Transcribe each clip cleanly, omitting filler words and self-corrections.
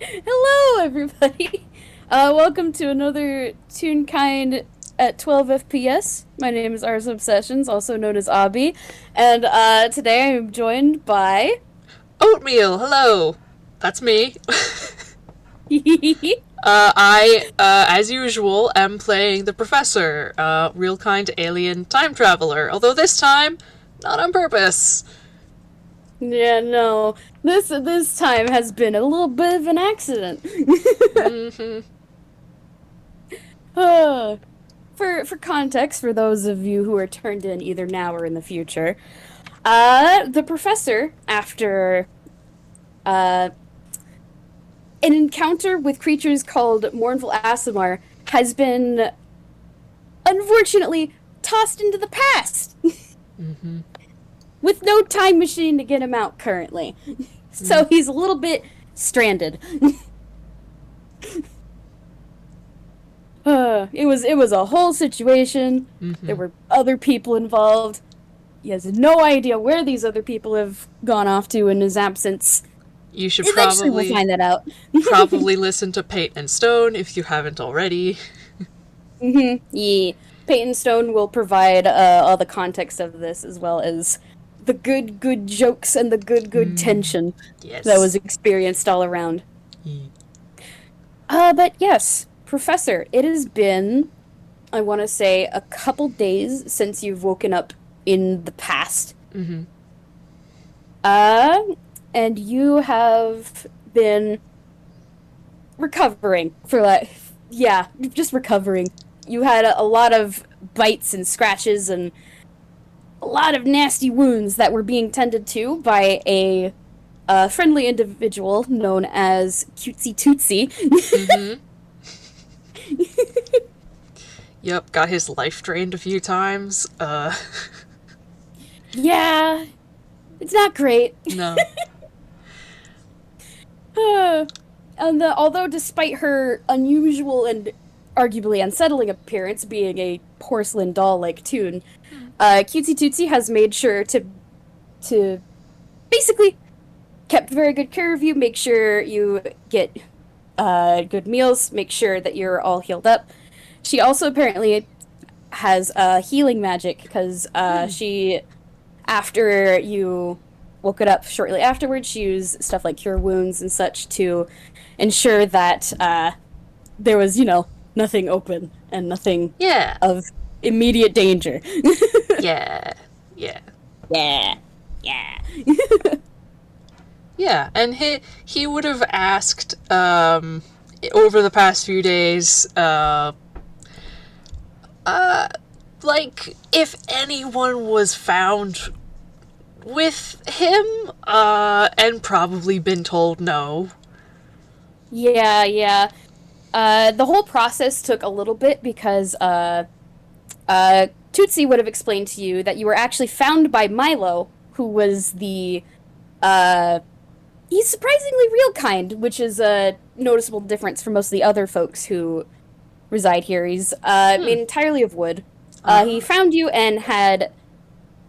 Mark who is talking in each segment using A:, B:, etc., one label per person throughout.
A: Hello, everybody. Welcome to another Toonkind at 12 FPS. My name is Ars Obsessions, also known as Abby, and today I am joined by.
B: Oatmeal, hello. That's me.
A: Yay!
B: As usual, am playing the Professor, real kind alien time traveler. Although this time, not on purpose.
A: Yeah, no, this time has been a little bit of an accident.
B: Hmm.
A: Uh, for context, for those of you who are turned in either now or in the future, the professor, after uh an encounter with creatures called Mournful Aasimar, has been unfortunately tossed into the past
B: Hmm.
A: with no time machine to get him out currently. So he's a little bit stranded. It was a whole situation. There
B: Hmm.
A: were other people involved. He has no idea where these other people have gone off to in his absence.
B: You should
A: Eventually we'll
B: probably
A: find that out.
B: listen to Pate and Stone if you haven't already.
A: Yeah. Peyton Stone will provide all the context of this, as well as the good jokes and the good tension that
B: Yes.
A: was experienced all around.
B: Mm-hmm.
A: But yes, Professor, it has been, I want to say, a couple days since you've woken up in the past. Uh, and you have been recovering for yeah, just recovering. You had a lot of bites and scratches and a lot of nasty wounds that were being tended to by a friendly individual known as Cutesy Tootsie.
B: Hmm. Yep, got his life drained a few times.
A: Yeah, it's not great.
B: No.
A: And although, despite her unusual and arguably unsettling appearance, being a porcelain doll-like tune, Cutesy Tootsie has made sure to basically kept very good care of you, make sure you get good meals, make sure that you're all healed up. She also apparently has healing magic because she, after you woke it up shortly afterwards, she used stuff like cure wounds and such to ensure that there was, nothing open and nothing
B: Yeah.
A: of immediate danger.
B: Yeah. Yeah.
A: Yeah, yeah.
B: Yeah, and he would have asked over the past few days, like if anyone was found with him, and probably been told no.
A: Yeah, yeah. The whole process took a little bit because Tootsie would have explained to you that you were actually found by Milo, who was the uh, he's surprisingly real kind, which is a noticeable difference from most of the other folks who reside here. He's made entirely of wood. He
B: Ah,
A: found you and had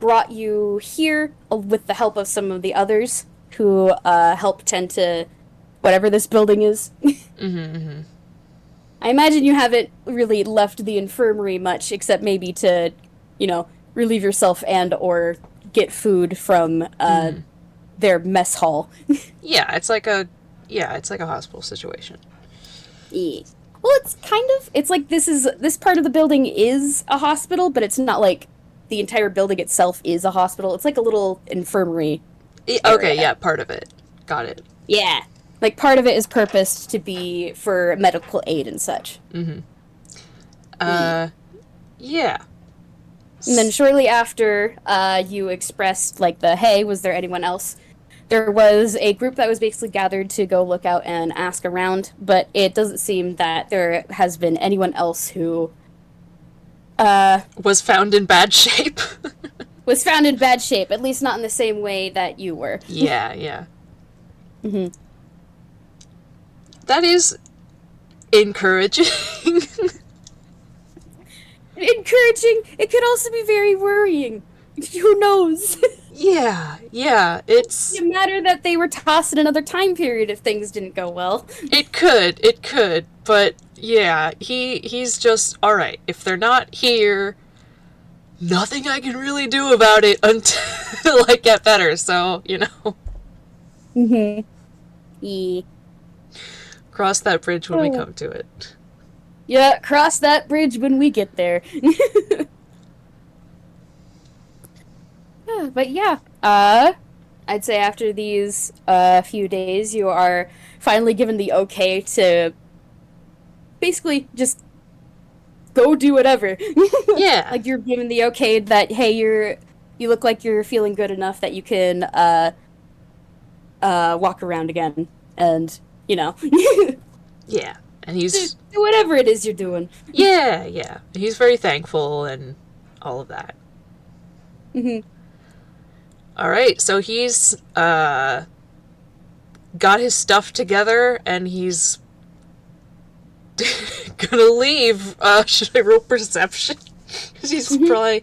A: brought you here with the help of some of the others who help tend to whatever this building is. I imagine you haven't really left the infirmary much, except maybe to, relieve yourself and or get food from their mess hall.
B: yeah, it's like a hospital situation.
A: Yeah. Well, it's like this part of the building is a hospital, but it's not like the entire building itself is a hospital. It's like a little infirmary
B: Okay,
A: area.
B: yeah, part of it. Got it.
A: Yeah. Like part of it is purposed to be for medical aid and such. Yeah.
B: Yeah.
A: And then shortly after you expressed like the hey, was there anyone else? There was a group that was basically gathered to go look out and ask around, but it doesn't seem that there has been anyone else who
B: Was found in bad shape.
A: was found in bad shape, at least not in the same way that you were.
B: Yeah, yeah.
A: Hmm.
B: That is encouraging.
A: Encouraging. It could also be very worrying. Who knows?
B: Yeah, it's...
A: It matter that they were tossed in another time period if things didn't go well.
B: It could, but yeah, he's just, alright, if they're not here, nothing I can really do about it until I get better, so, you know.
A: Mm-hmm. Yeah.
B: Cross that bridge when we come to it.
A: Yeah, cross that bridge when we get there. But yeah, I'd say after these few days, you are finally given the okay to basically just go do whatever.
B: Yeah.
A: Like you're given the okay that hey, you look like you're feeling good enough that you can walk around again, and you know,
B: Yeah. And he's...
A: do whatever it is you're doing.
B: Yeah. He's very thankful and all of that.
A: Mm-hmm.
B: Alright, so he's got his stuff together and he's gonna leave. Should I roll perception? Because he's probably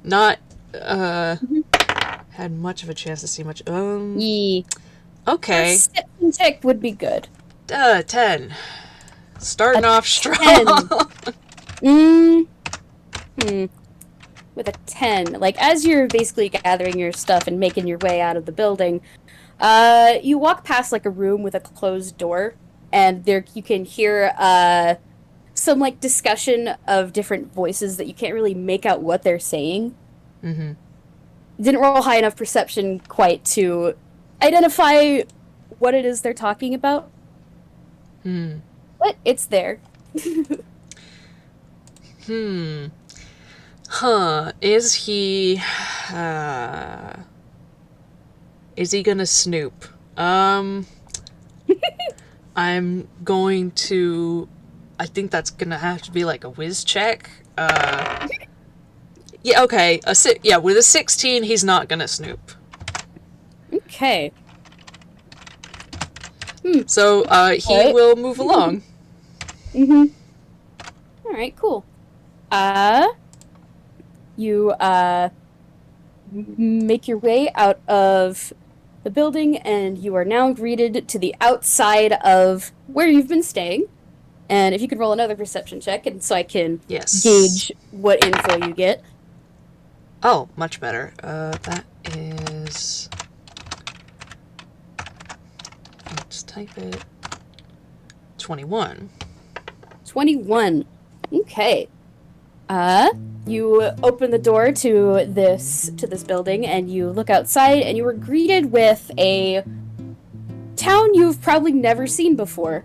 B: not had much of a chance to see much.
A: Yeah.
B: Okay.
A: Perception check would be good.
B: 10. Starting off strong.
A: 10. With a 10, like as you're basically gathering your stuff and making your way out of the building, you walk past like a room with a closed door, and there you can hear some like discussion of different voices that you can't really make out what they're saying.
B: Mm-hmm.
A: Didn't roll high enough perception quite to identify what it is they're talking about. But it's there.
B: Is he gonna snoop? I'm going to... I think that's gonna have to be like a whiz check. Yeah, okay. With a 16, he's not gonna snoop.
A: Okay.
B: So, he will move along.
A: Alright, cool. You, make your way out of the building, and you are now greeted to the outside of where you've been staying. And if you could roll another perception check, and so I can gauge what info you get.
B: Oh, much better. That is... Let's type it. 21. 21.
A: Okay. You open the door to this building, and you look outside, and you were greeted with a town you've probably never seen before.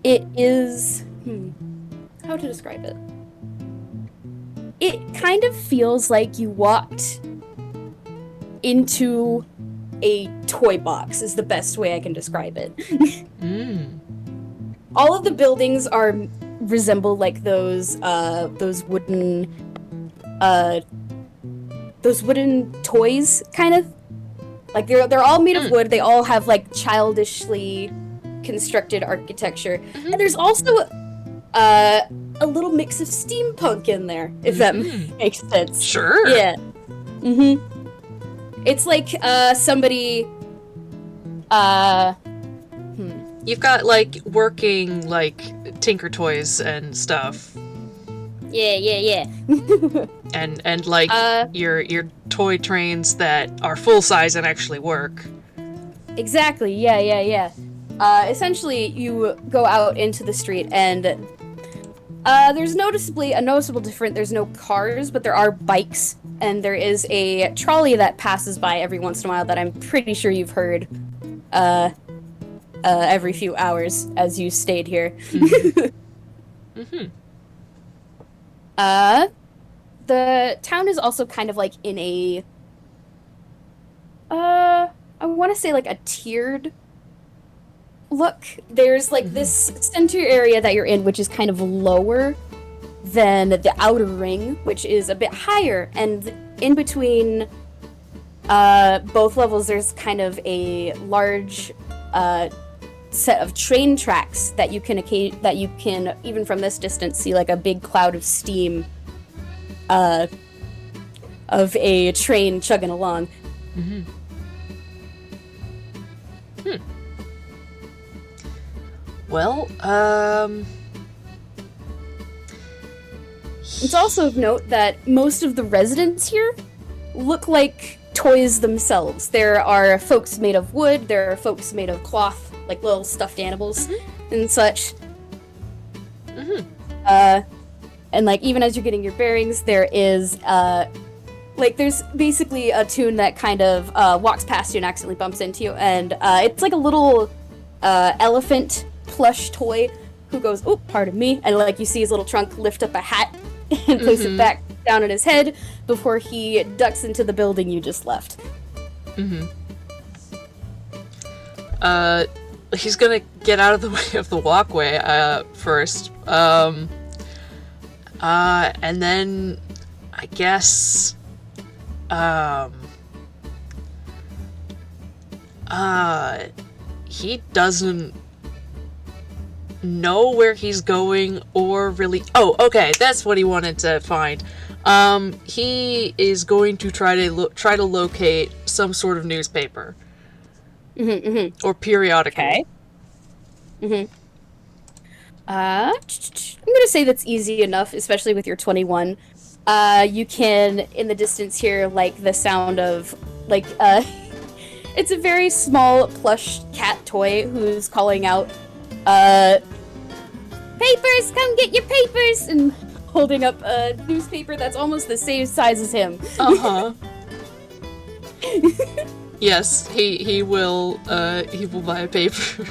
A: It is... how to describe it? It kind of feels like you walked into a toy box, is the best way I can describe it. All of the buildings resemble like those wooden toys, kind of. Like they're all made of wood. They all have like childishly constructed architecture, and there's also a little mix of steampunk in there, if that makes sense.
B: Sure.
A: Yeah. It's like somebody.
B: You've got like working like Tinker Toys and stuff.
A: Yeah.
B: and like your toy trains that are full size and actually work.
A: Exactly. Yeah. Essentially, you go out into the street, and there's a noticeable difference. There's no cars, but there are bikes, and there is a trolley that passes by every once in a while that I'm pretty sure you've heard every few hours as you stayed here. The town is also kind of like in a I want to say like a tiered look. There's like this center area that you're in, which is kind of lower than the outer ring, which is a bit higher, and in between both levels there's kind of a large set of train tracks that you can even from this distance see like a big cloud of steam of a train chugging along.
B: Mm-hmm. Well,
A: It's also of note that most of the residents here look like toys themselves. There are folks made of wood, there are folks made of cloth, like little stuffed animals and such. And like even as you're getting your bearings, there is there's basically a Toon that kind of walks past you and accidentally bumps into you, and it's like a little elephant plush toy who goes, "Oh, pardon me," and like you see his little trunk lift up a hat and place it back down on his head before he ducks into the building you just left.
B: He's gonna get out of the way of the walkway first. And then I guess he doesn't know where he's going or really... Oh, okay, that's what he wanted to find. He is going to try to locate some sort of newspaper. Or periodical.
A: Okay. I'm gonna say that's easy enough, especially with your 21. You can, in the distance here, like the sound of, like, it's a very small plush cat toy who's calling out, "Papers, come get your papers!" and holding up a newspaper that's almost the same size as him.
B: Yes, he will buy a paper.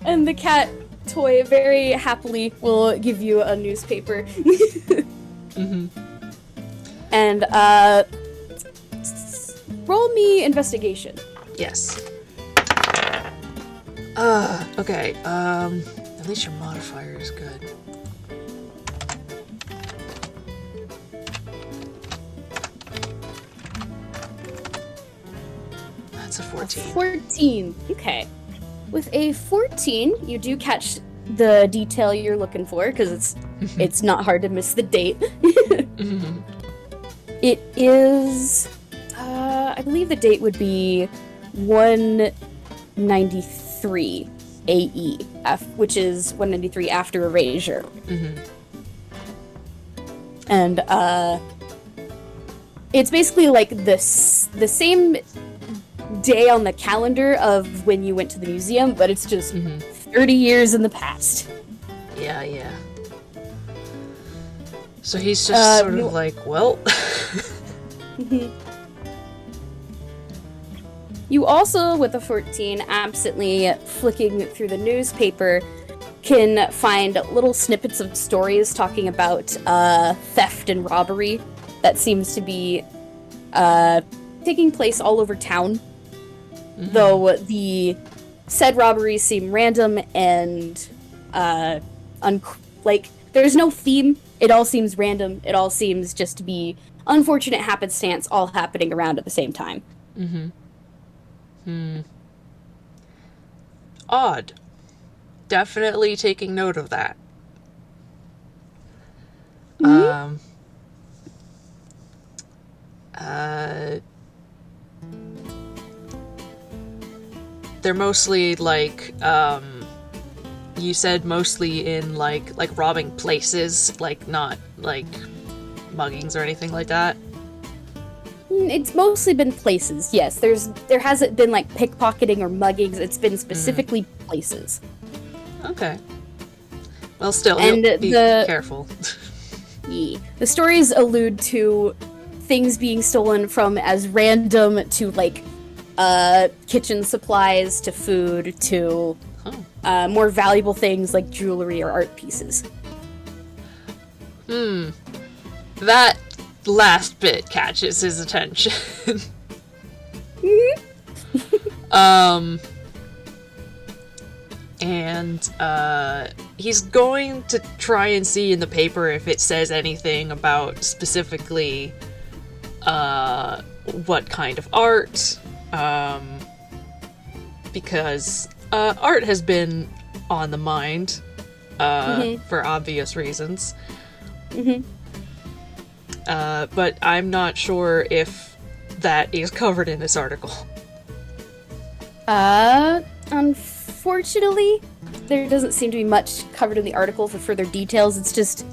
A: And the cat toy very happily will give you a newspaper. And roll me investigation.
B: Yes. Okay. At least your modifier is good. That's a 14.
A: 14. Okay. With a 14, you do catch the detail you're looking for, because it's not hard to miss the date. It is, I believe the date would be 193 AE, which is 193 after erasure. And it's basically like the same day on the calendar of when you went to the museum, but it's just 30 years in the past.
B: Yeah. So he's just sort of like, well...
A: You also, with a 14, absently flicking through the newspaper, can find little snippets of stories talking about theft and robbery that seems to be taking place all over town. Though the said robberies seem random and there's no theme. It all seems random. It all seems just to be unfortunate happenstance all happening around at the same time.
B: Odd. Definitely taking note of that. They're mostly like, you said mostly in like robbing places, like not like muggings or anything like that?
A: It's mostly been places, yes. There hasn't been like pickpocketing or muggings, it's been specifically places.
B: Okay. Well, still,
A: and
B: be careful.
A: Yeah. The stories allude to things being stolen from as random to like kitchen supplies to food to more valuable things like jewelry or art pieces.
B: That last bit catches his attention. And he's going to try and see in the paper if it says anything about specifically what kind of art, because art has been on the mind for obvious reasons.
A: Mm-hmm.
B: But I'm not sure if that is covered in this article.
A: Unfortunately, there doesn't seem to be much covered in the article for further details. It's just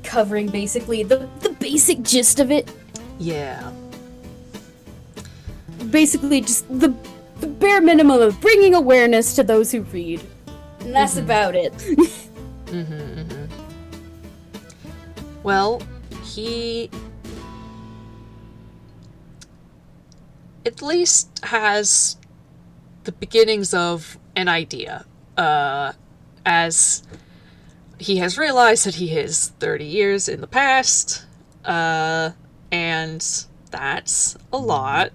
A: covering basically the basic gist of it.
B: Yeah.
A: Basically, just the bare minimum of bringing awareness to those who read. And that's about it.
B: Well, he at least has the beginnings of an idea, as he has realized that he is 30 years in the past, and that's a lot,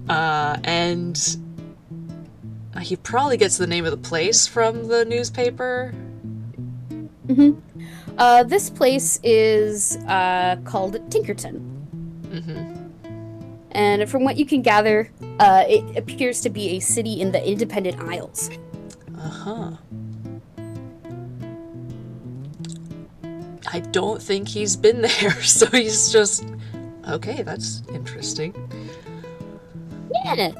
B: and he probably gets the name of the place from the newspaper.
A: This place is called Tinkerton. And from what you can gather, it appears to be a city in the Independent Isles.
B: I don't think he's been there, so he's just... Okay, that's interesting.
A: Yeah.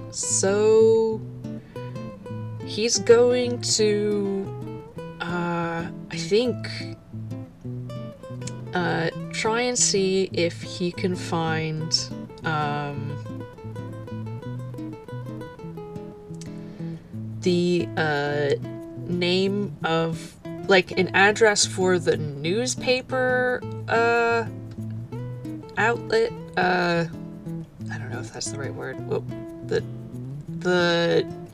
B: So... he's going to... I think... try and see if he can find... the, name of... like, an address for the newspaper, outlet, I don't know if that's the right word. Well, the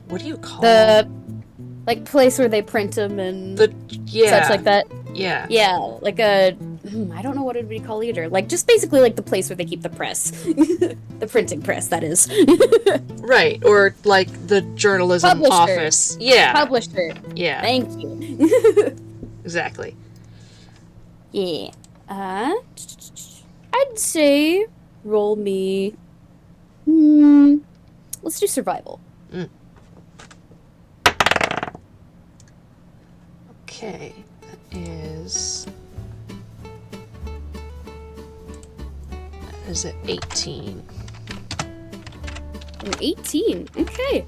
B: what do you call it?
A: Like, place where they print them and
B: such
A: like that.
B: Yeah.
A: Yeah, like a... I don't know what it would be called either. Like, just basically like the place where they keep the press. The printing press, that is.
B: Right, or like the journalism
A: Publisher.
B: office. Yeah.
A: Publisher.
B: Yeah.
A: Thank you.
B: Exactly.
A: Yeah. I'd say roll me... let's do survival.
B: Okay, that is at 18.
A: An 18. Okay.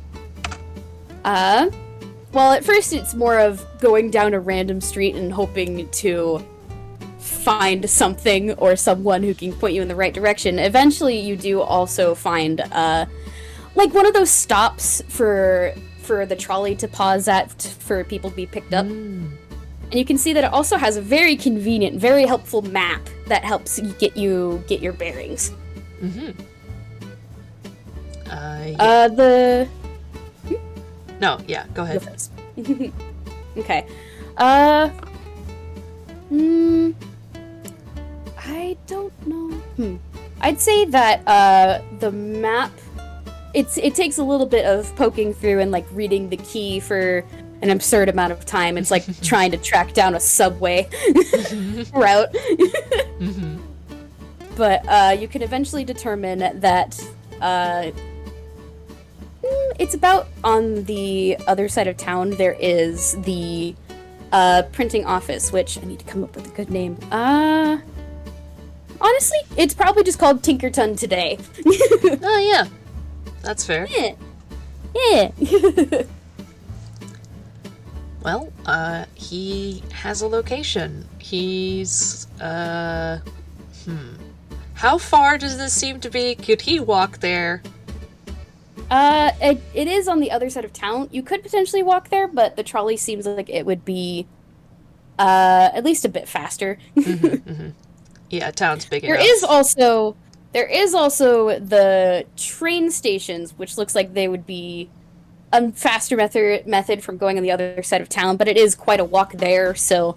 A: Well, at first it's more of going down a random street and hoping to find something or someone who can point you in the right direction. Eventually you do also find, like one of those stops for the trolley to pause at for people to be picked up. And you can see that it also has a very convenient, very helpful map that helps you get your bearings.
B: Yeah. No, yeah, go ahead.
A: Go first. Okay. I don't know. I'd say that the map, it takes a little bit of poking through and like reading the key for an absurd amount of time. It's like trying to track down a subway route. But you can eventually determine that it's about on the other side of town. There is the printing office, which I need to come up with a good name. Honestly, it's probably just called Tinkerton today.
B: Oh, yeah. That's fair.
A: Yeah.
B: Well, he has a location. He's, How far does this seem to be? Could he walk there?
A: It is on the other side of town. You could potentially walk there, but the trolley seems like it would be, at least a bit faster.
B: Yeah, town's big enough.
A: There is also the train stations, which looks like they would be a faster method from going on the other side of town, but it is quite a walk there, so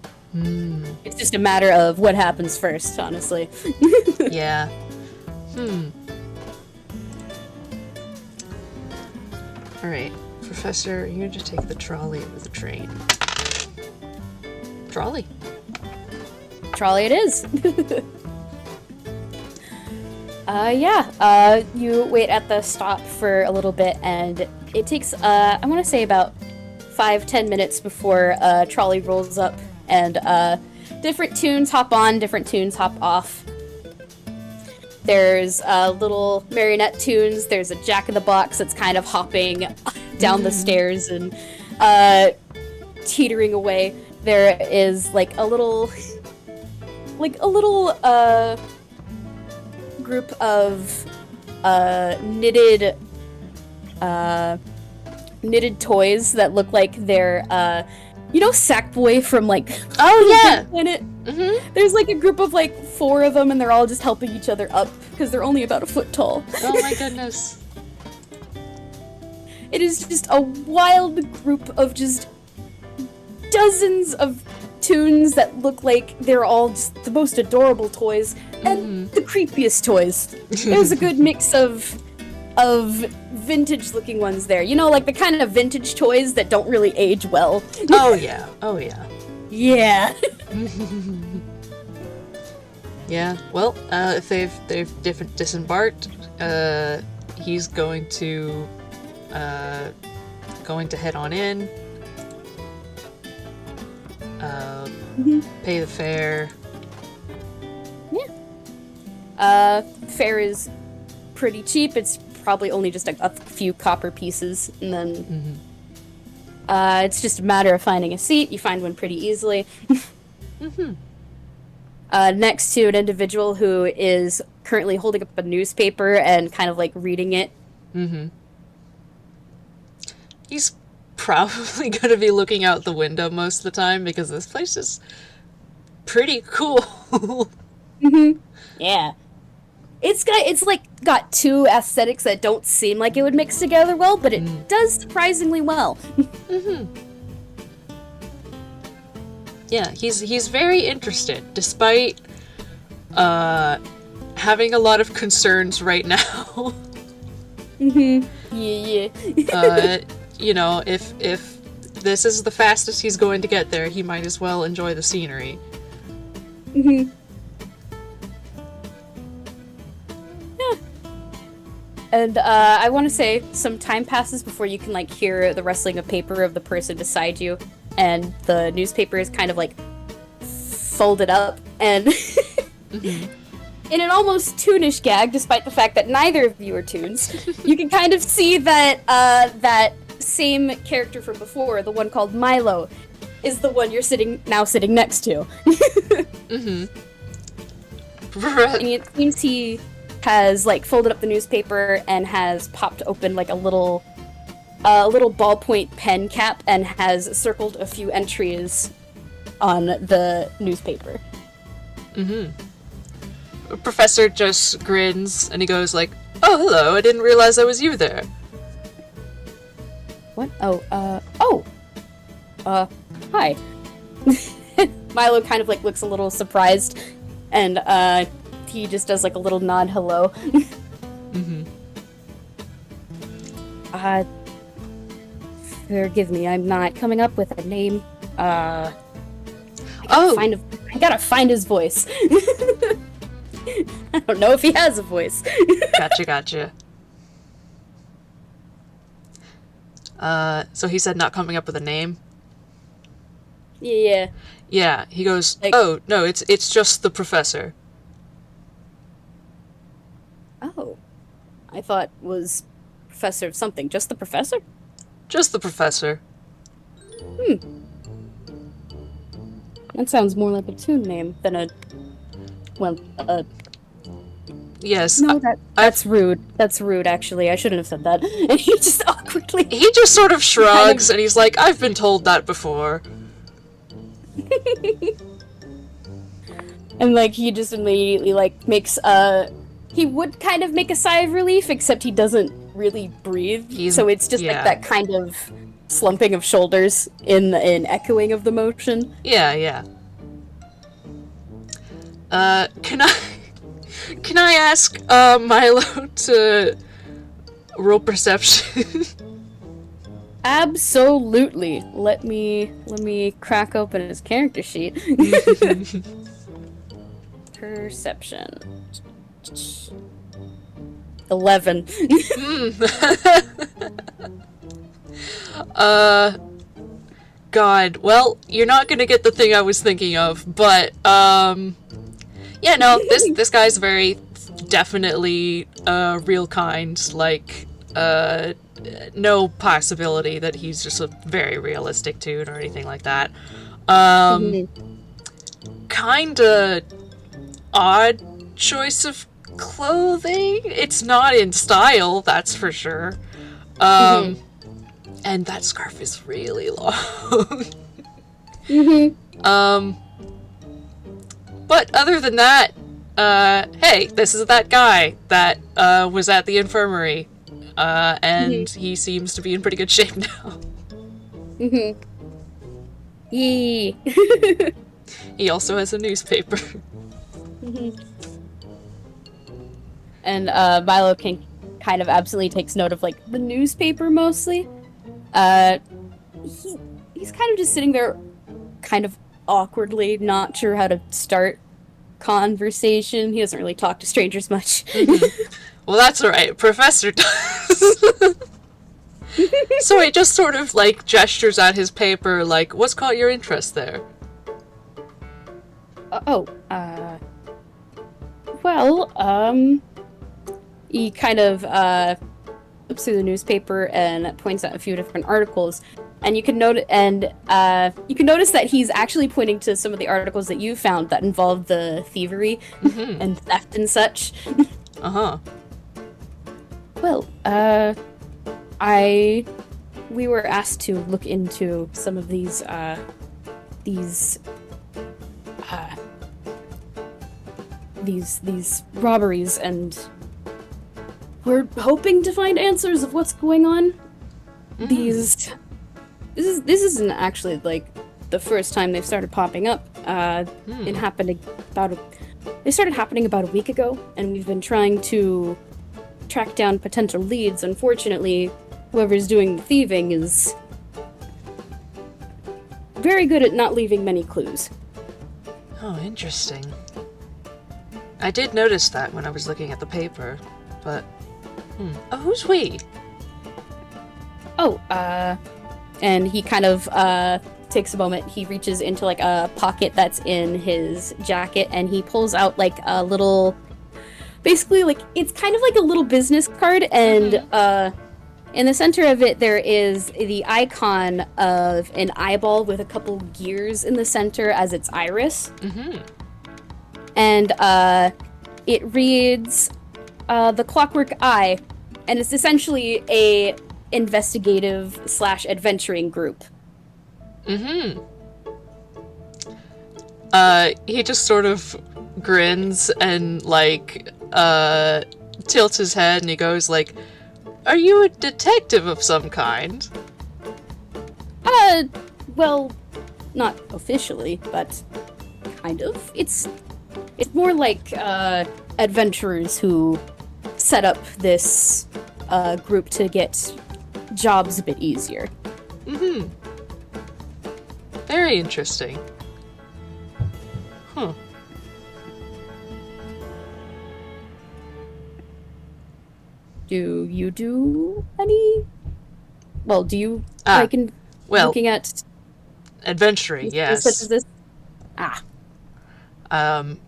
A: it's just a matter of what happens first, honestly.
B: Yeah. Alright, Professor, you're going to take the trolley or the train? Trolley.
A: Trolley it is. You wait at the stop for a little bit, and it takes, I want to say about 5-10 minutes before trolley rolls up, and different tunes hop on, different tunes hop off. There's little marionette tunes. There's a Jack-in-the-Box that's kind of hopping down the stairs and teetering away. There is like a little group of knitted toys that look like they're Sackboy from like Planet. Mm-hmm. There's like a group of like 4 of them, and they're all just helping each other up because they're only about a foot tall.
B: Oh my goodness.
A: It is just a wild group of just dozens of tunes that look like they're all just the most adorable toys and the creepiest toys. There's a good mix of vintage looking ones there. Like the kind of vintage toys that don't really age well.
B: Oh yeah. Oh yeah.
A: Yeah.
B: Yeah. Well, if they've disembarked, he's going to head on in. Pay the fare.
A: Yeah. Fare is pretty cheap. It's probably only just a few copper pieces, and then it's just a matter of finding a seat. You find one pretty easily. Next to an individual who is currently holding up a newspaper and kind of like reading it.
B: He's probably going to be looking out the window most of the time because this place is pretty cool.
A: Yeah. It's got 2 aesthetics that don't seem like it would mix together well, but it does surprisingly well.
B: Yeah, he's very interested, despite having a lot of concerns right now.
A: Yeah.
B: If this is the fastest he's going to get there, he might as well enjoy the scenery.
A: Yeah. And I want to say some time passes before you can like hear the rustling of paper of the person beside you, and the newspaper is kind of like folded up and in an almost toonish gag, despite the fact that neither of you are toons. You can kind of see that that same character from before, the one called Milo, is the one you're sitting next to. And it seems he has like folded up the newspaper and has popped open like a little ballpoint pen cap and has circled a few entries on the newspaper.
B: The professor just grins and he goes like, "Oh, hello, I didn't realize I was you there."
A: What? Hi. Milo kind of like looks a little surprised, and he just does like a little nod hello. Forgive me, I'm not coming up with a name. I gotta find his voice. I don't know if he has a voice.
B: Gotcha. So he said not coming up with a name?
A: Yeah.
B: Yeah, he goes,
A: like,
B: "Oh, no, it's just the professor."
A: Oh. I thought was professor of something. Just the professor?
B: Just the professor.
A: That sounds more like a tune name than
B: Yes.
A: No, that's rude. That's rude, actually. I shouldn't have said that. And he just awkwardly...
B: He just sort of shrugs, and he's like, "I've been told that before."
A: And, like, he just immediately, like, makes, he would kind of make a sigh of relief, except he doesn't really breathe. So it's just, like, that kind of slumping of shoulders in echoing of the motion.
B: Yeah. Can I ask, Milo to roll perception?
A: Absolutely. Let me crack open his character sheet. Perception. 11.
B: God. Well, you're not gonna get the thing I was thinking of, but, yeah, no, this guy's very definitely, real kind, like, no possibility that he's just a very realistic dude or anything like that. Um,
A: Mhm.
B: Kinda odd choice of clothing. It's not in style, that's for sure.
A: Mhm.
B: Um, and that scarf is really long.
A: Mhm.
B: um, but other than that, hey, this is that guy that was at the infirmary, and
A: Mhm.
B: he seems to be in pretty good shape now.
A: Mhm. Yee.
B: He also has a newspaper.
A: Mhm. And Milo can kind of absently takes note of like the newspaper mostly. Uh, he's kind of just sitting there, kind of awkwardly, not sure how to start conversation. He doesn't really talk to strangers much.
B: Well, that's alright. Professor does. So he just sort of like gestures at his paper, like, "What's caught your interest there?"
A: Oh, well, he kind of flips through the newspaper and points out a few different articles. And you can you can notice that he's actually pointing to some of the articles that you found that involve the thievery and theft and such.
B: Uh-huh.
A: Well, I we were asked to look into some of these uh these robberies, and we're hoping to find answers of what's going on. These this isn't actually like the first time they've started popping up. It happened about they started happening about a week ago, and we've been trying to track down potential leads. Unfortunately, whoever's doing the thieving is very good at not leaving many clues.
B: Oh, interesting. I did notice that when I was looking at the paper, but... Oh, who's we?
A: Oh, and he kind of takes a moment. He reaches into like a pocket that's in his jacket, and he pulls out like a little, basically like it's kind of like a little business card, and in the center of it there is the icon of an eyeball with a couple gears in the center as its iris. And it reads the Clockwork Eye, and it's essentially a investigative / adventuring group.
B: He just sort of grins and, like, tilts his head and he goes, like, "Are you a detective of some kind?"
A: Well, not officially, but kind of. It's more like adventurers who set up this group to get jobs a bit easier.
B: Very interesting. Huh.
A: Do you do any? Well, do you like in
B: well,
A: looking at
B: adventuring,
A: such
B: yes.
A: as this? Ah,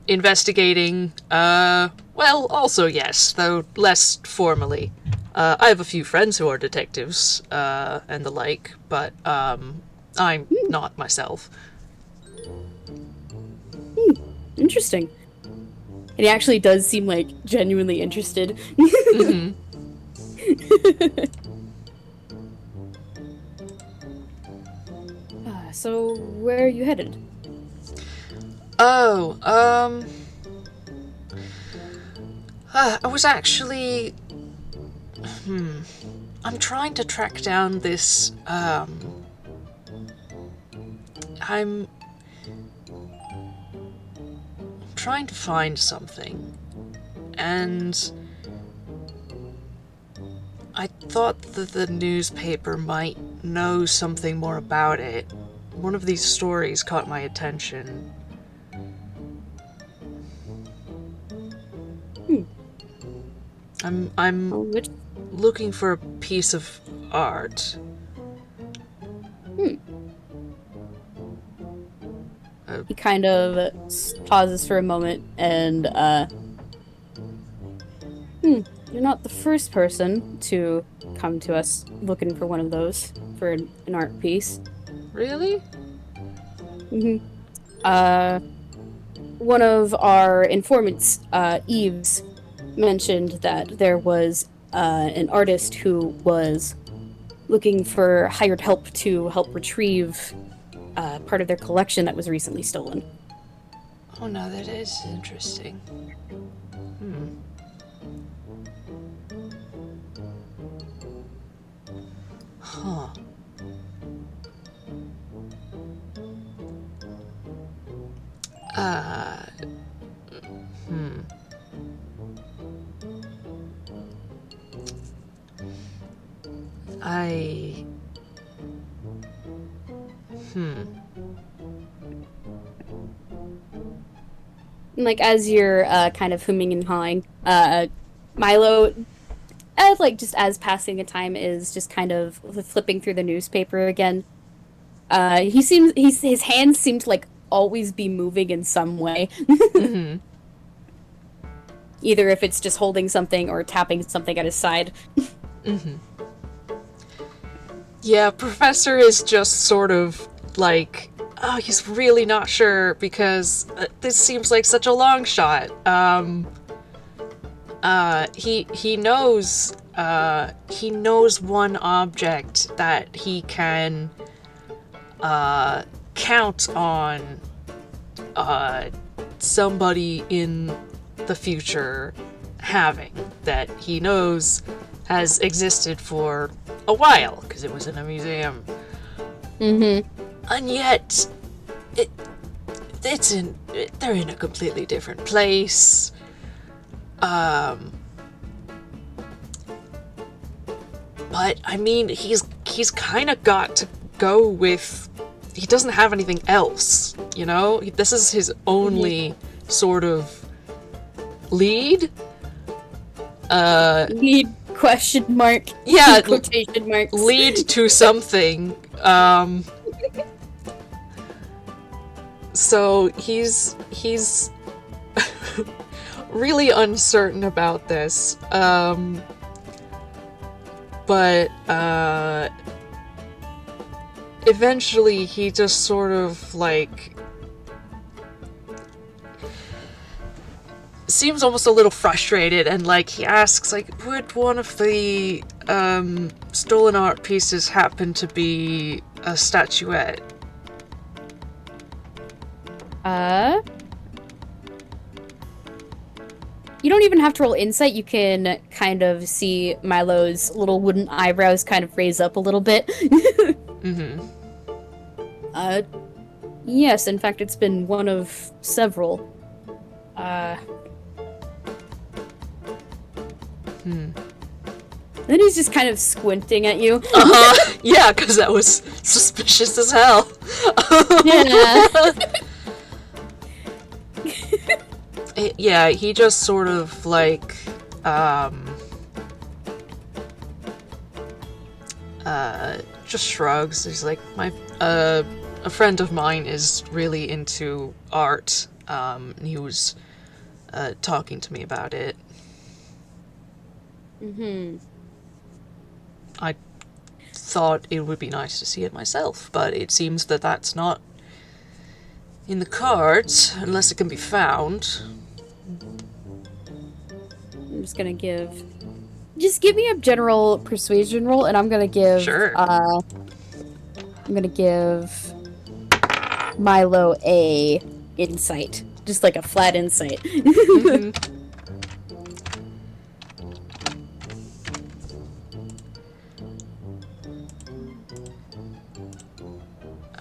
B: Investigating, well, also yes, though less formally. I have a few friends who are detectives, and the like, but, I'm not myself.
A: interesting. And he actually does seem like genuinely interested. So where are you headed?
B: Oh, I was actually... I'm trying to track down this, I'm trying to find something, and I thought that the newspaper might know something more about it. One of these stories caught my attention. I'm
A: Which?
B: looking for a piece of art.
A: He kind of pauses for a moment and, you're not the first person to come to us looking for one of those for an art piece.
B: Really?
A: One of our informants, Eves, mentioned that there was an artist who was looking for hired help to help retrieve part of their collection that was recently stolen.
B: Oh, no, that is interesting. Huh. I...
A: Like, as you're kind of humming and hawing, Milo, just as passing the time, is just kind of flipping through the newspaper again. His hands seem to, like, always be moving in some way. Either if it's just holding something or tapping something at his side.
B: Yeah, Professor is just sort of like, oh, he's really not sure because this seems like such a long shot. He knows one object that he can count on somebody in the future having, that he knows has existed for a while because it was in a museum. And yet they're in a completely different place. But I mean, he's kind of got to go with, he doesn't have anything else, you know? This is his only sort of lead.
A: Lead question mark.
B: Yeah,
A: quotation marks.
B: Lead to something. So he's really uncertain about this. But eventually he just sort of like seems almost a little frustrated, and like he asks, like, would one of the stolen art pieces happen to be a statuette?
A: You don't even have to roll insight. You can kind of see Milo's little wooden eyebrows kind of raise up a little bit. Yes, in fact, it's been one of several. Then he's just kind of squinting at you.
B: Yeah, because that was suspicious as hell.
A: Yeah.
B: Yeah, he just sort of like just shrugs. He's like, a friend of mine is really into art. And he was talking to me about it. I thought it would be nice to see it myself, but it seems that that's not in the cards unless it can be found.
A: I'm just gonna give... Just give me a general persuasion roll, and I'm gonna give...
B: Sure.
A: I'm gonna give Milo a insight. Just like a flat insight.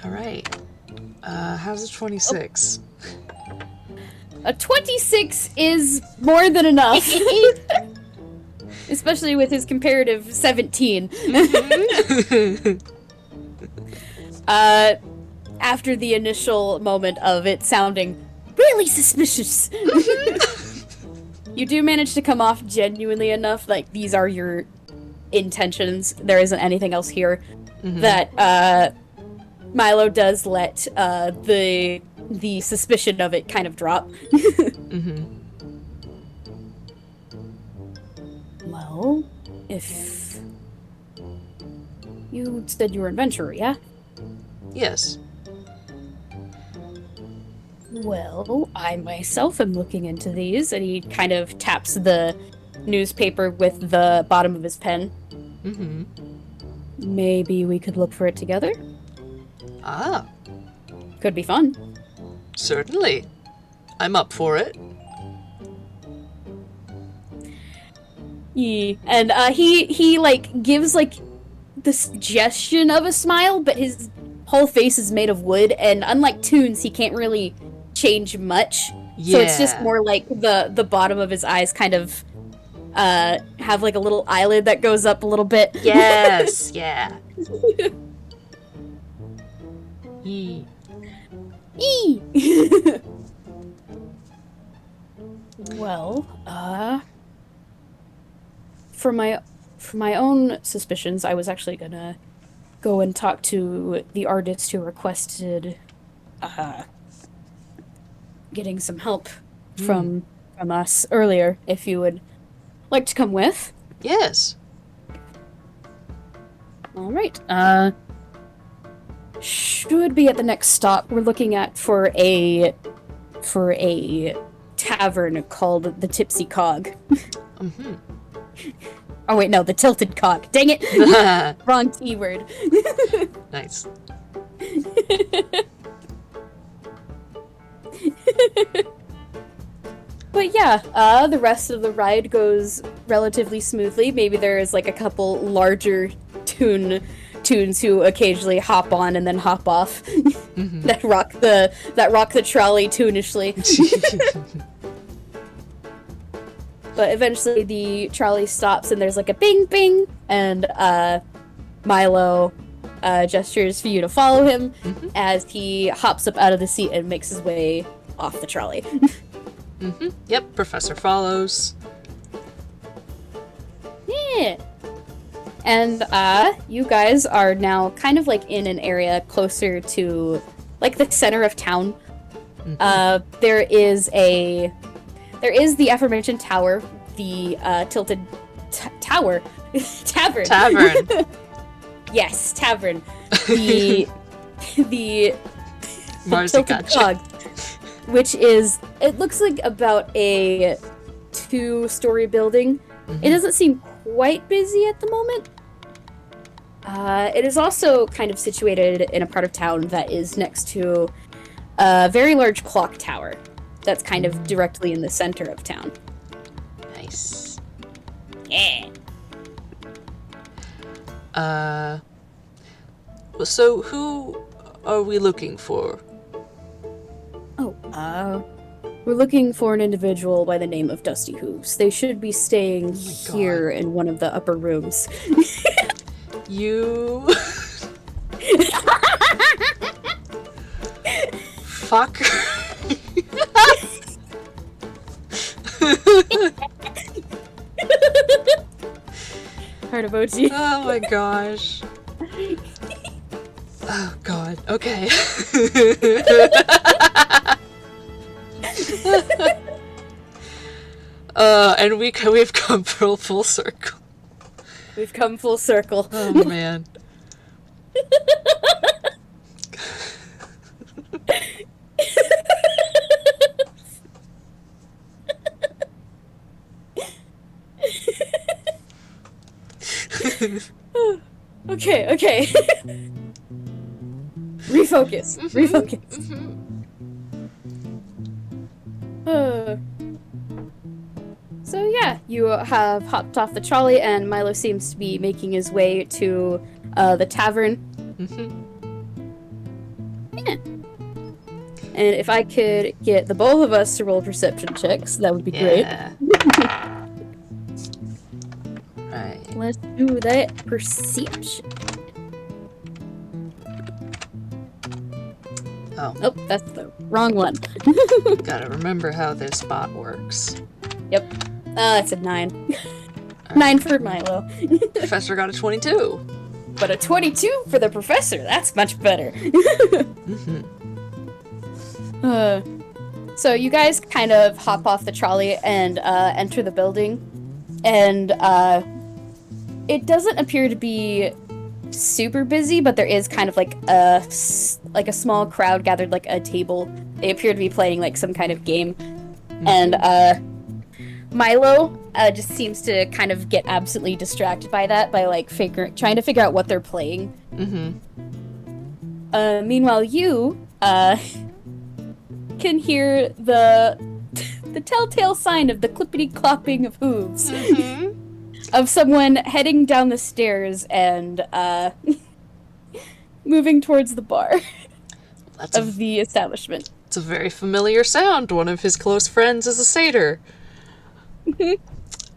B: Alright. How's a 26?
A: A 26 is more than enough. Especially with his comparative 17. After the initial moment of it sounding really suspicious, you do manage to come off genuinely enough, like these are your intentions, there isn't anything else here, that Milo does let the the suspicion of it kind of drop. Well, if you said you were an adventurer, yeah?
B: Yes.
A: Well, I myself am looking into these, and he kind of taps the newspaper with the bottom of his pen. Maybe we could look for it together?
B: Ah,
A: Could be fun.
B: certainly. I'm up for it.
A: Yeah. And he like gives like the suggestion of a smile, but his whole face is made of wood, and unlike Toon's, he can't really change much.
B: Yeah.
A: So it's just more like the bottom of his eyes kind of have like a little eyelid that goes up a little bit.
B: Yes, yeah. Yee.
A: Eee! Well, for my own suspicions, I was actually gonna go and talk to the artist who requested getting some help from us earlier, if you would like to come with.
B: Yes.
A: All right. Should be at the next stop. We're looking at for a tavern called the Tipsy Cog. Oh wait, no, the Tilted Cog. Dang it! Wrong T word.
B: Nice.
A: But yeah, the rest of the ride goes relatively smoothly. Maybe there is like a couple larger tunes who occasionally hop on and then hop off. that rock the trolley tunishly. But eventually the trolley stops and there's like a bing bing, and Milo gestures for you to follow him as he hops up out of the seat and makes his way off the trolley.
B: Yep, Professor follows.
A: Yeah. And you guys are now kind of like in an area closer to like the center of town. There is the aforementioned tower, the Tilted Tower Tavern.
B: Tavern.
A: Yes, tavern. The
B: Mars
A: Tilted
B: gotcha.
A: Cog, which is, it looks like about a 2-story building. It doesn't seem quite busy at the moment. It is also kind of situated in a part of town that is next to a very large clock tower that's kind of directly in the center of town.
B: Nice.
A: Yeah.
B: So who are we looking for?
A: Oh, we're looking for an individual by the name of Dusty Hooves. They should be staying here in one of the upper rooms.
B: You... Fuck.
A: Heart emoji.
B: Oh my gosh. Oh god. Okay. And we've come full circle.
A: We've come full circle.
B: Oh man.
A: Okay. Refocus. So yeah, you have hopped off the trolley, and Milo seems to be making his way to the tavern. Yeah. And if I could get the both of us to roll perception checks, that would be great.
B: Right.
A: Let's do that perception.
B: Oh.
A: Oh, that's the wrong one.
B: Gotta remember how this bot works.
A: Yep. That's a 9. 9 for Milo.
B: Professor got a 22.
A: But a 22 for the professor. That's much better. Uh, so you guys kind of hop off the trolley and enter the building, and it doesn't appear to be super busy, but there is kind of like a small crowd gathered like a table. They appear to be playing like some kind of game, and Milo just seems to kind of get absolutely distracted by that, by like trying to figure out what they're playing. Meanwhile, you can hear the telltale sign of the clippity-clopping of hooves of someone heading down the stairs and moving towards the bar of the establishment.
B: It's a very familiar sound. One of his close friends is a satyr.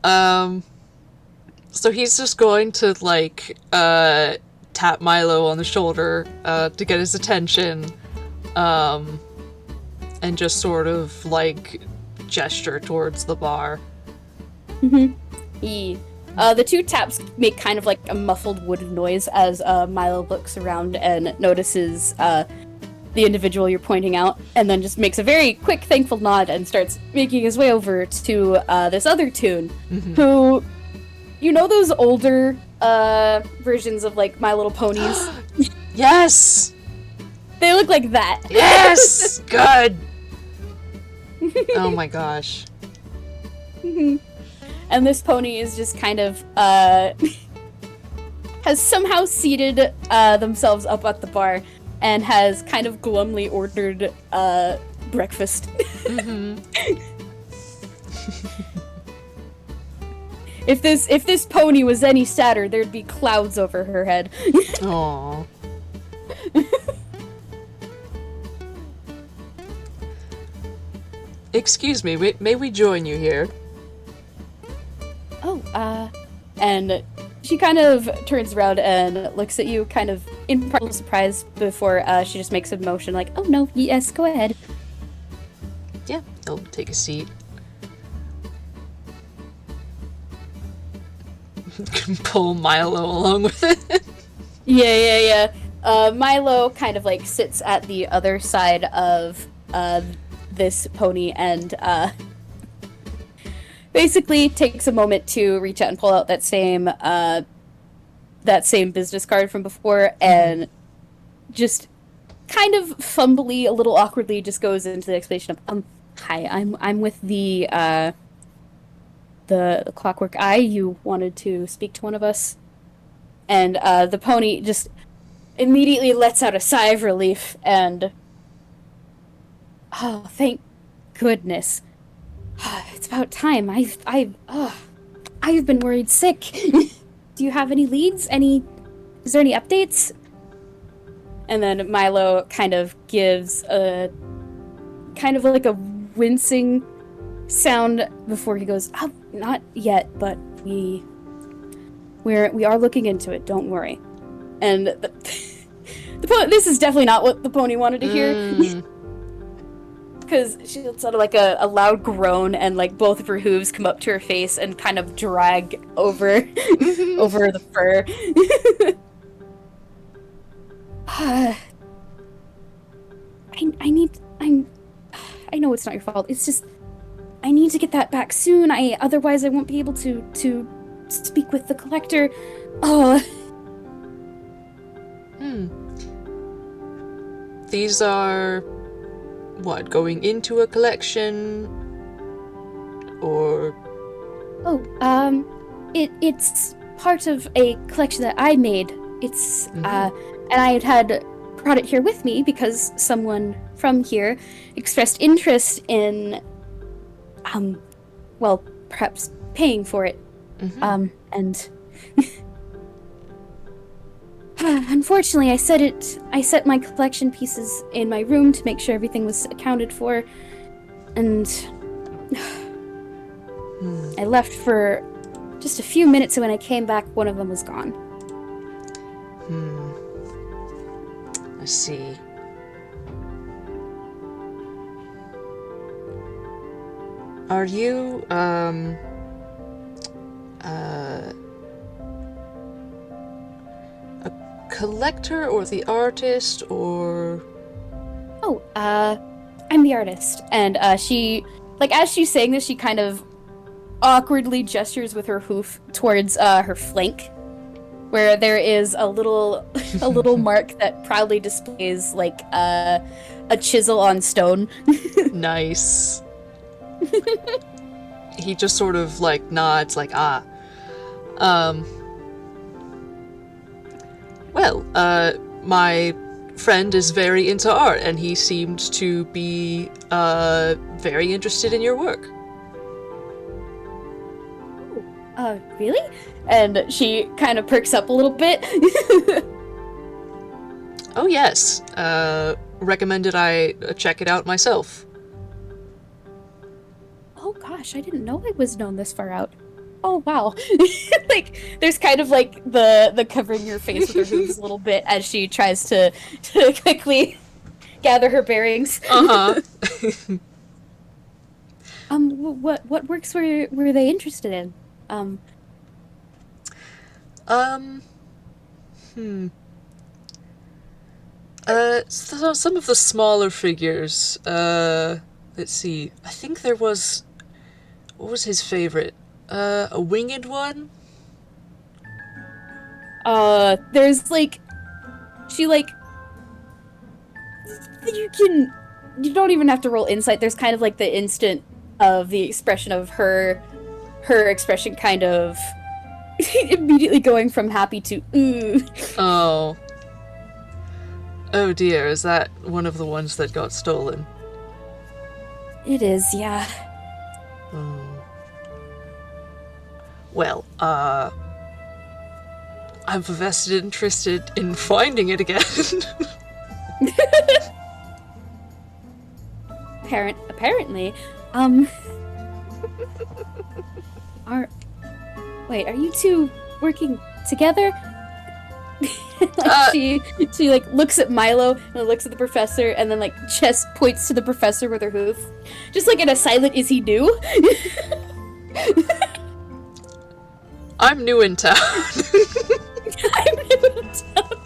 B: So he's just going to, like, tap Milo on the shoulder to get his attention, and just sort of, like, gesture towards the bar.
A: The two taps make kind of like a muffled wooden noise as Milo looks around and notices the individual you're pointing out, and then just makes a very quick, thankful nod and starts making his way over to this other Toon, who, you know those older versions of, like, My Little Ponies?
B: Yes!
A: They look like that.
B: Yes! Good! Oh my gosh.
A: And this pony is just kind of, has somehow seated themselves up at the bar and has kind of glumly ordered breakfast. If this pony was any sadder, there'd be clouds over her head.
B: Aww. Excuse me, may we join you here?
A: Oh, and she kind of turns around and looks at you, kind of in partial surprise, before she just makes a motion like, oh no, yes, go ahead.
B: Yeah, he'll take a seat. Pull Milo along with it.
A: Yeah. Milo kind of like sits at the other side of this pony and basically takes a moment to reach out and pull out that same business card from before, and just kind of fumbly, a little awkwardly, just goes into the explanation of, hi, I'm with the Clockwork Eye. You wanted to speak to one of us? And the pony just immediately lets out a sigh of relief and, oh, thank goodness. It's about time. I've been worried sick. Do you have any leads? Is there any updates? And then Milo kind of gives a kind of like a wincing sound before he goes, oh, not yet, but we are looking into it, don't worry. And this is definitely not what the pony wanted to hear. Because she lets out like a loud groan, and like both of her hooves come up to her face and kind of drag over over the fur. I know it's not your fault. It's just I need to get that back soon. Otherwise I won't be able to speak with the collector. Oh.
B: These are what, going into a collection or
A: it's part of a collection that I made. It's and I had brought it here with me because someone from here expressed interest in well, perhaps paying for it. And unfortunately, I set my collection pieces in my room to make sure everything was accounted for, and I left for just a few minutes, and when I came back, one of them was gone.
B: I see. Are you, a collector or the artist, or...
A: Oh, I'm the artist. And she, like, as she's saying this, she kind of awkwardly gestures with her hoof towards her flank, where there is a little a little mark that proudly displays like a chisel on stone.
B: Nice. He just sort of like nods, like, well, my friend is very into art, and he seemed to be very interested in your work.
A: Really? And she kind of perks up a little bit.
B: Oh yes, recommended I check it out myself.
A: Oh gosh, I didn't know I was known this far out. Oh wow. Like there's kind of like the covering your face with her hooves a little bit as she tries to quickly gather her bearings.
B: Uh-huh.
A: What works were they interested in?
B: So some of the smaller figures, let's see, I think there was, what was his favorite? A winged one?
A: There's like, she like, you don't even have to roll insight. There's kind of like the instant of the expression of her expression kind of immediately going from happy to ooh.
B: Oh. Oh dear, is that one of the ones that got stolen?
A: It is, yeah.
B: Oh. Well, I'm vested interested in finding it again.
A: Apparently, wait, are you two working together? Like she like looks at Milo and looks at the professor and then like just points to the professor with her hoof, just like in a silent "is he new?"
B: I'm new in town.
A: I'm new in town.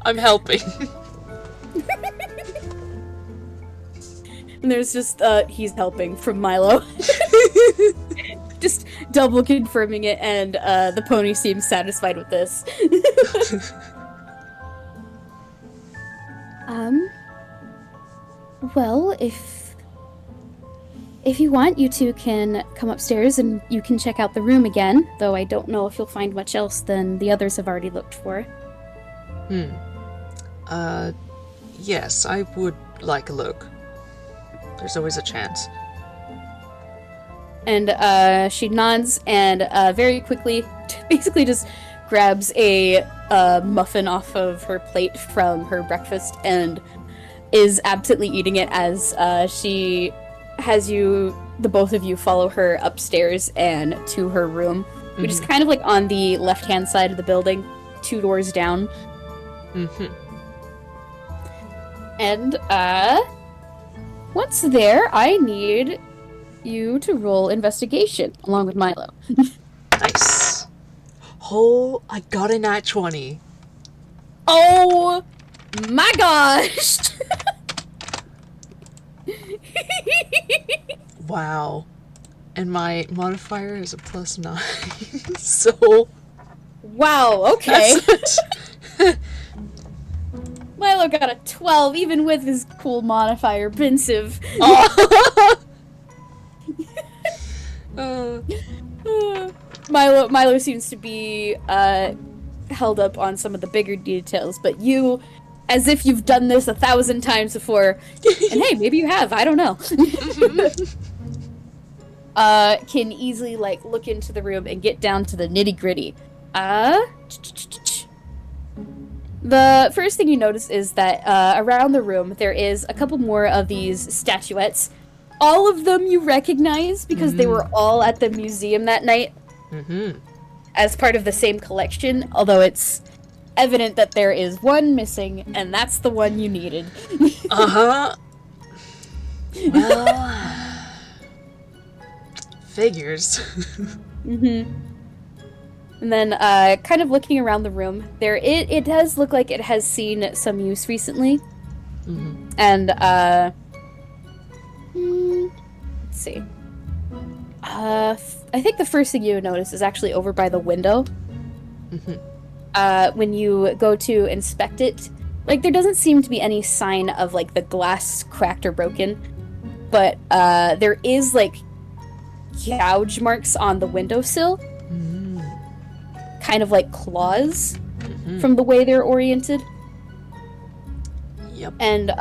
B: I'm helping.
A: And there's just he's helping from Milo. Just double confirming it, and the pony seems satisfied with this. Well, if you want, you two can come upstairs and you can check out the room again, though I don't know if you'll find much else than the others have already looked for.
B: Yes, I would like a look. There's always a chance.
A: And she nods and very quickly basically just grabs a muffin off of her plate from her breakfast and is absently eating it as she has the both of you follow her upstairs and to her room, which is kind of like on the left-hand side of the building, 2 doors down. And once there, I need you to roll investigation along with Milo.
B: Nice. Oh, I got a nat 20.
A: Oh my gosh!
B: Wow. And my modifier is a +9. So.
A: Wow, okay. Milo got a 12, even with his cool modifier, pensive. Milo seems to be held up on some of the bigger details, but you, as if you've done this 1,000 times before, and hey, maybe you have, I don't know, can easily like look into the room and get down to the nitty-gritty. The first thing you notice is that around the room there is a couple more of these statuettes. All of them you recognize because they were all at the museum that night as part of the same collection, although it's evident that there is one missing, and that's the one you needed.
B: Well, figures.
A: And then, kind of looking around the room, it does look like it has seen some use recently. And let's see. I think the first thing you notice is actually over by the window. When you go to inspect it, like, there doesn't seem to be any sign of, like, the glass cracked or broken, but there is, like, gouge marks on the windowsill, kind of like claws from the way they're oriented.
B: Yep.
A: And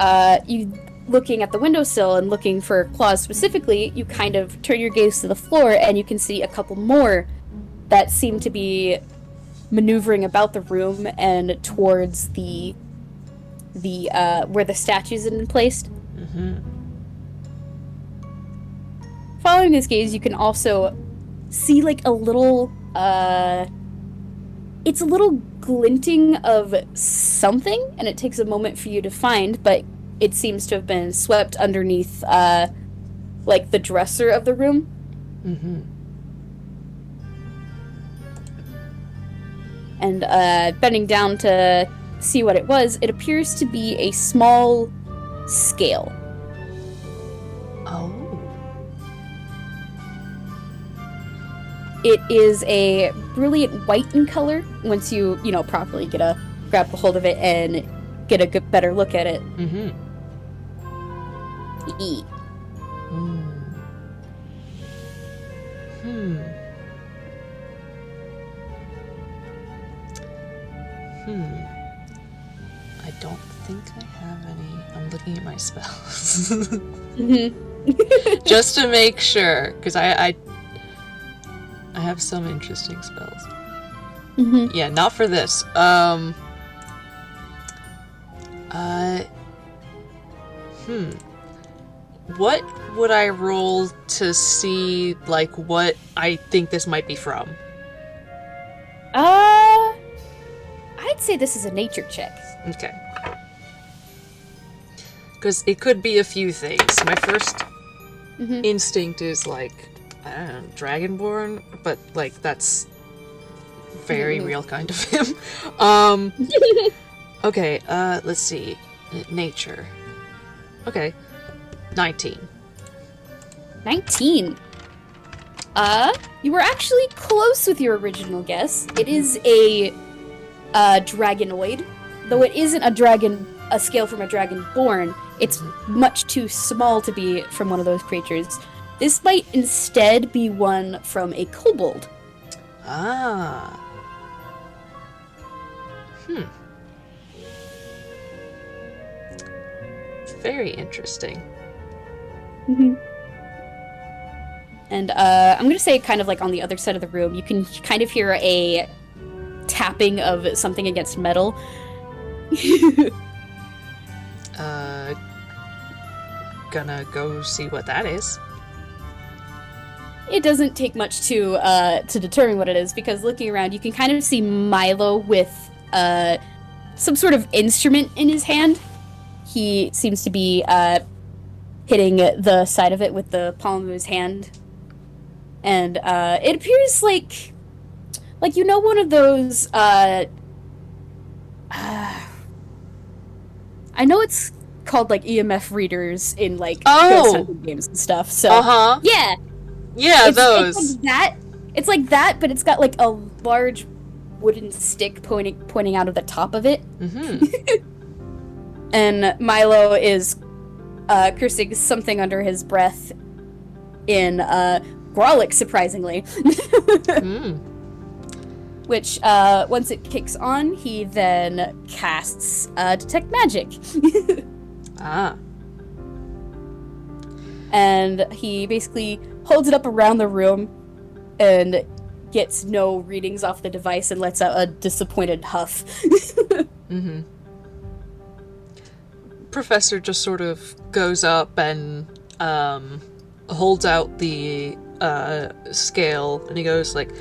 A: you looking at the windowsill and looking for claws specifically, you kind of turn your gaze to the floor and you can see a couple more that seem to be maneuvering about the room and towards the where the statues have been placed. Following this gaze, you can also see, like, a little it's a little glinting of something, and it takes a moment for you to find, but it seems to have been swept underneath like the dresser of the room. And bending down to see what it was, it appears to be a small scale.
B: Oh.
A: It is a brilliant white in color once you properly grab a hold of it and get a good, better look at it.
B: I don't think I have any. I'm looking at my spells. Just to make sure, because I have some interesting spells. Yeah, not for this. What would I roll to see, like, what I think this might be from?
A: I'd say this is a nature check.
B: Okay. Because it could be a few things. My first instinct is, like, I don't know, Dragonborn, but, like, that's very real kind of him. Okay, let's see. Nature. Okay. 19.
A: 19. You were actually close with your original guess. It is a dragonoid, though it isn't a scale from a dragonborn. It's much too small to be from one of those creatures. This might instead be one from a kobold.
B: Ah. Very interesting.
A: And I'm going to say kind of like on the other side of the room, you can kind of hear a tapping of something against metal.
B: Gonna go see what that is.
A: It doesn't take much to determine what it is, because looking around, you can kind of see Milo with some sort of instrument in his hand. He seems to be hitting the side of it with the palm of his hand. And it appears like one of those I know it's called like EMF readers in like ghost hunting games and stuff. So yeah,
B: those.
A: It's like that, but it's got like a large wooden stick pointing out of the top of it. And Milo is cursing something under his breath in Grolic, surprisingly. Which, once it kicks on, he then casts Detect Magic. And he basically holds it up around the room and gets no readings off the device and lets out a disappointed huff.
B: Professor just sort of goes up and holds out the scale, and he goes like,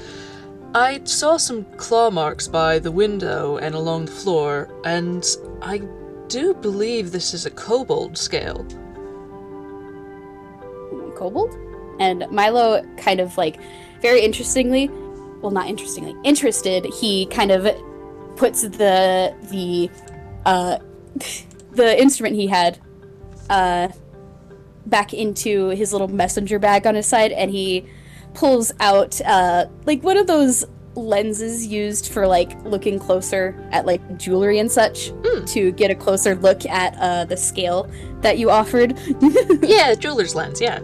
B: I saw some claw marks by the window and along the floor, and I do believe this is a kobold scale.
A: Kobold? And Milo kind of like, very interestingly, well, not interestingly, interested, he kind of puts the instrument he had back into his little messenger bag on his side, and he pulls out like one of those lenses used for like looking closer at like jewelry and such to get a closer look at the scale that you offered.
B: Yeah, jeweler's lens, yeah.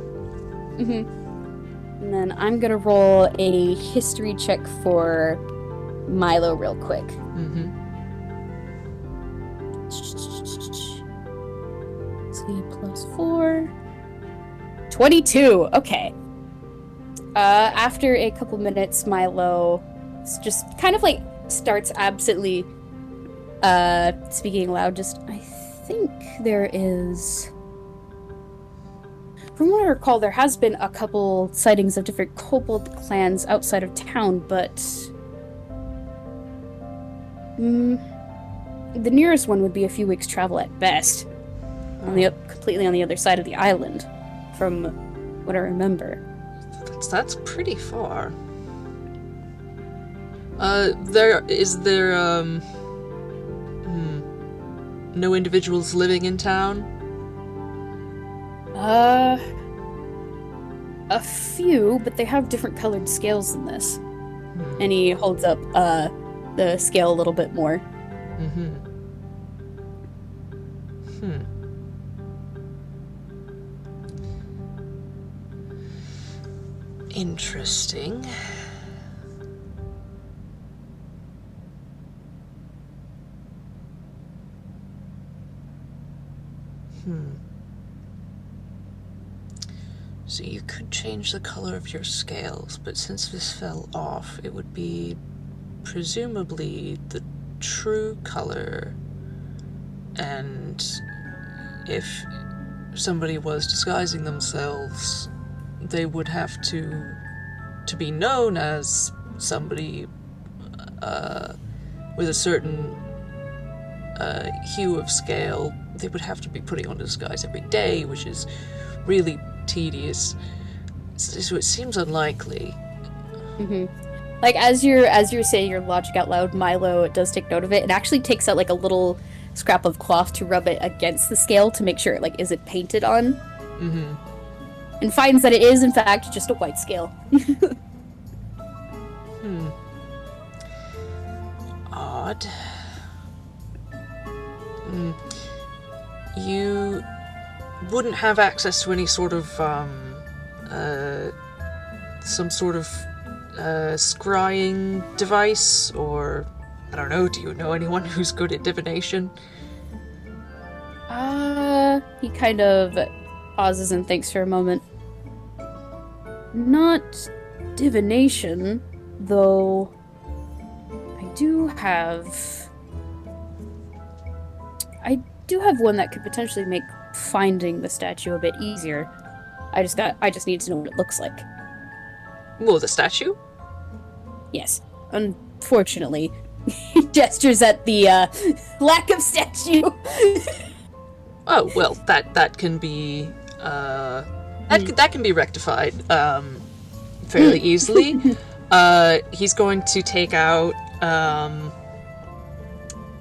A: And then I'm gonna roll a history check for Milo real quick. 3 plus 4. 22. Okay. After a couple minutes, Milo just kind of like starts absently speaking aloud. I think there is. From what I recall, there has been a couple sightings of different kobold clans outside of town, but the nearest one would be a few weeks' travel at best, completely on the other side of the island, from what I remember.
B: That's pretty far. Is there no individuals living in town?
A: A few, but they have different colored scales than this. And he holds up the scale a little bit more.
B: Interesting. So you could change the color of your scales, but since this fell off, it would be presumably the true color. And if somebody was disguising themselves, they would have to be known as somebody with a certain hue of scale. They would have to be putting on a disguise every day, which is really tedious. So it seems unlikely.
A: Like as you're saying your logic out loud, Milo does take note of it and actually takes out like a little scrap of cloth to rub it against the scale to make sure it like isn't painted on. And finds that it is in fact just a white scale.
B: Odd. You wouldn't have access to any sort of some sort of scrying device, or I don't know, do you know anyone who's good at divination?
A: He kind of pauses and thinks for a moment. Not divination, though I do have one that could potentially make finding the statue a bit easier. I just need to know what it looks like.
B: Well, the statue?
A: Yes. Unfortunately. He gestures at the lack of statue.
B: Oh, well, that can be that can be rectified fairly easily. He's going to take out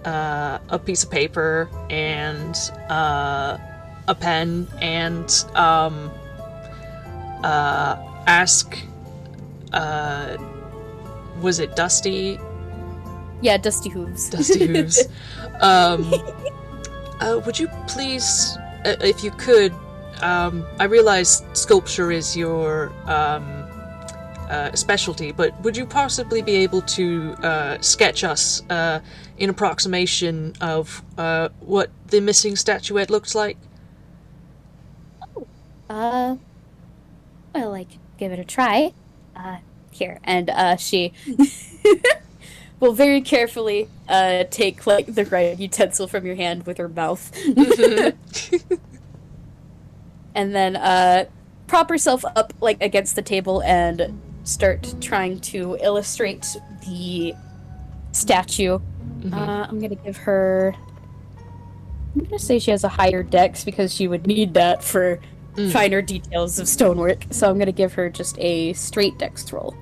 B: a piece of paper and a pen and ask, was it Dusty?
A: Yeah, Dusty Hooves.
B: Dusty Hooves. Would you please, if you could, I realize sculpture is your specialty, but would you possibly be able to sketch us in approximation of what the missing statuette looks like?
A: Well, I could give it a try. Here, and she will very carefully take like the right utensil from your hand with her mouth. And then prop herself up like against the table and start trying to illustrate the statue. I'm gonna say she has a higher dex because she would need that for finer details of stonework. So I'm gonna give her just a straight dex roll.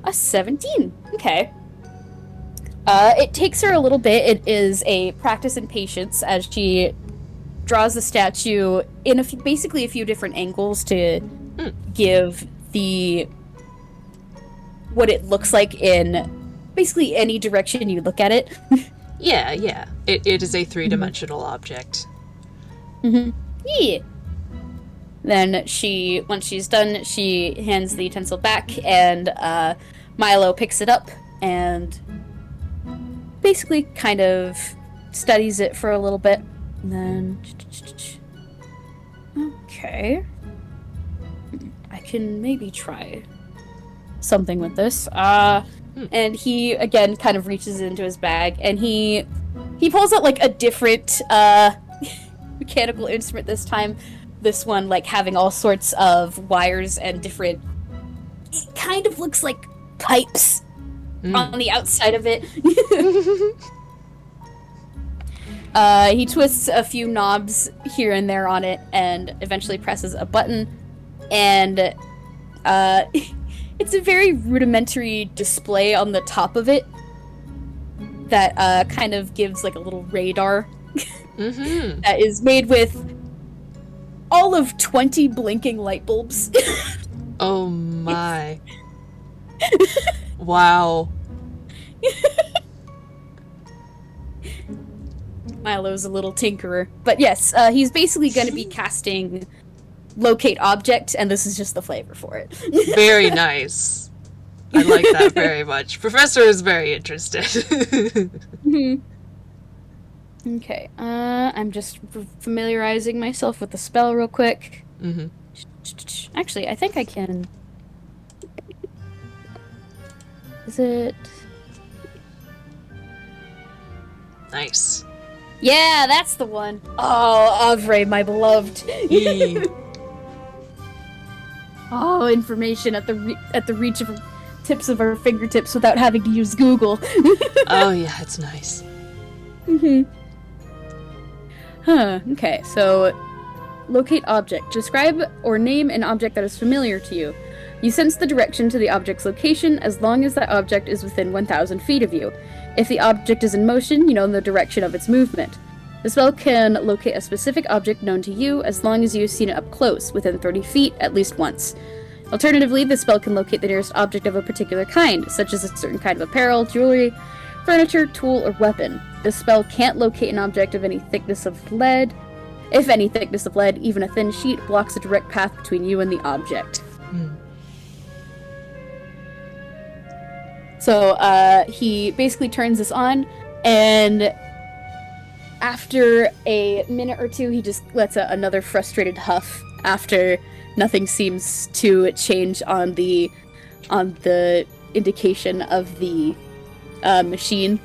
A: A 17. Okay. It takes her a little bit. It is a practice in patience as she draws the statue in basically a few different angles to give what it looks like in basically any direction you look at it.
B: Yeah. It is a three-dimensional object.
A: Yeah. Then once she's done, she hands the utensil back, and Milo picks it up and basically kind of studies it for a little bit. And then, okay, I can maybe try something with this. And he again kind of reaches into his bag, and he pulls out like a different mechanical instrument this time. This one like having all sorts of wires and different. It kind of looks like pipes on the outside of it. He twists a few knobs here and there on it, and eventually presses a button, and it's a very rudimentary display on the top of it that kind of gives like a little radar that is made with all of 20 blinking light bulbs.
B: Oh my. Wow.
A: Milo's a little tinkerer. But yes, he's basically going to be casting Locate Object, and this is just the flavor for it.
B: Very nice. I like that very much. Professor is very interested.
A: Okay, I'm just familiarizing myself with the spell real quick. Actually, I think I can... Is it...
B: Nice.
A: Yeah, that's the one. Oh, Avre, my beloved. Oh, information at the reach of tips of our fingertips without having to use Google.
B: Oh yeah, it's nice.
A: Okay, so locate object. Describe or name an object that is familiar to you. You sense the direction to the object's location as long as that object is within 1,000 feet of you. If the object is in motion, you know the direction of its movement. The spell can locate a specific object known to you as long as you have seen it up close, within 30 feet, at least once. Alternatively, the spell can locate the nearest object of a particular kind, such as a certain kind of apparel, jewelry, furniture, tool, or weapon. The spell can't locate an object of any thickness of lead. If any thickness of lead, even a thin sheet, blocks a direct path between you and the object. So, he basically turns this on, and after a minute or two, he just lets out another frustrated huff after nothing seems to change on the indication of the machine.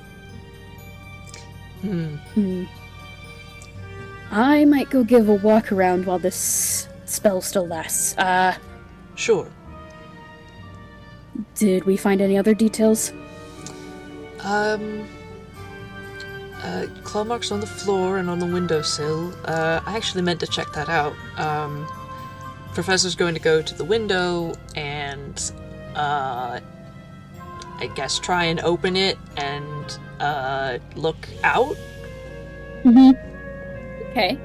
A: I might go give a walk around while this spell still lasts.
B: Sure.
A: Did we find any other details?
B: Claw marks on the floor and on the windowsill. I actually meant to check that out. Professor's going to go to the window and, I guess try and open it and, look out?
A: Okay,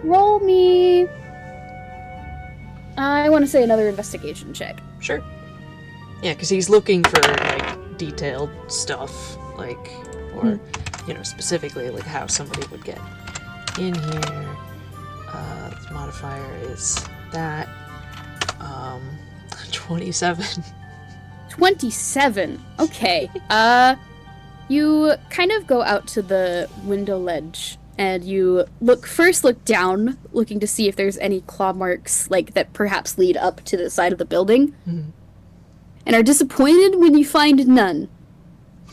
A: roll me... I want to say another investigation check.
B: Sure. Yeah, because he's looking for, like, detailed stuff, like, or, specifically, like, how somebody would get in here. The modifier is that. 27.
A: 27. Okay. You kind of go out to the window ledge, and you look down, looking to see if there's any claw marks, like, that perhaps lead up to the side of the building, and are disappointed when you find none.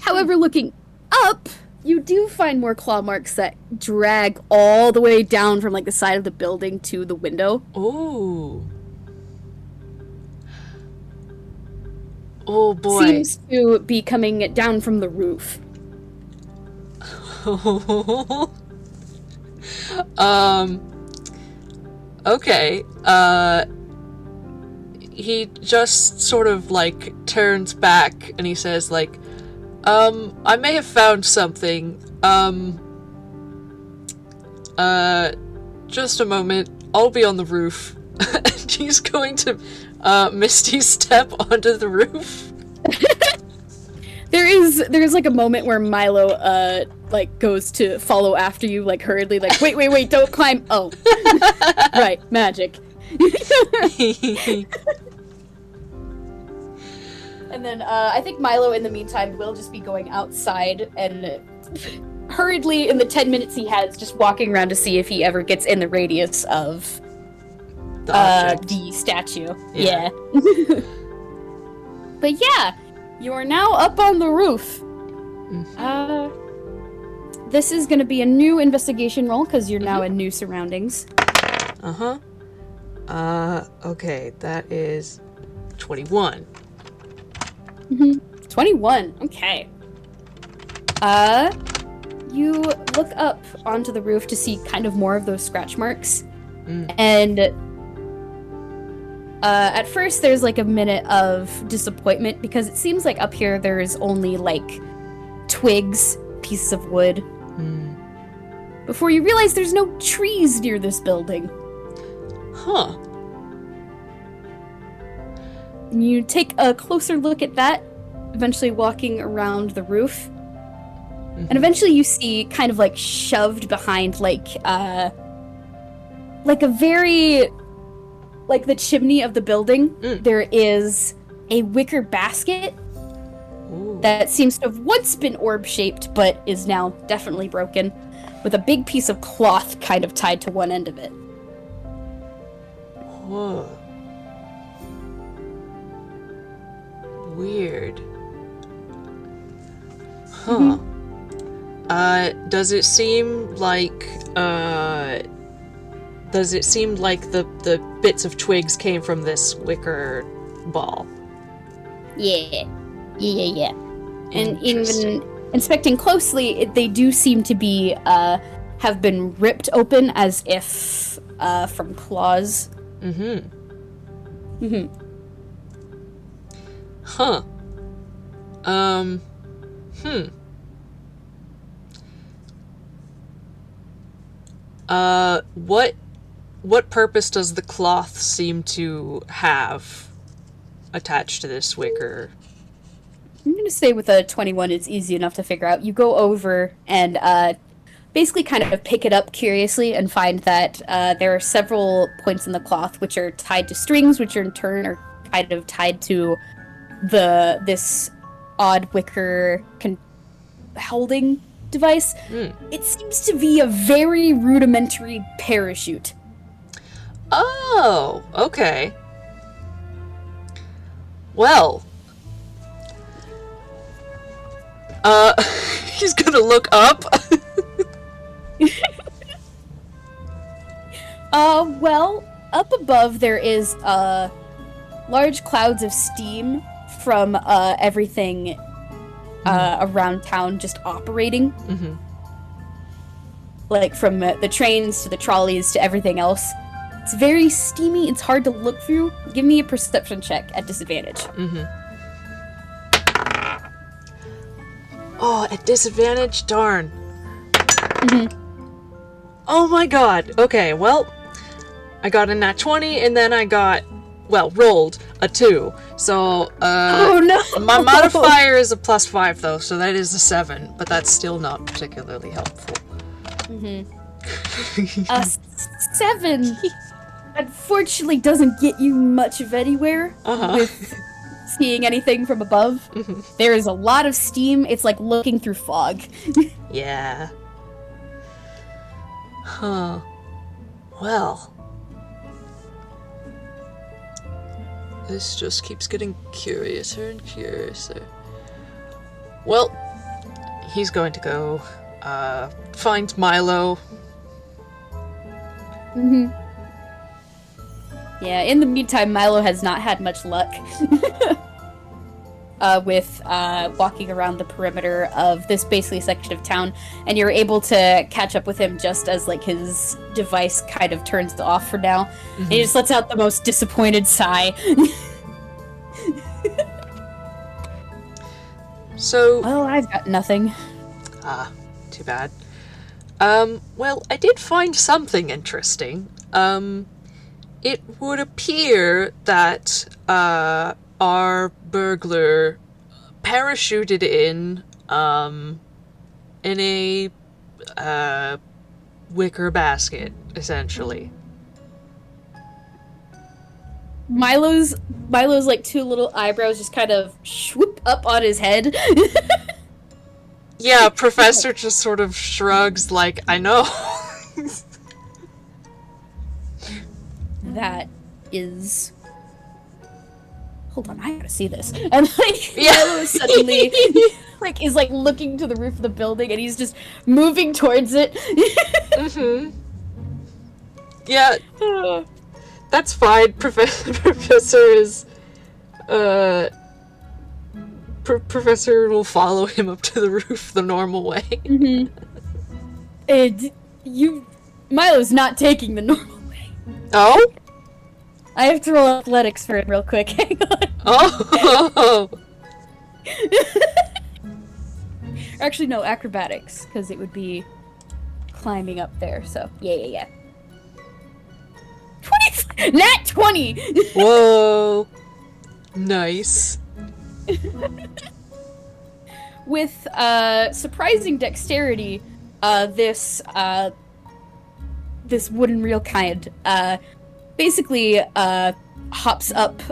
A: However, looking up, you do find more claw marks that drag all the way down from, like, the side of the building to the window.
B: Ooh. Oh boy.
A: Seems to be coming down from the roof.
B: Okay. He just sort of, like, turns back and he says, like, I may have found something. Just a moment. I'll be on the roof. And he's going to Misty step onto the roof.
A: There's like a moment where Milo like goes to follow after you like hurriedly, like wait, don't climb. Oh. Right, magic. And then I think Milo in the meantime will just be going outside and hurriedly in the 10 minutes he has just walking around to see if he ever gets in the radius of the statue. Yeah. But yeah, you are now up on the roof. This is going to be a new investigation roll because you're now in new surroundings.
B: Okay, that is 21.
A: 21. Okay. You look up onto the roof to see kind of more of those scratch marks. And at first there's like a minute of disappointment because it seems like up here there's only like twigs, pieces of wood. Before you realize there's no trees near this building.
B: Huh.
A: And you take a closer look at that, eventually walking around the roof. And eventually you see kind of like shoved behind like a very, like the chimney of the building, there is a wicker basket that seems to have once been orb-shaped but is now definitely broken, with a big piece of cloth kind of tied to one end of it.
B: Whoa. Weird. Huh. Does it seem like the bits of twigs came from this wicker ball?
A: Yeah. And even inspecting closely, they do seem to be, have been ripped open as if, from claws.
B: Huh. What purpose does the cloth seem to have attached to this wicker?
A: I'm gonna say with a 21, it's easy enough to figure out. You go over and basically kind of pick it up curiously and find that there are several points in the cloth which are tied to strings, which are in turn are kind of tied to this odd wicker holding device. It seems to be a very rudimentary parachute.
B: Oh, okay. Well, he's gonna look up.
A: Well, up above there is large clouds of steam from everything around town just operating. Like from the trains to the trolleys to everything else. It's very steamy, it's hard to look through. Give me a perception check at disadvantage.
B: Oh, at disadvantage? Darn. Oh my god. Okay, well, I got a nat 20 and then I got, rolled a 2. So,
A: oh no!
B: My modifier is a +5 though, so that is a 7, but that's still not particularly helpful.
A: A 7 unfortunately doesn't get you much of anywhere with seeing anything from above. There is a lot of steam. It's like looking through fog.
B: Yeah. Huh. Well. This just keeps getting curiouser and curiouser. Well, he's going to go, find Milo.
A: Yeah, in the meantime, Milo has not had much luck with walking around the perimeter of this basically section of town, and you're able to catch up with him just as like his device kind of turns off for now. And he just lets out the most disappointed sigh.
B: So...
A: Well, I've got nothing.
B: Too bad. Well, I did find something interesting. It would appear that, our burglar parachuted in a, wicker basket, essentially.
A: Milo's like two little eyebrows just kind of swoop up on his head.
B: Yeah, Professor just sort of shrugs, like, I know.
A: That is. Hold on, I gotta see this. And like
B: Yeah.
A: Milo is suddenly is like looking to the roof of the building, and he's just moving towards it.
B: Mm-hmm. Yeah, that's fine. Professor is, Professor will follow him up to the roof the normal way.
A: Mm-hmm. And Milo's not taking the normal way.
B: Oh?
A: I have to roll athletics for it real quick. Hang on.
B: Oh!
A: Actually, no, acrobatics, because it would be climbing up there. So yeah. 20, nat 20.
B: Whoa! Nice.
A: With surprising dexterity, this wooden reel kind basically hops up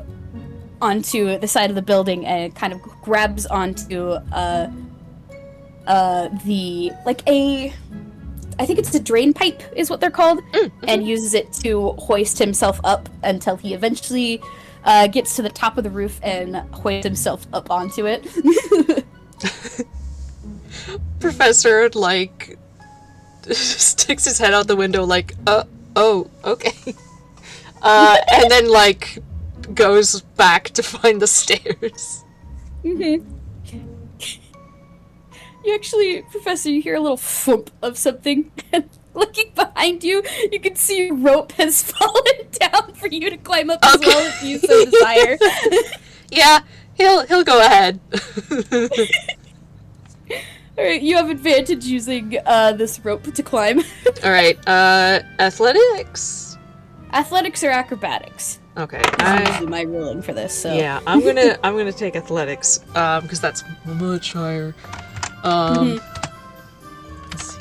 A: onto the side of the building and kind of grabs onto I think it's a drain pipe is what they're called, and uses it to hoist himself up until he eventually gets to the top of the roof and hoists himself up onto it.
B: Professor, like, sticks his head out the window, like, oh, okay. And then, like, goes back to find the stairs.
A: Mm-hmm. You actually, Professor, you hear a little thump of something, and looking behind you, you can see a rope has fallen down for you to climb up as well if you so desire.
B: Yeah, he'll go ahead.
A: Alright, you have advantage using this rope to climb.
B: Alright, athletics?
A: Athletics or acrobatics?
B: Okay.
A: That's usually my ruling for this, so.
B: Yeah, I'm gonna take athletics, because that's much higher. Let's see.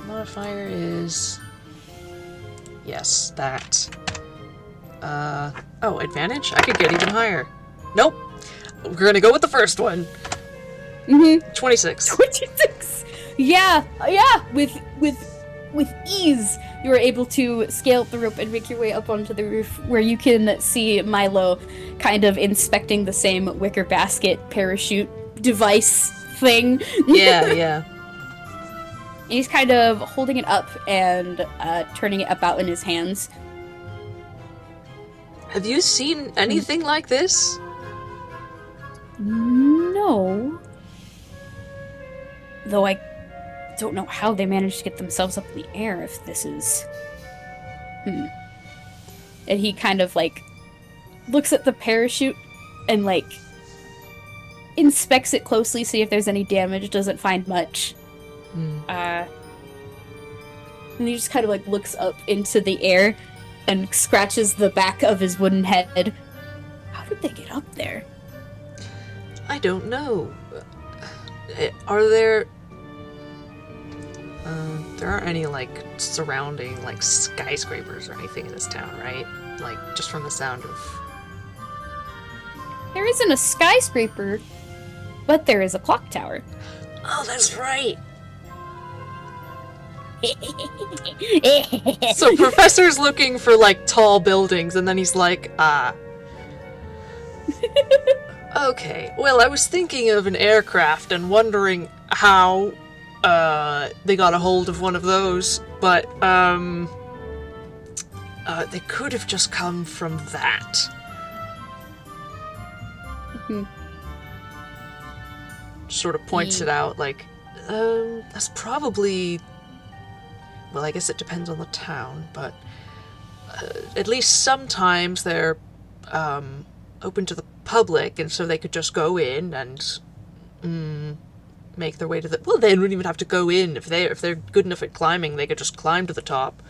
B: Modifier is... Yes, that. Oh, advantage? I could get even higher. Nope. We're gonna go with the first one. 26.
A: 26! Yeah! With ease, you are able to scale up the rope and make your way up onto the roof, where you can see Milo kind of inspecting the same wicker basket parachute device thing.
B: Yeah.
A: And he's kind of holding it up and turning it about in his hands.
B: Have you seen anything like this?
A: No. Though I don't know how they managed to get themselves up in the air if this is... And he kind of, like, looks at the parachute and, like, inspects it closely, see if there's any damage, doesn't find much. And he just kind of, like, looks up into the air and scratches the back of his wooden head. How did they get up there?
B: I don't know. Are there... there aren't any, like, surrounding, like, skyscrapers or anything in this town, right? Like, just from the sound of...
A: There isn't a skyscraper, but there is a clock tower.
B: Oh, that's right! So Professor's looking for, like, tall buildings, and then he's like, okay, well, I was thinking of an aircraft and wondering how, they got a hold of one of those, but, they could have just come from that. Sort of points it out, like, that's probably... Well, I guess it depends on the town, but at least sometimes they're open to the public, and so they could just go in and make their way to the... Well, they wouldn't even have to go in. If they're good enough at climbing, they could just climb to the top.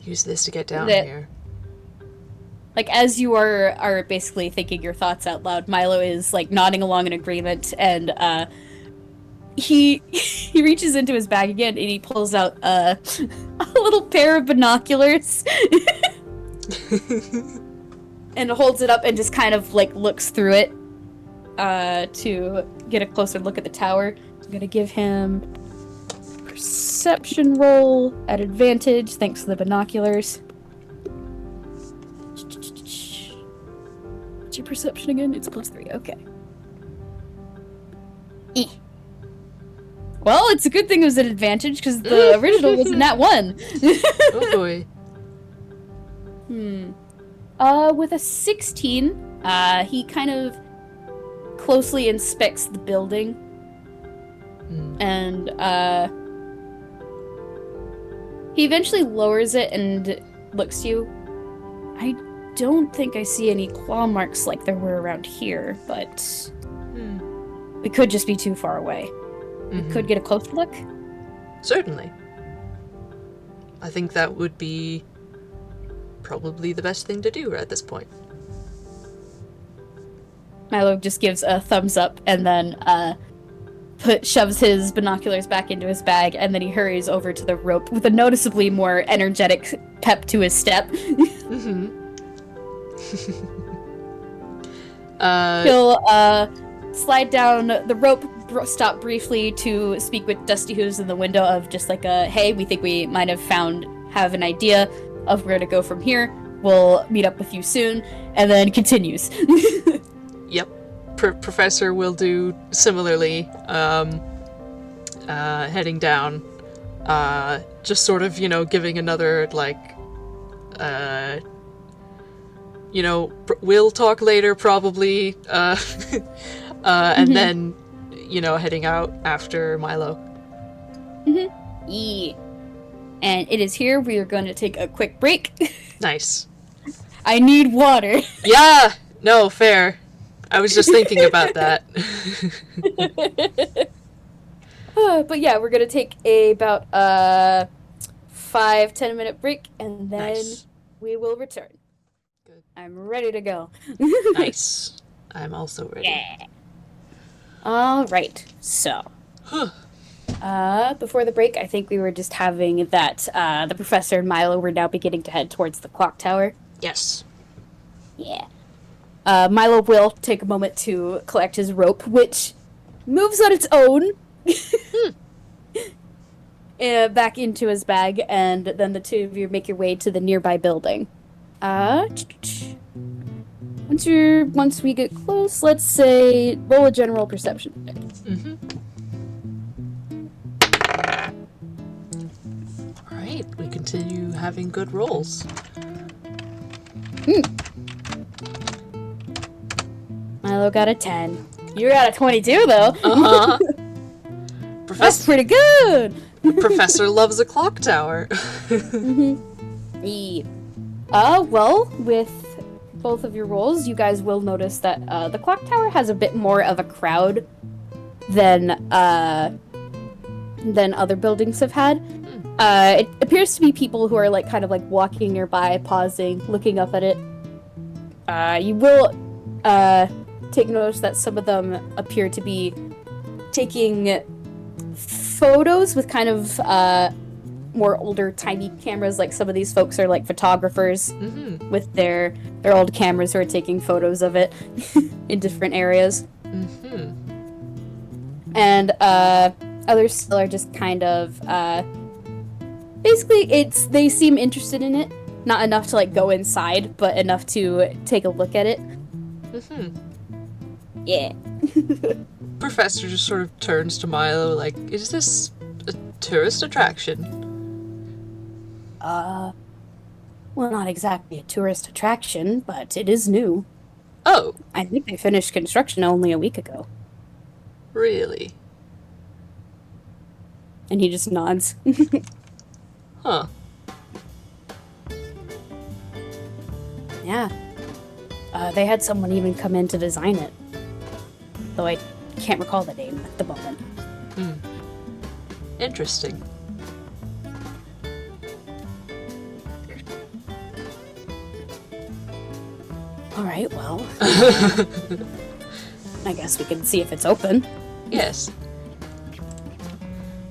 B: Use this to get down here.
A: Like, as you are basically thinking your thoughts out loud, Milo is, like, nodding along in agreement, and, he reaches into his bag again, and he pulls out, a little pair of binoculars, and holds it up and just kind of, like, looks through it, to get a closer look at the tower. I'm gonna give him perception roll at advantage, thanks to the binoculars. What's your perception again? It's +3. Okay. Well, it's a good thing it was an advantage, because the original was in that one.
B: Oh boy.
A: With a 16, he kind of closely inspects the building. And, he eventually lowers it and looks to you. I don't think I see any claw marks like there were around here, but we could just be too far away. We could get a closer look.
B: Certainly. I think that would be probably the best thing to do at this point.
A: Milo just gives a thumbs up and then shoves his binoculars back into his bag, and then he hurries over to the rope with a noticeably more energetic pep to his step. He'll slide down the rope, stop briefly to speak with Dusty Who's in the window of just like a, hey, we think we might have an idea of where to go from here. We'll meet up with you soon, and then continues.
B: Yep. Professor will do similarly, heading down, just sort of, giving another, like, we'll talk later, probably, and then, heading out after Milo.
A: Yeah. And it is here we are going to take a quick break.
B: Nice.
A: I need water.
B: Yeah! No, fair. I was just thinking about that.
A: But yeah, we're gonna take about 5-10 minute break, and then we will return. Good. I'm ready to go.
B: Nice. I'm also ready.
A: Yeah. All right. So, before the break, I think we were just having that the professor and Milo were now beginning to head towards the clock tower.
B: Yes.
A: Yeah. Milo will take a moment to collect his rope, which moves on its own back into his bag, and then the two of you make your way to the nearby building. Once we get close, let's say roll a general perception.
B: All right, we continue having good rolls.
A: Milo got a 10. You got a 22, though. That's pretty good.
B: Professor loves a clock tower.
A: Well, with both of your rolls, you guys will notice that the clock tower has a bit more of a crowd than other buildings have had. It appears to be people who are like kind of like walking nearby, pausing, looking up at it. You will take notice that some of them appear to be taking photos with kind of more older, tiny cameras. Like some of these folks are like photographers with their old cameras who are taking photos of it in different areas. And others still are just kind of basically they seem interested in it. Not enough to like go inside, but enough to take a look at it. Yeah.
B: Professor just sort of turns to Milo like, is this a tourist attraction?
A: Well, not exactly a tourist attraction, but it is new.
B: Oh.
A: I think they finished construction only a week ago.
B: Really?
A: And he just nods.
B: Huh.
A: Yeah. They had someone even come in to design it. though I can't recall the name at the moment.
B: Interesting.
A: All right, well, I guess we can see if it's open.
B: Yes.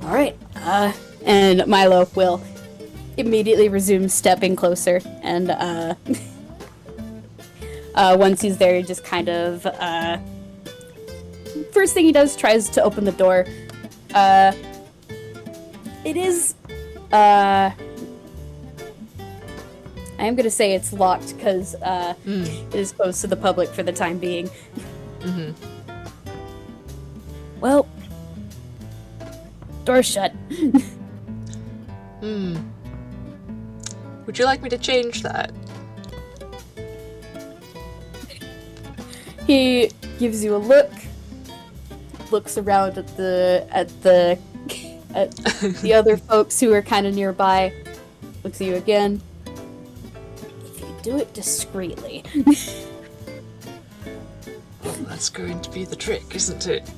A: All right, and Milo will immediately resume stepping closer, and once he's there, he just kind of first thing he does, tries to open the door. It is I am gonna say it's locked because it is closed to the public for the time being. Well, door's shut.
B: Would you like me to change that?
A: He gives you a look, looks around at the other folks who are kind of nearby, looks at you again. If you do it discreetly.
B: Well, that's going to be the trick, isn't it?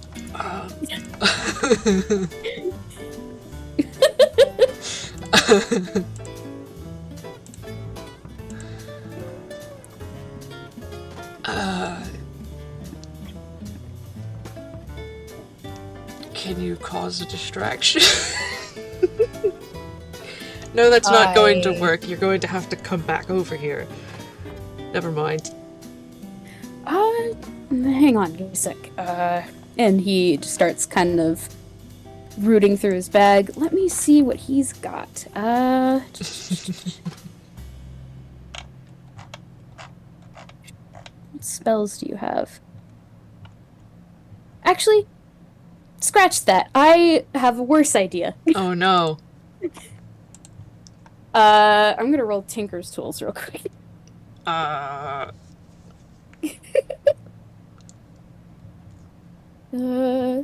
B: Can you cause a distraction? No, that's not going to work. You're going to have to come back over here. Never mind.
A: Hang on, give me a sec. And he just starts kind of rooting through his bag. Let me see what he's got. What spells do you have? Actually, scratch that. I have a worse idea.
B: Oh no.
A: I'm gonna roll Tinker's Tools real quick.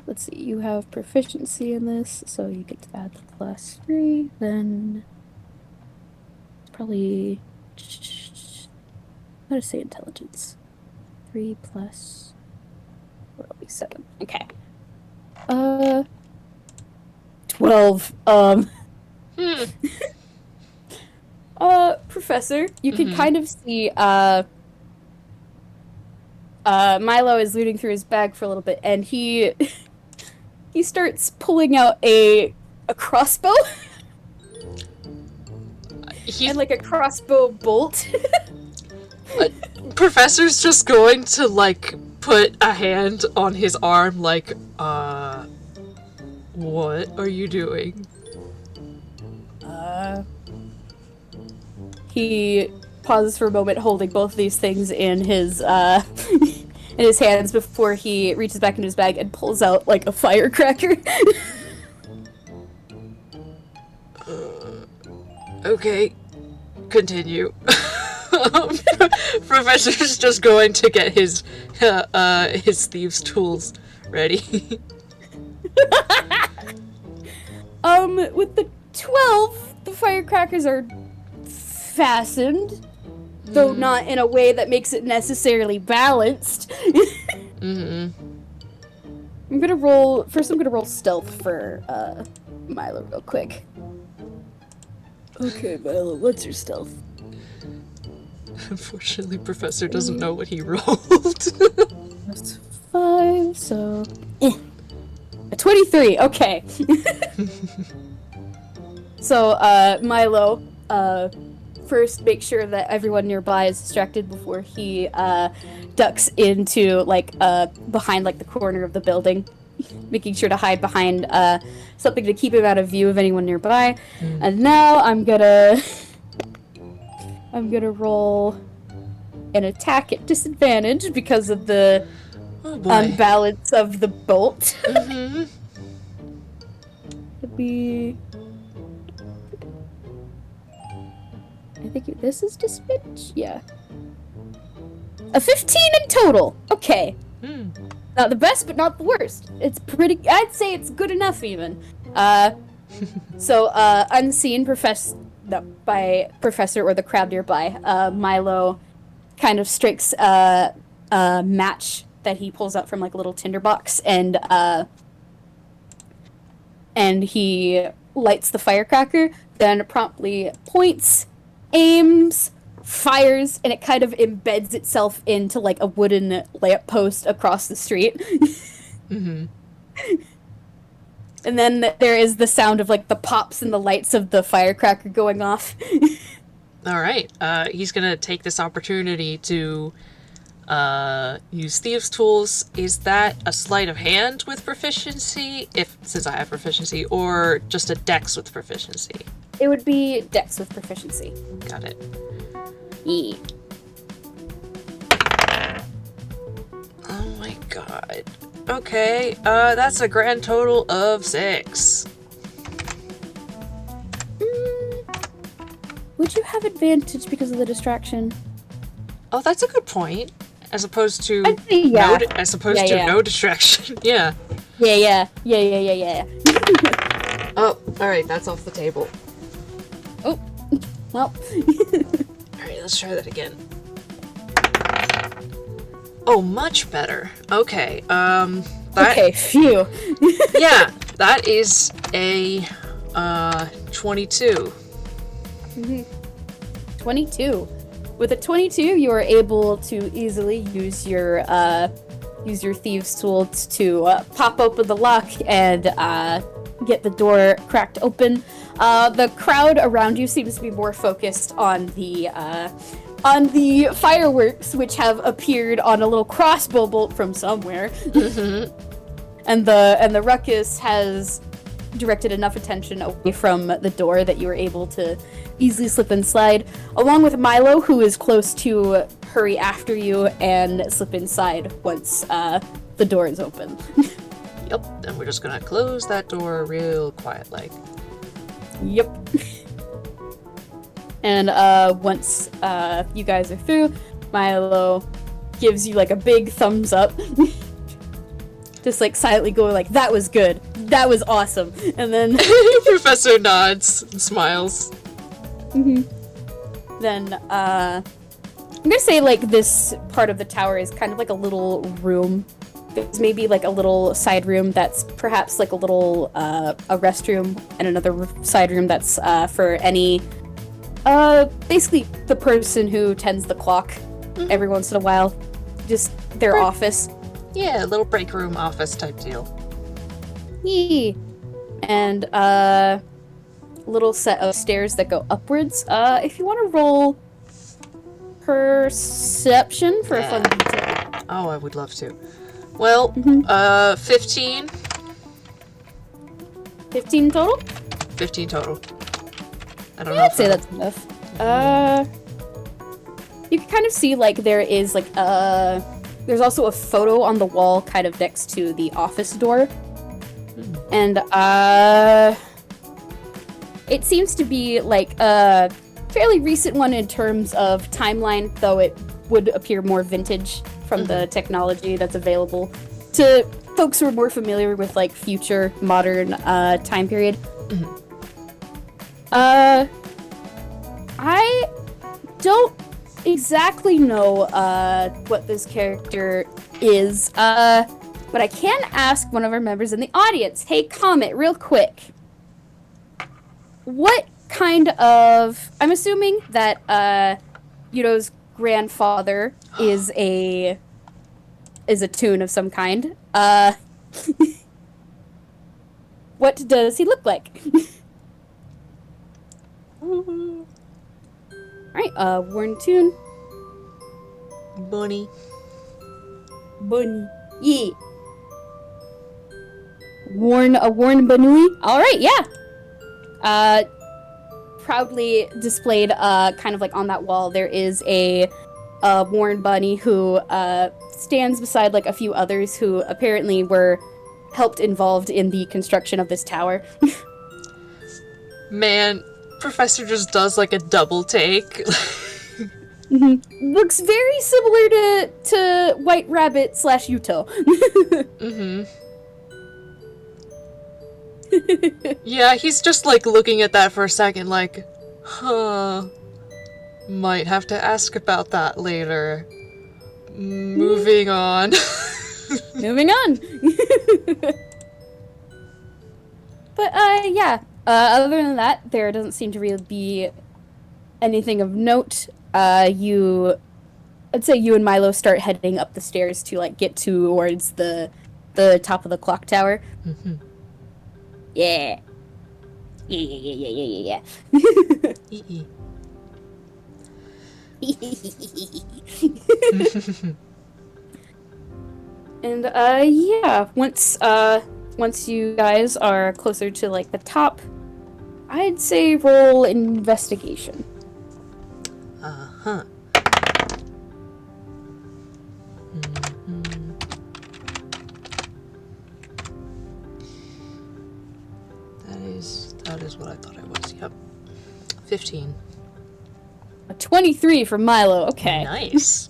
A: Let's see, you have proficiency in this, so you get to add the +3, then it's probably, I'm gonna say intelligence. 3 plus, what will be 7, okay. 12, Professor, you can kind of see, Milo is looting through his bag for a little bit, and he starts pulling out a crossbow. And like a crossbow bolt.
B: Professor's just going to like put a hand on his arm like, what are you doing?
A: He pauses for a moment, holding both of these things in his in his hands before he reaches back into his bag and pulls out like a firecracker.
B: Okay, continue. Professor's just going to get his thieves' tools ready.
A: With the 12, the firecrackers are fastened, though not in a way that makes it necessarily balanced. I'm gonna roll stealth for Milo real quick. Okay, Milo, what's your stealth?
B: Unfortunately, Professor doesn't know what he rolled.
A: That's 5, so a 23. Okay. So Milo first make sure that everyone nearby is distracted before he ducks into like behind like the corner of the building, making sure to hide behind something to keep him out of view of anyone nearby. And now I'm gonna roll an attack at disadvantage because of the unbalance of the bolt. It'd be, I think this is disadvantage? Yeah. A 15 in total. Okay. Not the best, but not the worst. It's pretty, I'd say it's good enough even. So, unseen by Professor or the crowd nearby, Milo kind of strikes a match that he pulls out from like a little tinderbox, and he lights the firecracker, then promptly points, aims, fires, and it kind of embeds itself into like a wooden lamppost across the street.
B: Mm-hmm.
A: And then there is the sound of like the pops and the lights of the firecracker going off.
B: All right. He's gonna take this opportunity to use thieves' tools. Is that a sleight of hand with proficiency, since I have proficiency, or just a dex with proficiency?
A: It would be dex with proficiency.
B: Got it.
A: Yeah.
B: Oh my god. Okay, that's a grand total of 6.
A: Would you have advantage because of the distraction?
B: Oh, that's a good point. As opposed to
A: I'd say yeah.
B: No distraction. Yeah.
A: Yeah.
B: Oh, alright, that's off the table.
A: Oh, well.
B: Alright, let's try that again. Oh, much better. Okay,
A: okay, phew.
B: yeah, that is a, 22.
A: 22. With a 22, you are able to easily use your thieves' tools to pop open the lock and get the door cracked open. The crowd around you seems to be more focused on the fireworks, which have appeared on a little crossbow bolt from somewhere.
B: Mm-hmm.
A: And the ruckus has directed enough attention away from the door that you were able to easily slip and slide, along with Milo, who is close to hurry after you and slip inside once the door is open.
B: Yep, and we're just gonna close that door real quiet like.
A: Yep. And once you guys are through, Milo gives you like a big thumbs up. Just like silently going like, that was good. That was awesome. And then
B: Professor nods and smiles.
A: Mm-hmm. Then I'm gonna say like this part of the tower is kind of like a little room. There's maybe like a little side room that's perhaps like a little a restroom, and another side room that's for any basically the person who tends the clock every once in a while. Just their office.
B: Yeah, a little break room office type deal.
A: Yee. And a little set of stairs that go upwards. If you want to roll perception for a fun detail.
B: Oh, I would love to. Well, 15.
A: 15 total?
B: 15 total. I don't know.
A: I'd say that's enough. You can kind of see like there is like there's also a photo on the wall kind of next to the office door. And it seems to be like a fairly recent one in terms of timeline, though it would appear more vintage from the technology that's available to folks who are more familiar with like future modern time period. I don't exactly know what this character is, but I can ask one of our members in the audience. Hey, Comet, real quick. What kind of... I'm assuming that Yudo's grandfather is a Toon of some kind. What does he look like? Alright, Warren Toon.
B: Bunny.
A: Yeah. Warren Banui. Alright, yeah. Proudly displayed, kind of like on that wall, there is a Warren Bunny who stands beside like a few others who apparently were helped involved in the construction of this tower.
B: Man, Professor just does like a double take.
A: Looks very similar to White Rabbit / Yuto.
B: Yeah, he's just like looking at that for a second like, huh, might have to ask about that later. Moving on.
A: Moving on. But, yeah. Other than that, there doesn't seem to really be anything of note. I'd say you and Milo start heading up the stairs to, like, get towards the top of the clock tower.
B: Mm-hmm.
A: Yeah. Yeah. And, yeah, once you guys are closer to, like, the top, I'd say roll investigation.
B: Uh-huh. Mm-hmm. That is what I thought I was. Yep. 15.
A: A 23 from Milo. Okay.
B: Nice.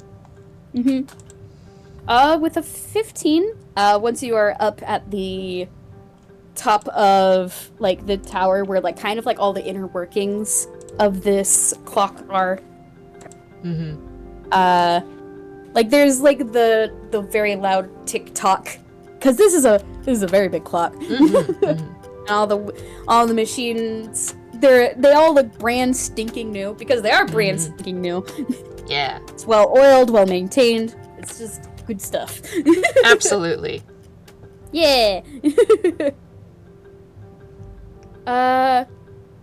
A: Mm-hmm. With a 15, once you are up at the top of, like, the tower where, like, kind of, like, all the inner workings of this clock are,
B: Mm-hmm.
A: like, there's, like, the very loud tick-tock, because this is a very big clock.
B: Mm-hmm. Mm-hmm.
A: all the machines, they all look brand stinking new, because they are brand stinking new.
B: Yeah.
A: It's well oiled, well maintained. It's just good stuff.
B: Absolutely.
A: Yeah.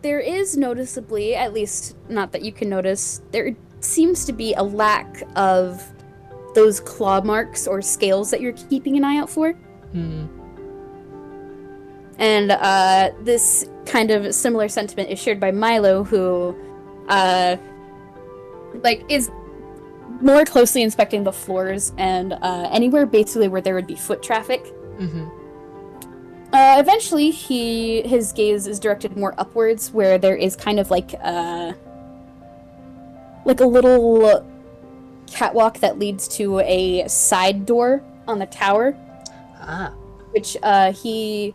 A: There is noticeably, at least not that you can notice, there seems to be a lack of those claw marks or scales that you're keeping an eye out for.
B: Hmm.
A: And this kind of similar sentiment is shared by Milo, who is more closely inspecting the floors and anywhere basically where there would be foot traffic.
B: Mm-hmm.
A: Eventually, his gaze is directed more upwards, where there is kind of like a little catwalk that leads to a side door on the tower.
B: Ah.
A: Which he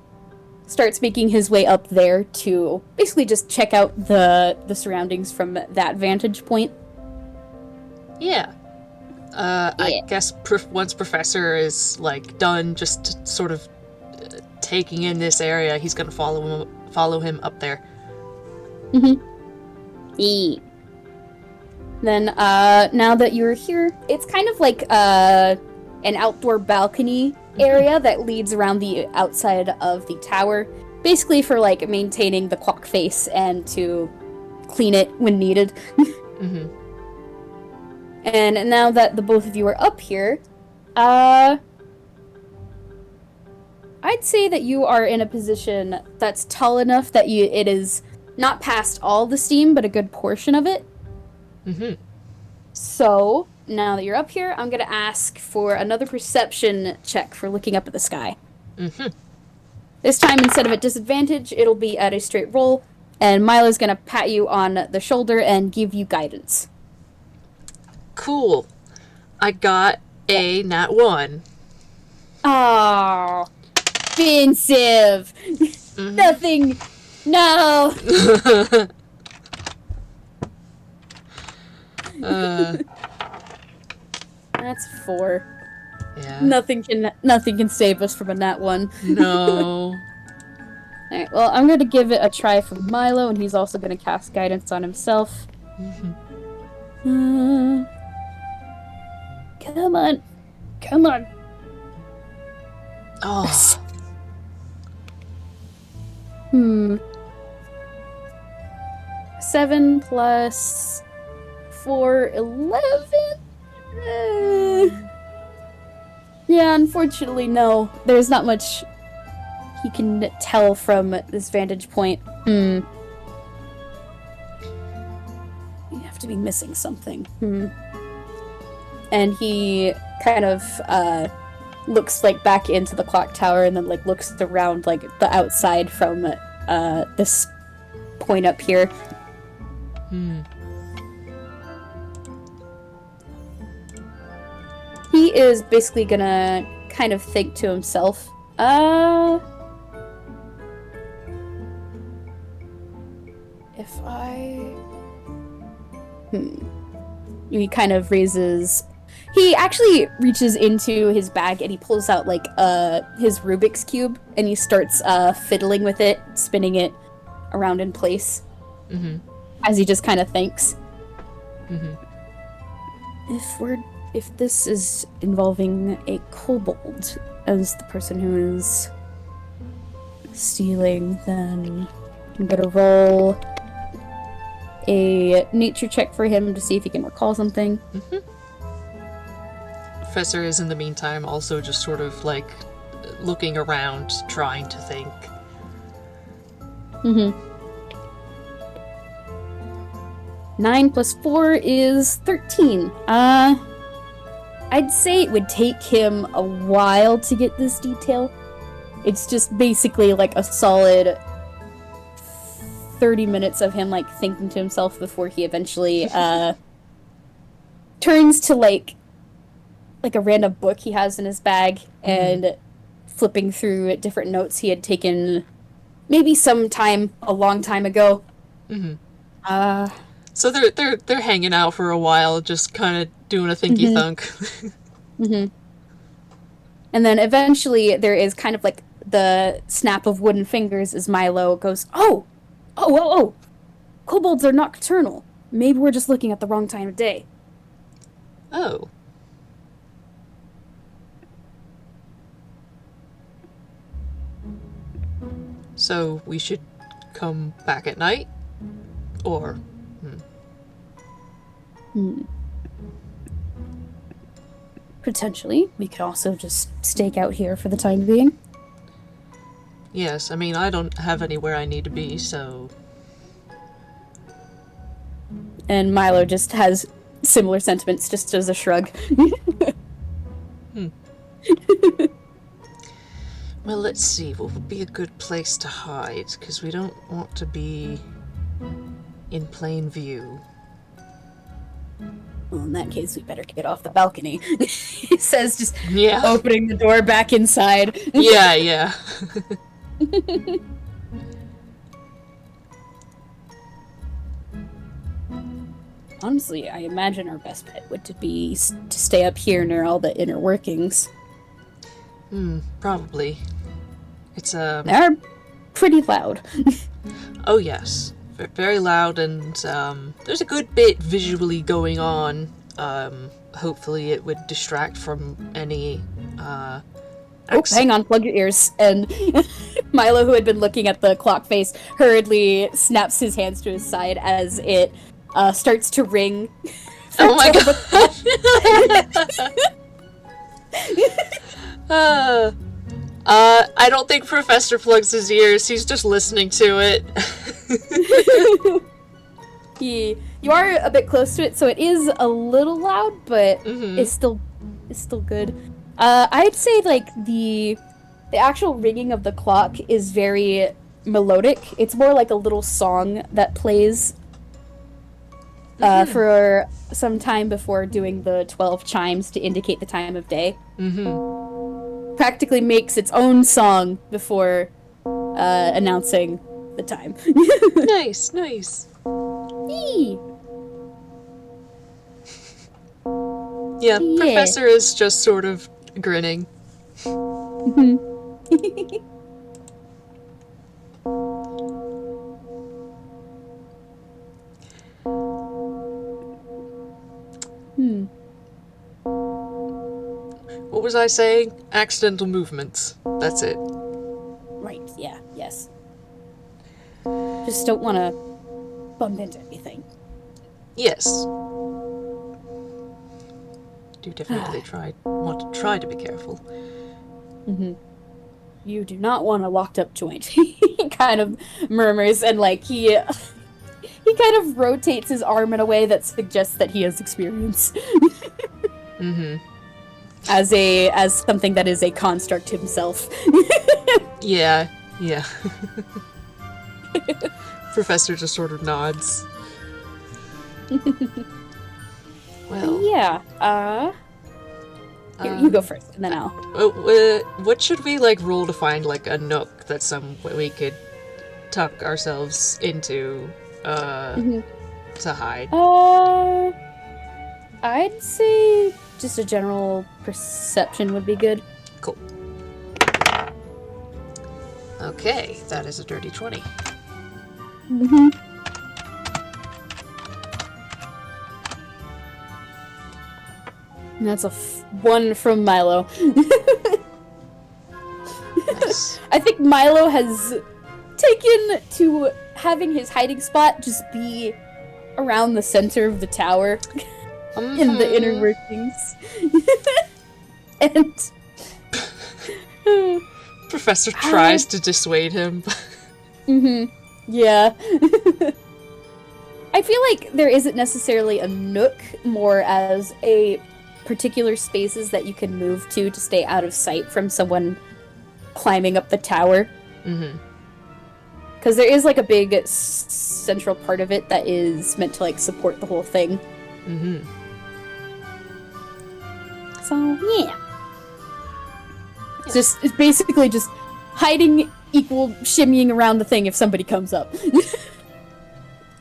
A: starts making his way up there to basically just check out the surroundings from that vantage point.
B: Yeah. I guess once Professor is, like, done just sort of taking in this area, he's gonna follow him up there.
A: Mm-hmm. Yeah. Then, now that you're here, it's kind of like an outdoor balcony area that leads around the outside of the tower, basically for, like, maintaining the clock face and to clean it when needed.
B: Mm-hmm.
A: And now that the both of you are up here, I'd say that you are in a position that's tall enough that it is not past all the steam, but a good portion of it.
B: Mm-hmm.
A: So, now that you're up here, I'm gonna ask for another perception check for looking up at the sky.
B: Mm-hmm.
A: This time, instead of at disadvantage, it'll be at a straight roll, and Milo's gonna pat you on the shoulder and give you guidance.
B: Cool. I got a nat 1.
A: Oh, expensive.
B: Mm-hmm.
A: Nothing. No. That's 4.
B: Yeah.
A: Nothing can save us from a nat 1.
B: No.
A: Alright, well, I'm gonna give it a try for Milo, and he's also gonna cast guidance on himself.
B: Mm-hmm.
A: Come on. Come on.
B: Oh.
A: 7 plus 4, 11? Yeah, unfortunately, no. There's not much he can tell from this vantage point. You have to be missing something. And he kind of looks, like, back into the clock tower and then, like, looks around, like, the outside from this point up here. He is basically gonna kind of think to himself, if I... He kind of raises He actually reaches into his bag and he pulls out like his Rubik's Cube and he starts fiddling with it, spinning it around in place.
B: Mm-hmm.
A: As he just kind of thinks.
B: Mm-hmm.
A: If this is involving a kobold as the person who is stealing, then I'm gonna roll a nature check for him to see if he can recall something.
B: Mm-hmm. Professor is in the meantime also just sort of like looking around, trying to think.
A: Mm-hmm. 9 plus 4 is 13. I'd say it would take him a while to get this detail. It's just basically like a solid 30 minutes of him like thinking to himself before he eventually turns to like a random book he has in his bag and flipping through different notes he had taken maybe a long time ago.
B: Mm-hmm. So they're hanging out for a while, just kind of doing a thinky thunk.
A: Mm-hmm. And then eventually there is kind of like the snap of wooden fingers as Milo goes, oh! Kobolds are nocturnal. Maybe we're just looking at the wrong time of day.
B: Oh. So we should come back at night? Or...
A: Potentially. We could also just stake out here for the time being.
B: Yes, I mean, I don't have anywhere I need to be, so...
A: And Milo just has similar sentiments, just as a shrug.
B: Well, let's see. What would be a good place to hide? Because we don't want to be in plain view.
A: Well, in that case, we better get off the balcony. He says, just
B: Yeah.
A: opening the door back inside.
B: Yeah.
A: Honestly, I imagine our best bet would be to stay up here near all the inner workings.
B: Probably. It's
A: They're pretty loud.
B: Oh yes, very loud, and there's a good bit visually going on. Hopefully it would distract from any
A: Hang on, plug your ears. And Milo, who had been looking at the clock face, hurriedly snaps his hands to his side as it starts to ring.
B: Oh my god! I don't think Professor plugs his ears. He's just listening to it.
A: You are a bit close to it, so it is a little loud, but it's still good. I'd say like the actual ringing of the clock is very melodic. It's more like a little song that plays for some time before doing the 12 chimes to indicate the time of day. Practically makes its own song before announcing the time.
B: Nice.
A: Eee.
B: Yeah, Professor is just sort of grinning. What was I saying? Accidental movements. That's it.
A: Right, yes. Just don't want to bump into anything.
B: Yes. Do definitely want to try to be careful.
A: You do not want a locked up joint. He kind of murmurs and like he kind of rotates his arm in a way that suggests that he has experience. As something that is a construct himself.
B: Yeah. Professor just sort of nods. Well.
A: Yeah. Here, you go first, and then I'll.
B: What should we like roll to find like a nook that we could tuck ourselves into to hide?
A: I'd say Just a general perception would be good.
B: Cool. Okay, that is a dirty 20.
A: Mm-hmm. And that's a 1 from Milo.
B: Nice.
A: I think Milo has taken to having his hiding spot just be around the center of the tower in the inner workings. And
B: Professor tries to dissuade him.
A: Yeah. I feel like there isn't necessarily a nook, more as a particular spaces that you can move to stay out of sight from someone climbing up the tower. Because there is like a big central part of it that is meant to like support the whole thing. So yeah. It's basically just hiding equal shimmying around the thing if somebody comes up.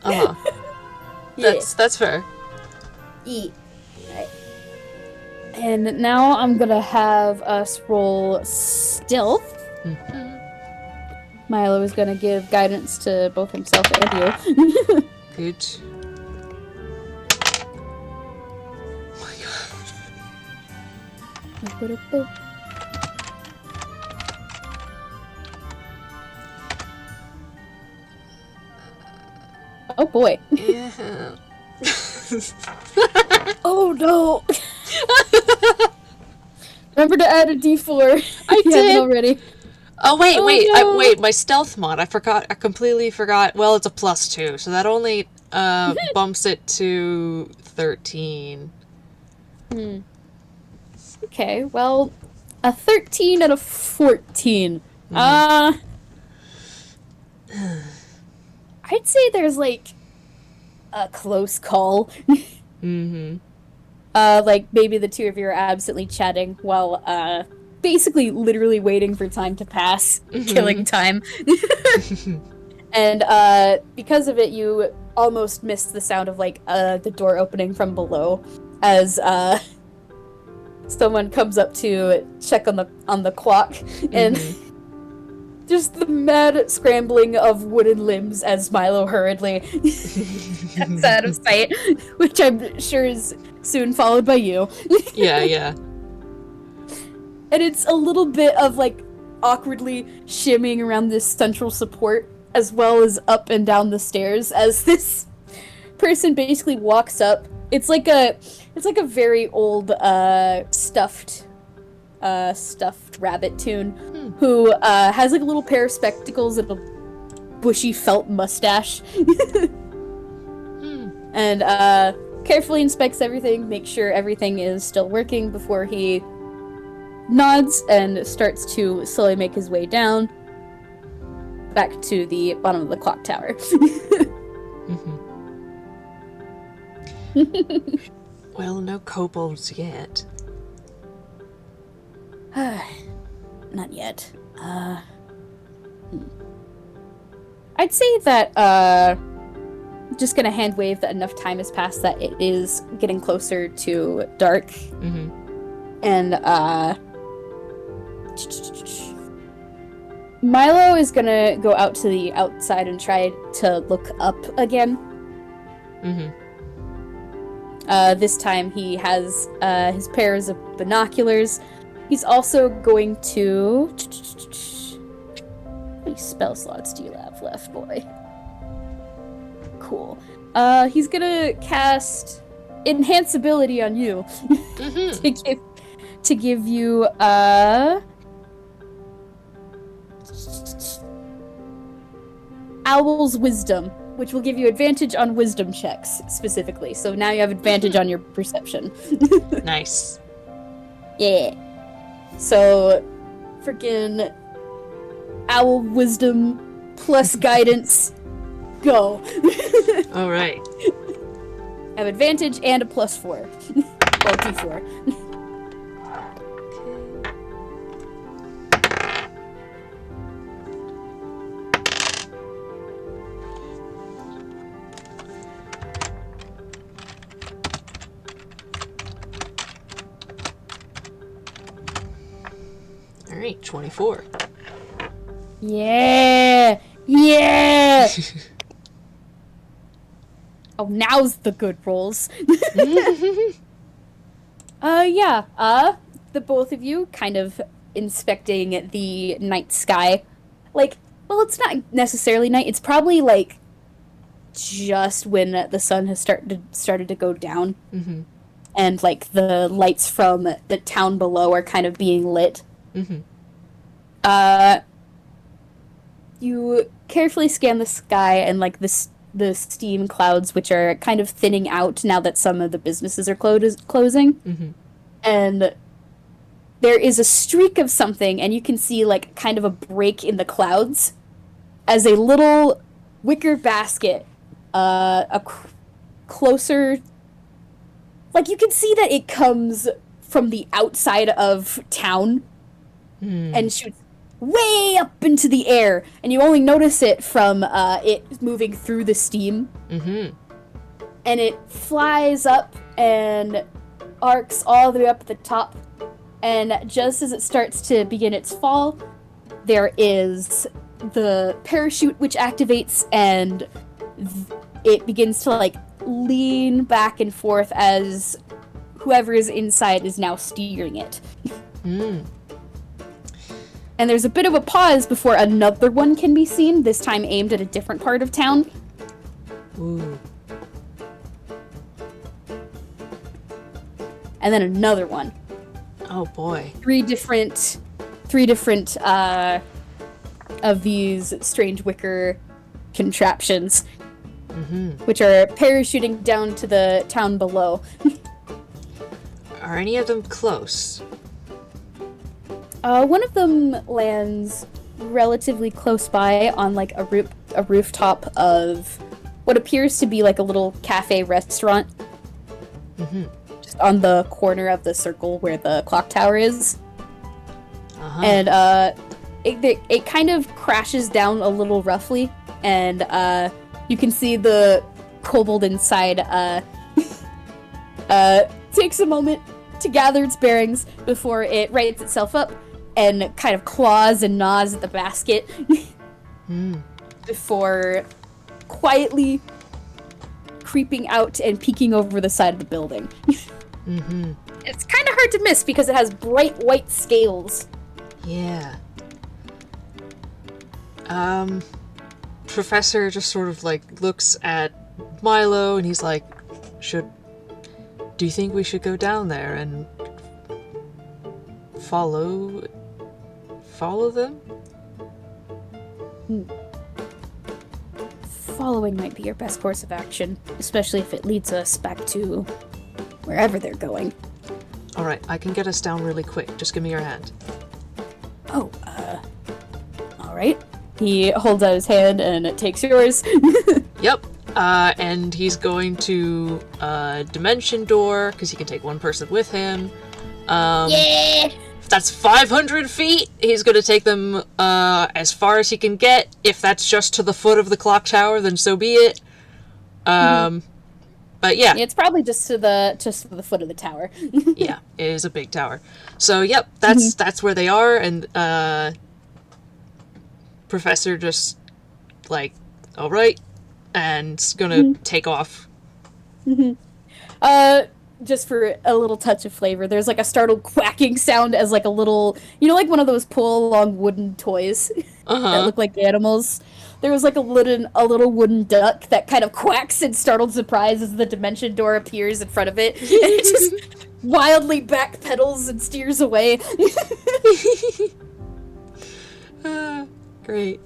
B: Yeah. That's fair.
A: Right. And now I'm gonna have us roll stealth. Milo is gonna give guidance to both himself and you.
B: Good. Oh my god.
A: Oh boy.
B: Yeah.
A: Oh no. Remember to add a d4.
B: I did
A: already.
B: Oh wait,
A: Oh,
B: wait,
A: no.
B: wait! My stealth mod. I completely forgot. Well, it's a +2, so that only bumps it to 13.
A: Okay, well, a 13 and a 14. I'd say there's like a close call. Like maybe the two of you are absently chatting while basically literally waiting for time to pass, killing time. And because of it, you almost missed the sound of like the door opening from below as someone comes up to check on the clock, and just the mad scrambling of wooden limbs as Milo hurriedly gets out of sight, which I'm sure is soon followed by you.
B: Yeah.
A: And it's a little bit of like awkwardly shimmying around this central support as well as up and down the stairs as this person basically walks up. It's like a very old stuffed rabbit Toon who has like a little pair of spectacles and a bushy felt mustache. And carefully inspects everything, makes sure everything is still working before he nods and starts to slowly make his way down back to the bottom of the clock tower.
B: Well, no kobolds yet.
A: Not yet. I'd say that just gonna hand wave that enough time has passed that it is getting closer to dark. And Milo is gonna go out to the outside and try to look up again. This time he has his pairs of binoculars. He's also going to... How many spell slots do you have left, boy? Cool. He's gonna cast Enhance Ability on you. to give you, Owl's Wisdom, which will give you advantage on wisdom checks, specifically. So now you have advantage on your perception.
B: Nice.
A: Yeah. So, freaking Owl Wisdom plus Guidance, go.
B: Alright.
A: Have advantage and a +4. Well, D4.
B: Alright, 24.
A: Yeah! Yeah! Oh, now's the good rolls. The both of you kind of inspecting the night sky. Like, well, it's not necessarily night. It's probably like just when the sun has started to go down, and like the lights from the town below are kind of being lit. You carefully scan the sky and like the steam clouds, which are kind of thinning out now that some of the businesses are closing, and there is a streak of something, and you can see like kind of a break in the clouds as a little wicker basket, closer. Like you can see that it comes from the outside of town and shoots way up into the air, and you only notice it from it moving through the steam. And it flies up and arcs all the way up at the top. And just as it starts to begin its fall, there is the parachute which activates, and it begins to like lean back and forth as whoever is inside is now steering it. And there's a bit of a pause before another one can be seen, this time aimed at a different part of town.
B: Ooh.
A: And then another one.
B: Oh boy.
A: Three different of these strange wicker contraptions, which are parachuting down to the town below.
B: Are any of them close?
A: One of them lands relatively close by on like a rooftop of what appears to be like a little cafe restaurant. Just on the corner of the circle where the clock tower is. And it kind of crashes down a little roughly, and you can see the kobold inside takes a moment to gather its bearings before it rights itself up and kind of claws and gnaws at the basket before quietly creeping out and peeking over the side of the building. It's kind of hard to miss because it has bright white scales.
B: Yeah. Professor just sort of like looks at Milo and he's like, do you think we should go down there and follow them?
A: Following might be your best course of action, especially if it leads us back to wherever they're going.
B: Alright, I can get us down really quick. Just give me your hand.
A: Oh, alright. He holds out his hand and it takes yours.
B: Yep. And he's going to dimension door, because he can take one person with him.
A: Yeah!
B: If that's 500 feet, he's going to take them as far as he can get. If that's just to the foot of the clock tower, then so be it. But yeah.
A: It's probably just to the foot of the tower.
B: Yeah, it is a big tower. So yep, that's where they are, and Professor just like, alright, and gonna take off.
A: Just for a little touch of flavor, there's like a startled quacking sound as like a little, like one of those pull-along wooden toys that look like animals. There was like a little wooden duck that kind of quacks in startled surprise as the dimension door appears in front of it. And it just wildly backpedals and steers away.
B: Great.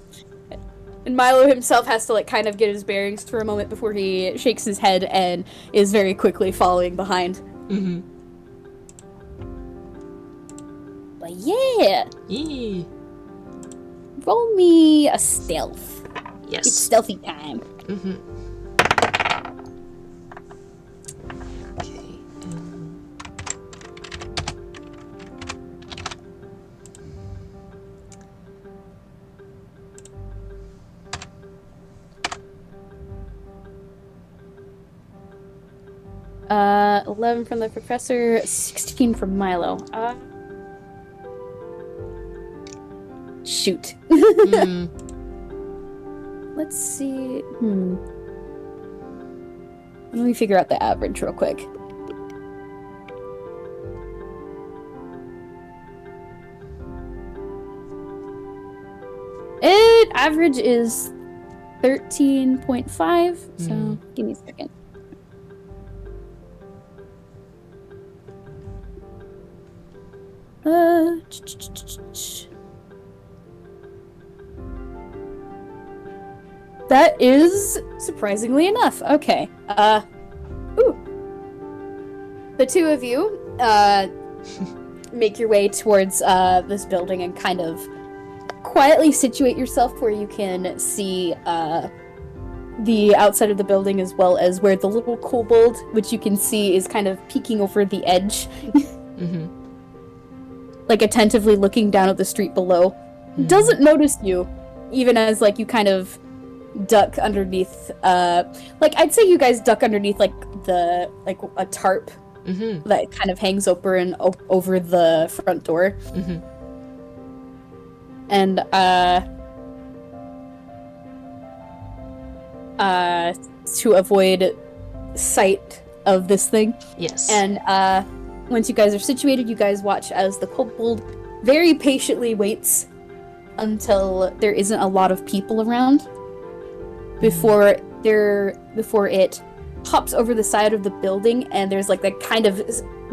A: And Milo himself has to like kind of get his bearings for a moment before he shakes his head and is very quickly following behind. But yeah. Roll me a stealth.
B: Yes.
A: It's stealthy time.
B: Okay.
A: 11 from the professor, 16 from Milo. Shoot.
B: Mm.
A: Let's see. Let me figure out the average real quick. Average is 13.5, so give me a second. That is surprisingly enough. Okay. Ooh. The two of you, make your way towards, this building and kind of quietly situate yourself where you can see, the outside of the building as well as where the little kobold, which you can see is kind of peeking over the edge. Like, attentively looking down at the street below. Doesn't notice you, even as, like, you kind of duck underneath, like, I'd say you guys duck underneath, like, a tarp that kind of hangs open over the front door. And, to avoid sight of this thing.
B: Yes.
A: And, once you guys are situated, you guys watch as the kobold very patiently waits until there isn't a lot of people around before it hops over the side of the building, and there's like that kind of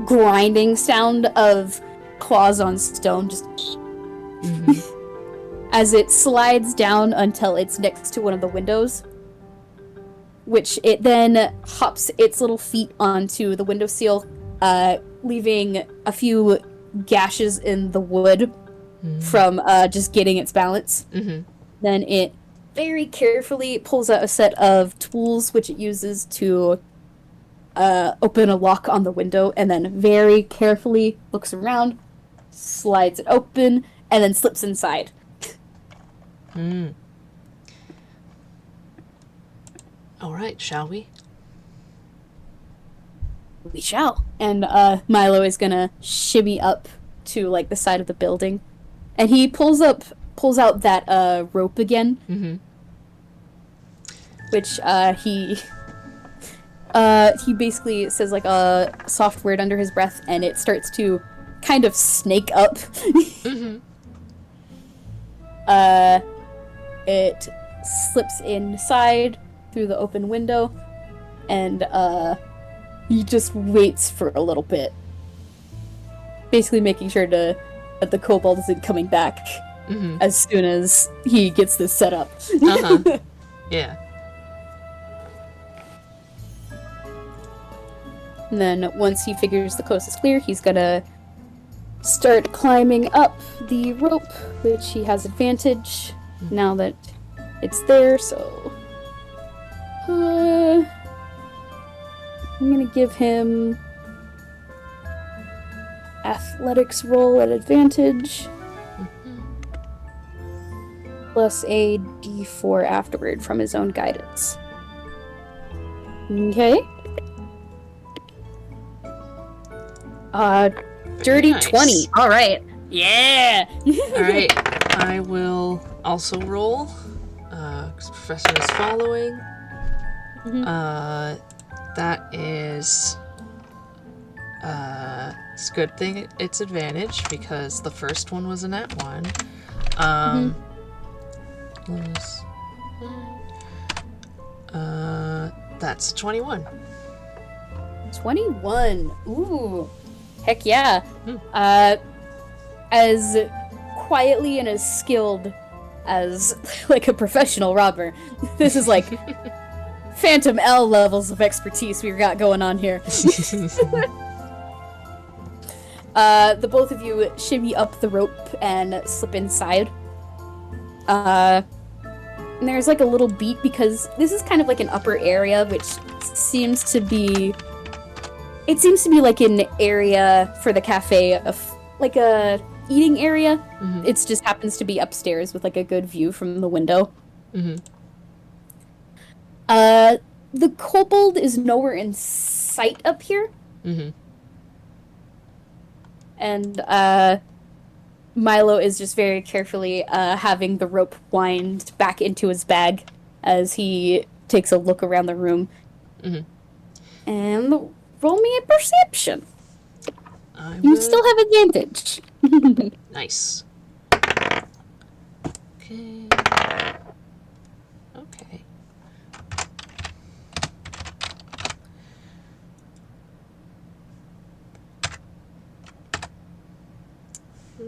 A: grinding sound of claws on stone just as it slides down until it's next to one of the windows, which it then hops its little feet onto the windowsill, leaving a few gashes in the wood from just getting its balance. Then it very carefully pulls out a set of tools which it uses to open a lock on the window, and then very carefully looks around, slides it open, and then slips inside.
B: All right, shall we?
A: We shall. And Milo is gonna shimmy up to like the side of the building, and he pulls out that rope again, which he basically says like a soft word under his breath, and it starts to kind of snake up. It slips inside through the open window, and he just waits for a little bit, basically making sure that the kobold isn't coming back as soon as he gets this set up.
B: Yeah.
A: And then once he figures the coast is clear, he's gonna start climbing up the rope, which he has advantage now that it's there, so I'm gonna give him athletics roll at advantage, plus a d4 afterward from his own guidance. Okay. Dirty
B: nice.
A: 20. All right. Yeah.
B: All right. I will also roll. 'Cause Professor is following. That is. It's a good thing it's advantage because the first one was a nat 1. That's 21.
A: 21. Ooh. Heck yeah. As quietly and as skilled as like a professional robber. This is like Phantom L levels of expertise we've got going on here. The both of you shimmy up the rope and slip inside. And there's like a little beat because this is kind of like an upper area, which seems to be like an area for the cafe, of like a eating area. It just happens to be upstairs with like a good view from the window. The kobold is nowhere in sight up here. And Milo is just very carefully having the rope wind back into his bag as he takes a look around the room.
B: Mm-hmm.
A: And roll me a perception.
B: I
A: You
B: would...
A: still have advantage.
B: Nice. Okay. Okay.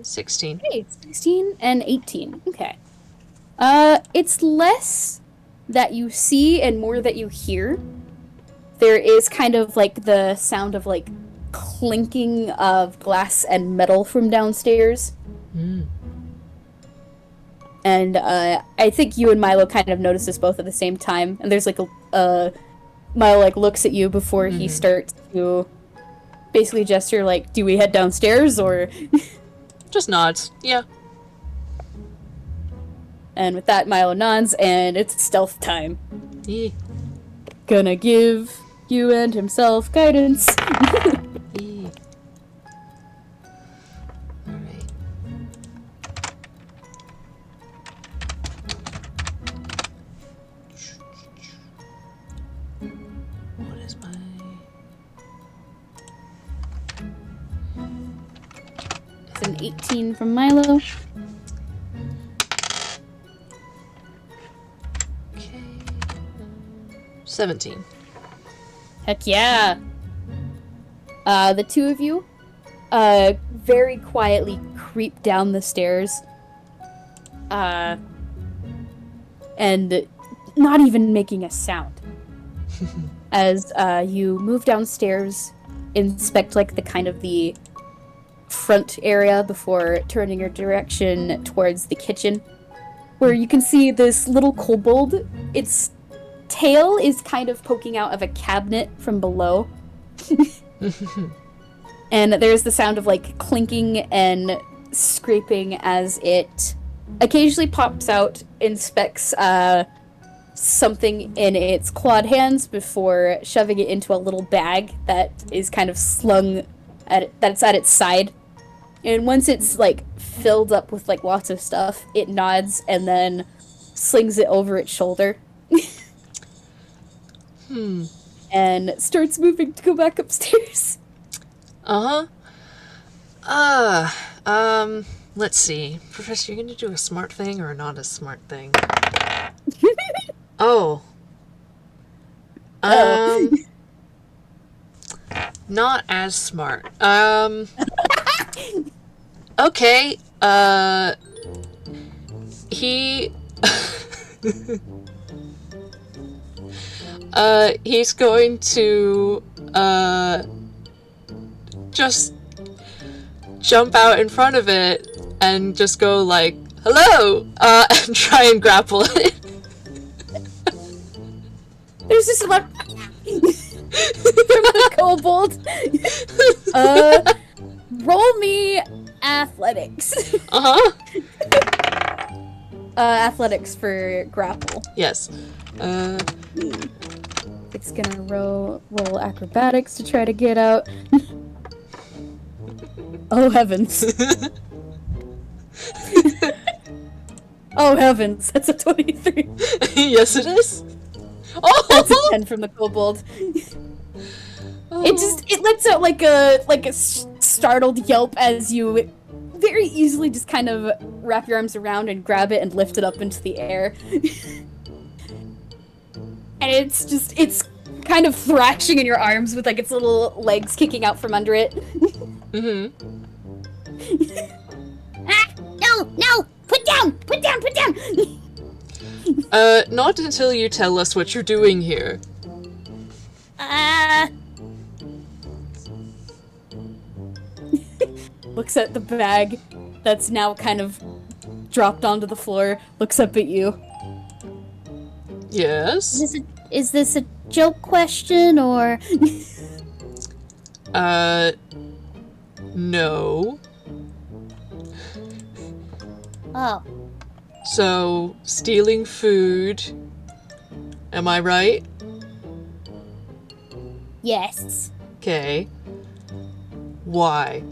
B: 16.
A: Okay, 16 and 18. Okay. It's less that you see and more that you hear. There is kind of like the sound of like clinking of glass and metal from downstairs.
B: Mm.
A: And I think you and Milo kind of notice this both at the same time. And there's like Milo like looks at you before he starts to basically gesture like, do we head downstairs or?
B: Just nods. Yeah.
A: And with that, Milo nods, and it's stealth time.
B: Yeah.
A: Gonna give you and himself guidance.
B: Yeah. Alright. What is my...
A: It's an 18 from Milo.
B: Okay. 17.
A: Heck yeah. The two of you, very quietly creep down the stairs. And not even making a sound. As, you move downstairs, inspect, like, the kind of the front area before turning your direction towards the kitchen, where you can see this little kobold. Its tail is kind of poking out of a cabinet from below. And there's the sound of like clinking and scraping as it occasionally pops out, inspects something in its clawed hands before shoving it into a little bag that is kind of slung that's at its side. And once it's like filled up with like lots of stuff, it nods and then slings it over its shoulder. And starts moving to go back upstairs.
B: Let's see. Professor, you're gonna do a smart thing or not a smart thing? Oh. Not as smart. Okay, he... he's going to, just jump out in front of it and just go like, hello, and try and grapple it.
A: There's just like the kobold. Roll me athletics. Athletics for grapple.
B: Yes.
A: It's gonna roll acrobatics to try to get out. Oh heavens. Oh heavens, that's a 23.
B: Yes it is. Oh!
A: That's a 10 from the kobold.
B: Oh.
A: It lets out like a startled yelp as you very easily just kind of wrap your arms around and grab it and lift it up into the air. And it's kind of thrashing in your arms with like its little legs kicking out from under it. No! Put down!
B: Not until you tell us what you're doing here.
A: Looks at the bag that's now kind of dropped onto the floor, looks up at you.
B: Yes?
A: Is this a joke question, or...?
B: No.
A: Oh.
B: So, stealing food. Am I right?
A: Yes.
B: Okay. Why?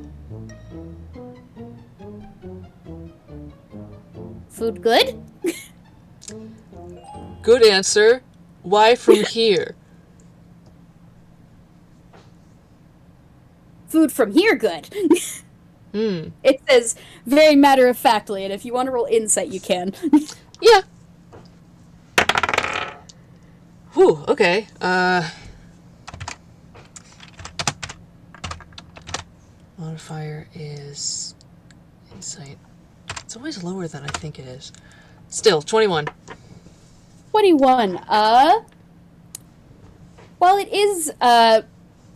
C: food good?
B: Good answer. Why from here?
A: Food from here good.
B: Hmm.
A: It says very matter-of-factly, and if you want to roll insight, you can.
B: Yeah. Whew, okay. Modifier is insight. It's always lower than I think it is. Still, 21.
A: 21. While it is,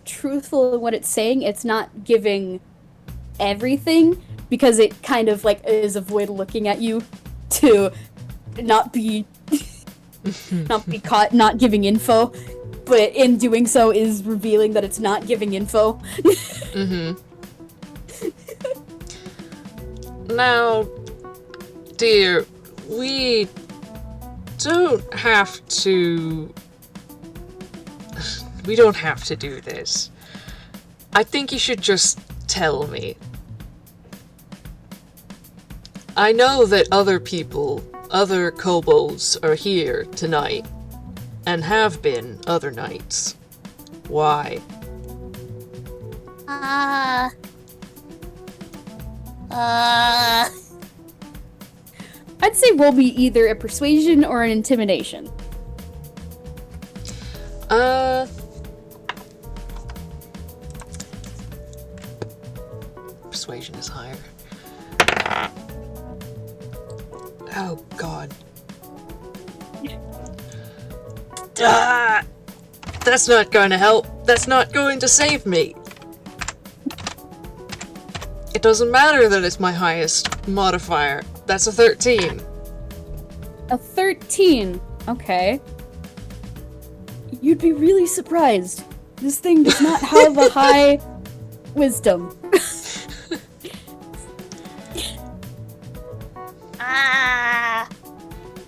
A: truthful in what it's saying, it's not giving everything, because it kind of, like, is avoid looking at you to not be caught not giving info, but in doing so is revealing that it's not giving info.
B: Mm-hmm. Now, dear, we don't have to... We don't have to do this. I think you should just tell me. I know that other people, other kobolds, are here tonight, and have been other nights. Why?
A: I'd say roll me either a persuasion or an intimidation.
B: Persuasion is higher. Oh, God. That's not going to help. That's not going to save me. It doesn't matter that it's my highest modifier. That's a 13.
A: A 13. Okay. You'd be really surprised. This thing does not have a high wisdom.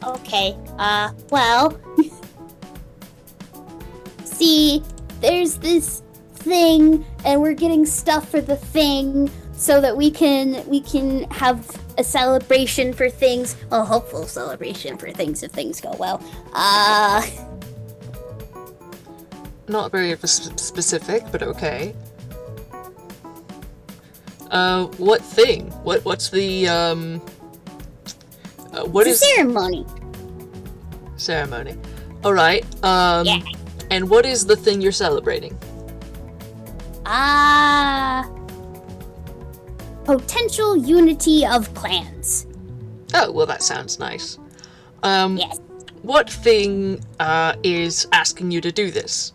C: Okay. Well. See, there's this thing, and we're getting stuff for the thing so that we can have a celebration for things. A hopeful celebration for things if things go well.
B: Not very specific, but okay. What thing? What's the, what
C: it's
B: is...
C: a ceremony.
B: Ceremony. Alright,
C: Yeah.
B: And what is the thing you're celebrating?
C: Potential unity of clans.
B: Oh, well that sounds nice.
C: Yes.
B: What thing, is asking you to do this?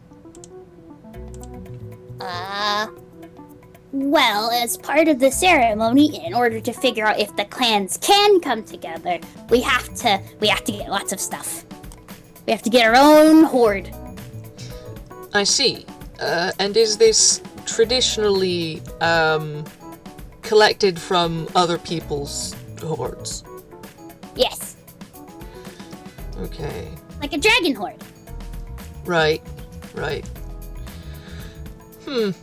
C: Well, as part of the ceremony, in order to figure out if the clans can come together, we have to get lots of stuff. We have to get our own hoard.
B: I see. And is this traditionally, collected from other people's hoards?
C: Yes.
B: Okay.
C: Like a dragon hoard.
B: Right.
C: Can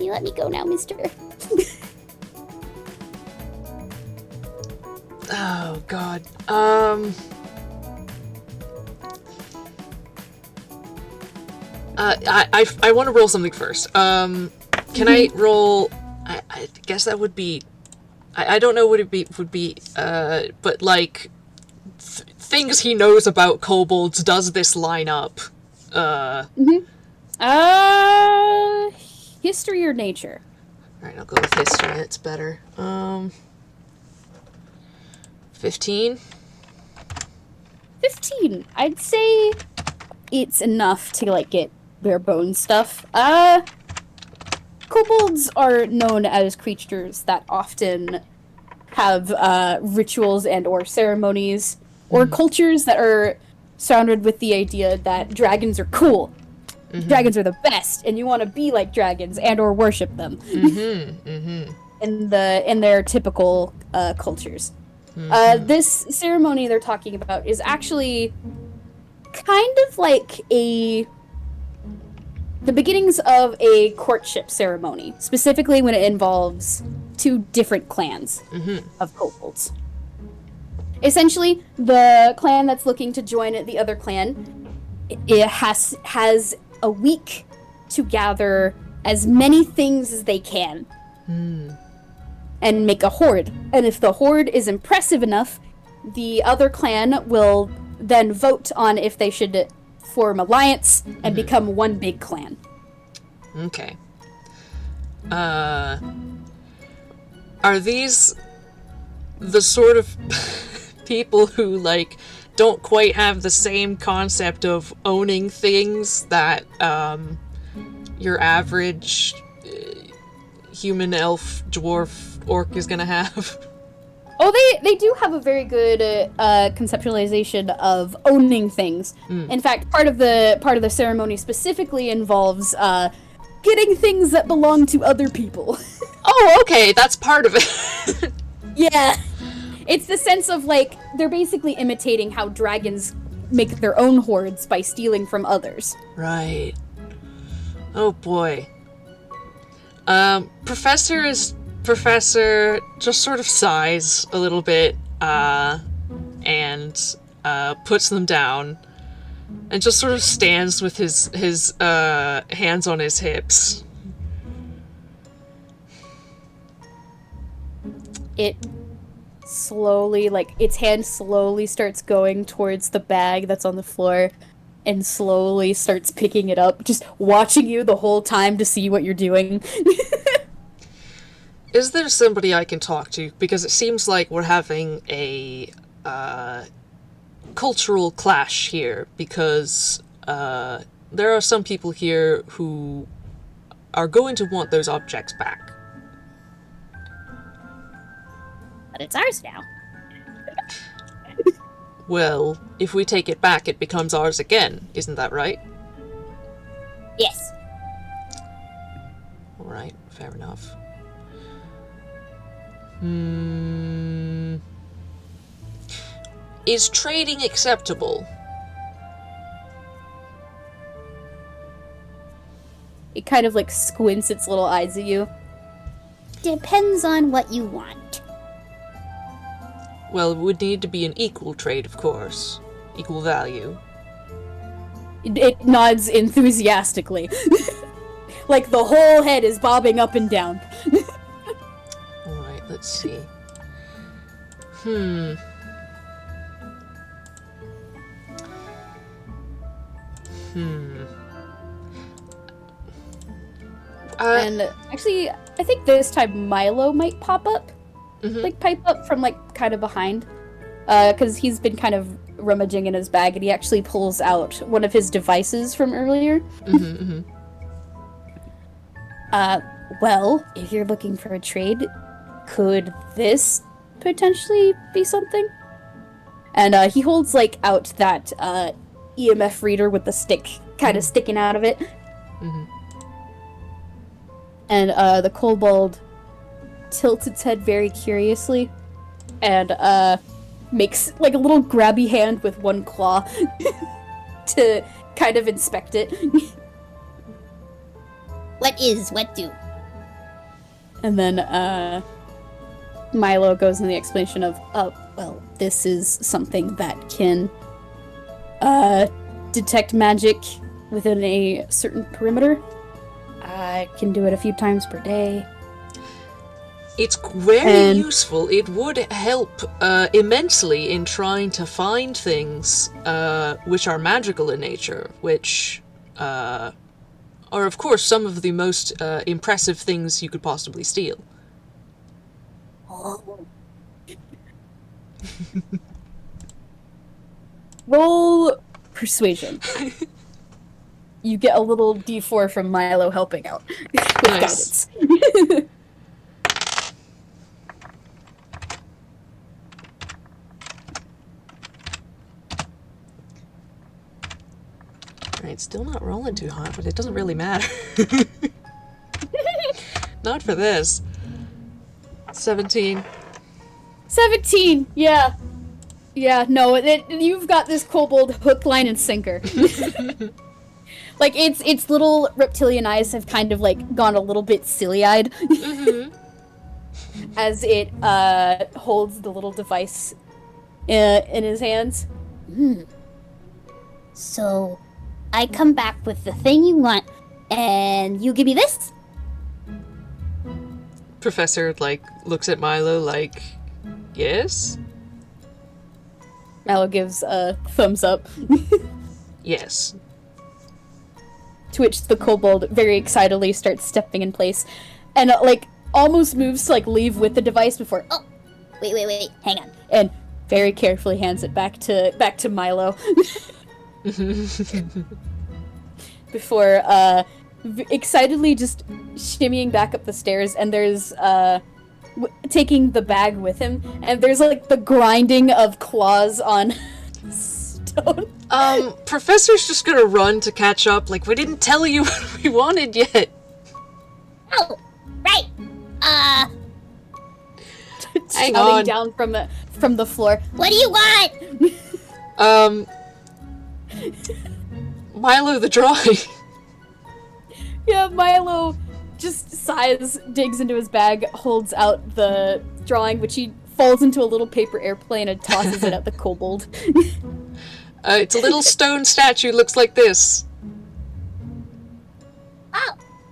C: you let me go now, mister?
B: Oh, God. I want to roll something first. Can I roll... I guess that would be... I don't know what it would be, but, like, things he knows about kobolds, does this line up?
A: History or nature?
B: Alright, I'll go with history, it's better. 15?
A: 15. I'd say it's enough to, like, get bare bones stuff. Kobolds are known as creatures that often have, rituals and or ceremonies, or cultures that are surrounded with the idea that dragons are cool. Mm-hmm. Dragons are the best, and you want to be like dragons and or worship them. In their typical, cultures. This ceremony they're talking about is actually kind of like the beginnings of a courtship ceremony, specifically when it involves two different clans of kobolds. Essentially, the clan that's looking to join the other clan, it has a week to gather as many things as they can and make a horde. And if the horde is impressive enough, the other clan will then vote on if they should form alliance and become one big clan.
B: Okay. Are these the sort of people who, like, don't quite have the same concept of owning things that your average human, elf, dwarf, orc is gonna have?
A: Oh, they do have a very good conceptualization of owning things. In fact, part of the ceremony specifically involves getting things that belong to other people.
B: Oh, okay, that's part of it.
A: Yeah. It's the sense of, like, they're basically imitating how dragons make their own hordes by stealing from others.
B: Right. Oh boy. Professor just sort of sighs a little bit, and puts them down, and just sort of stands with his hands on his hips.
A: It slowly, like, its hand slowly starts going towards the bag that's on the floor, and slowly starts picking it up, just watching you the whole time to see what you're doing.
B: Is there somebody I can talk to? Because it seems like we're having a cultural clash here, because there are some people here who are going to want those objects back.
C: But it's ours now.
B: Well, if we take it back, it becomes ours again. Isn't that right?
C: Yes.
B: Alright, fair enough. Is trading acceptable?
A: It kind of, like, squints its little eyes at you.
C: Depends on what you want.
B: Well, it would need to be an equal trade, of course. Equal value.
A: It nods enthusiastically. Like, the whole head is bobbing up and down.
B: Alright, let's see.
A: And actually, I think this time Milo might pop up. Like, pipe up from, like, kind of behind. Because he's been kind of rummaging in his bag, and he actually pulls out one of his devices from earlier. Well, if you're looking for a trade, could this potentially be something? And he holds, like, out that EMF reader with the stick kind of sticking out of it. And the kobold tilts its head very curiously and makes, like, a little grabby hand with one claw to kind of inspect it.
C: What do?
A: And then Milo goes in the explanation of, well, this is something that can detect magic within a certain perimeter. I can do it a few times per day.
B: It's very useful. It would help immensely in trying to find things which are magical in nature, which are, of course, some of the most impressive things you could possibly steal.
C: Oh.
A: Roll persuasion. You get a little D4 from Milo helping out with
B: Nice.
A: guidance.
B: Right, still not rolling too hot, but it doesn't really matter. Not for this. 17.
A: 17! Yeah. Yeah, no, you've got this kobold hook, line, and sinker. Like, its little reptilian eyes have kind of, like, gone a little bit silly-eyed. as it holds the little device in his hands.
C: So, I come back with the thing you want, and you give me this?
B: Professor, like, looks at Milo like, yes?
A: Milo gives a thumbs up,
B: Yes.
A: to which the kobold very excitedly starts stepping in place, and like almost moves to like leave with the device before
C: Wait, hang on.
A: and very carefully hands it back to Milo. Before excitedly just shimmying back up the stairs, and there's taking the bag with him, and there's like the grinding of claws on stone.
B: Professor's just gonna run to catch up, like, we didn't tell you what we wanted yet.
C: Oh, right.
B: Hang
A: Shouting
B: on.
A: down from the floor.
C: What do you want?
B: Milo the drawing.
A: Yeah, Milo just sighs, digs into his bag, holds out the drawing, which he falls into a little paper airplane and tosses it at the kobold.
B: It's a little stone statue, looks like this.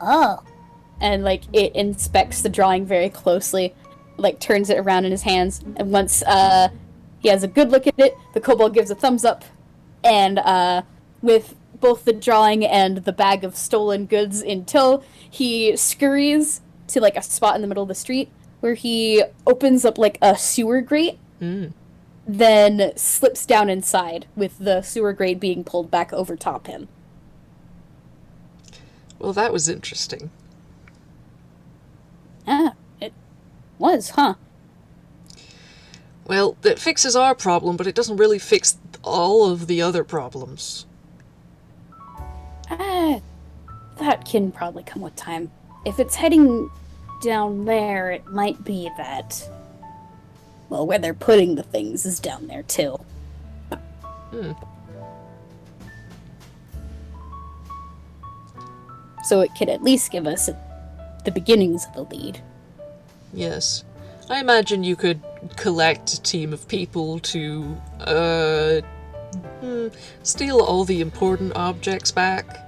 C: Oh.
A: And like it inspects the drawing very closely, like turns it around in his hands, and once he has a good look at it, the kobold gives a thumbs up, and with both the drawing and the bag of stolen goods in tow, he scurries to like a spot in the middle of the street where he opens up like a sewer grate, then slips down inside with the sewer grate being pulled back over top him.
B: Well, that was interesting.
A: Ah, it was, huh?
B: Well, that fixes our problem, but it doesn't really fix all of the other problems.
A: That can probably come with time. If it's heading down there, it might be that... Well, where they're putting the things is down there, too. So it could at least give us the beginnings of a lead.
B: Yes. I imagine you could collect a team of people to, steal all the important objects back.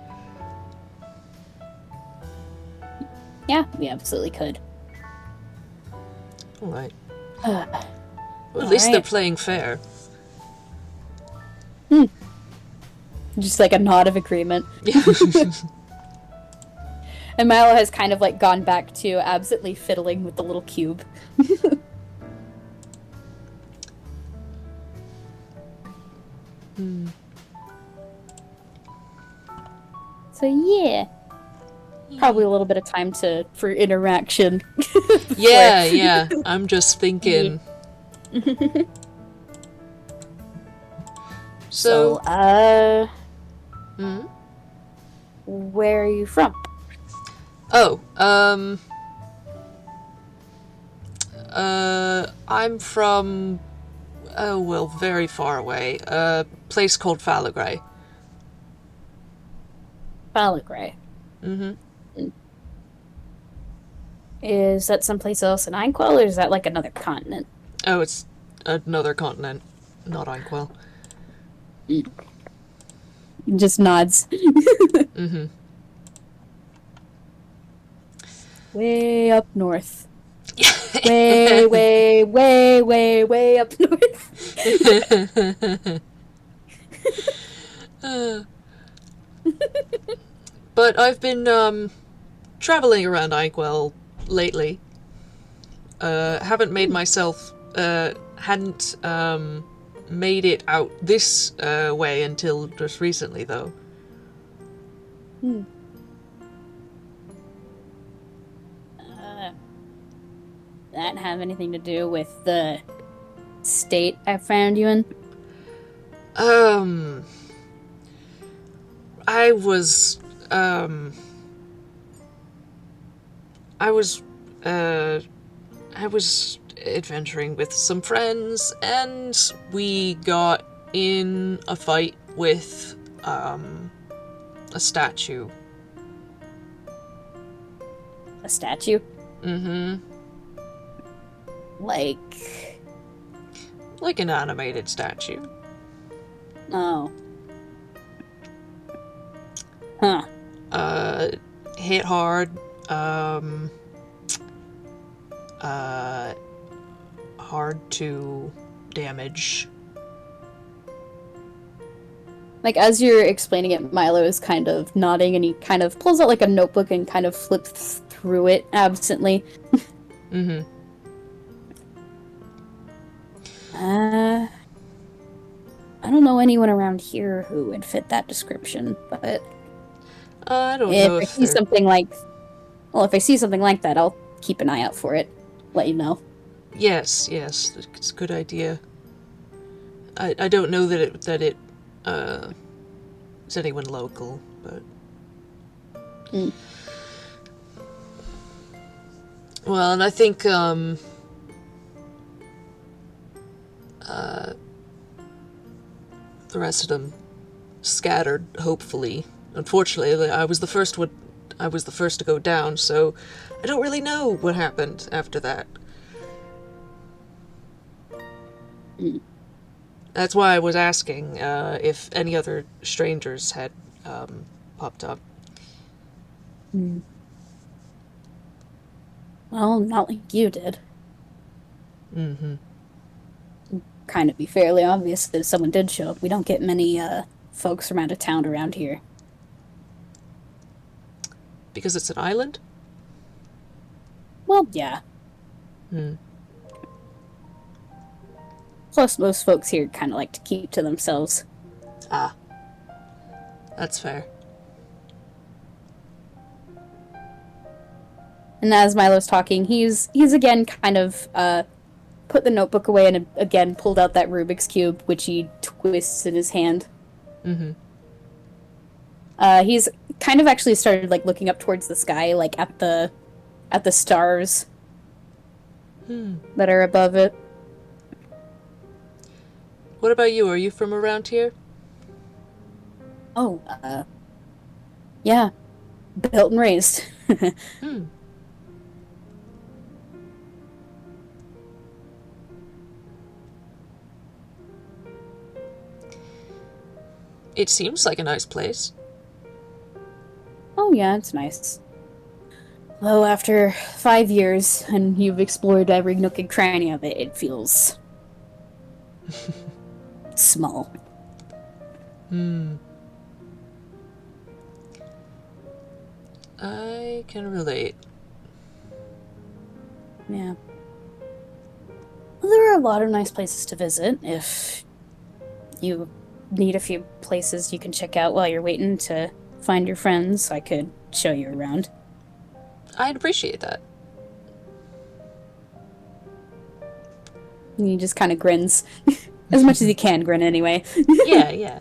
A: Yeah, we absolutely could.
B: Alright.
A: Uh,
B: Well, at least they're
A: alright.
B: playing fair.
A: Just like a nod of agreement. And Milo has kind of like gone back to absently fiddling with the little cube. So yeah, probably a little bit of time for interaction.
B: Yeah. I'm just thinking.
A: So,
B: Hmm?
A: where are you from?
B: Oh, I'm from, oh, well, very far away. A place called Falagray.
A: Balagray.
B: Mm-hmm.
A: Is that someplace else in Einquell, or is that like another continent?
B: Oh, it's another continent, not Inkwell.
A: Just nods.
B: Mm-hmm.
A: Way up north. way up north.
B: But I've been, traveling around Inkwell lately. Haven't made myself, hadn't, made it out this, way until just recently, though.
A: That have anything to do with the state I found you in?
B: I was, I was adventuring with some friends, and we got in a fight with, a statue.
A: A statue?
B: Mm-hmm.
A: Like...
B: Like an animated statue.
A: Oh. Huh.
B: Hit hard. Hard to damage.
A: Like, as you're explaining it, Milo is kind of nodding, and he kind of pulls out, like, a notebook and kind of flips through it absently.
B: Mm-hmm.
A: I don't know anyone around here who would fit that description, but
B: I don't know
A: if I
B: if
A: see something like... Well, if I see something like that, I'll keep an eye out for it. Let you know.
B: Yes, it's a good idea. I don't know that it is anyone local, but... Well, and I think, the rest of them scattered, hopefully. Unfortunately, I was the first to go down, so I don't really know what happened after that. That's why I was asking if any other strangers had popped up.
A: Well, not like you did.
B: Mm-hmm.
A: Kind of be fairly obvious that if someone did show up. We don't get many folks from out of town around here.
B: Because it's an island?
A: Well, yeah. Plus, most folks here kind of like to keep to themselves.
B: Ah. That's fair.
A: And as Milo's talking, he's again kind of put the notebook away and again pulled out that Rubik's Cube, which he twists in his hand.
B: Mm-hmm.
A: He's kind of actually started like looking up towards the sky, like at the stars that are above it.
B: What about you? Are you from around here?
A: Oh, yeah. Built and raised.
B: It seems like a nice place.
A: Oh, yeah, it's nice. Though after 5 years, and you've explored every nook and cranny of it, it feels... small.
B: I can relate.
A: Yeah. Well, there are a lot of nice places to visit. If you need a few places you can check out while you're waiting to find your friends, I could show you around.
B: I'd appreciate that.
A: And he just kind of grins. As much as he can grin, anyway.
B: Yeah.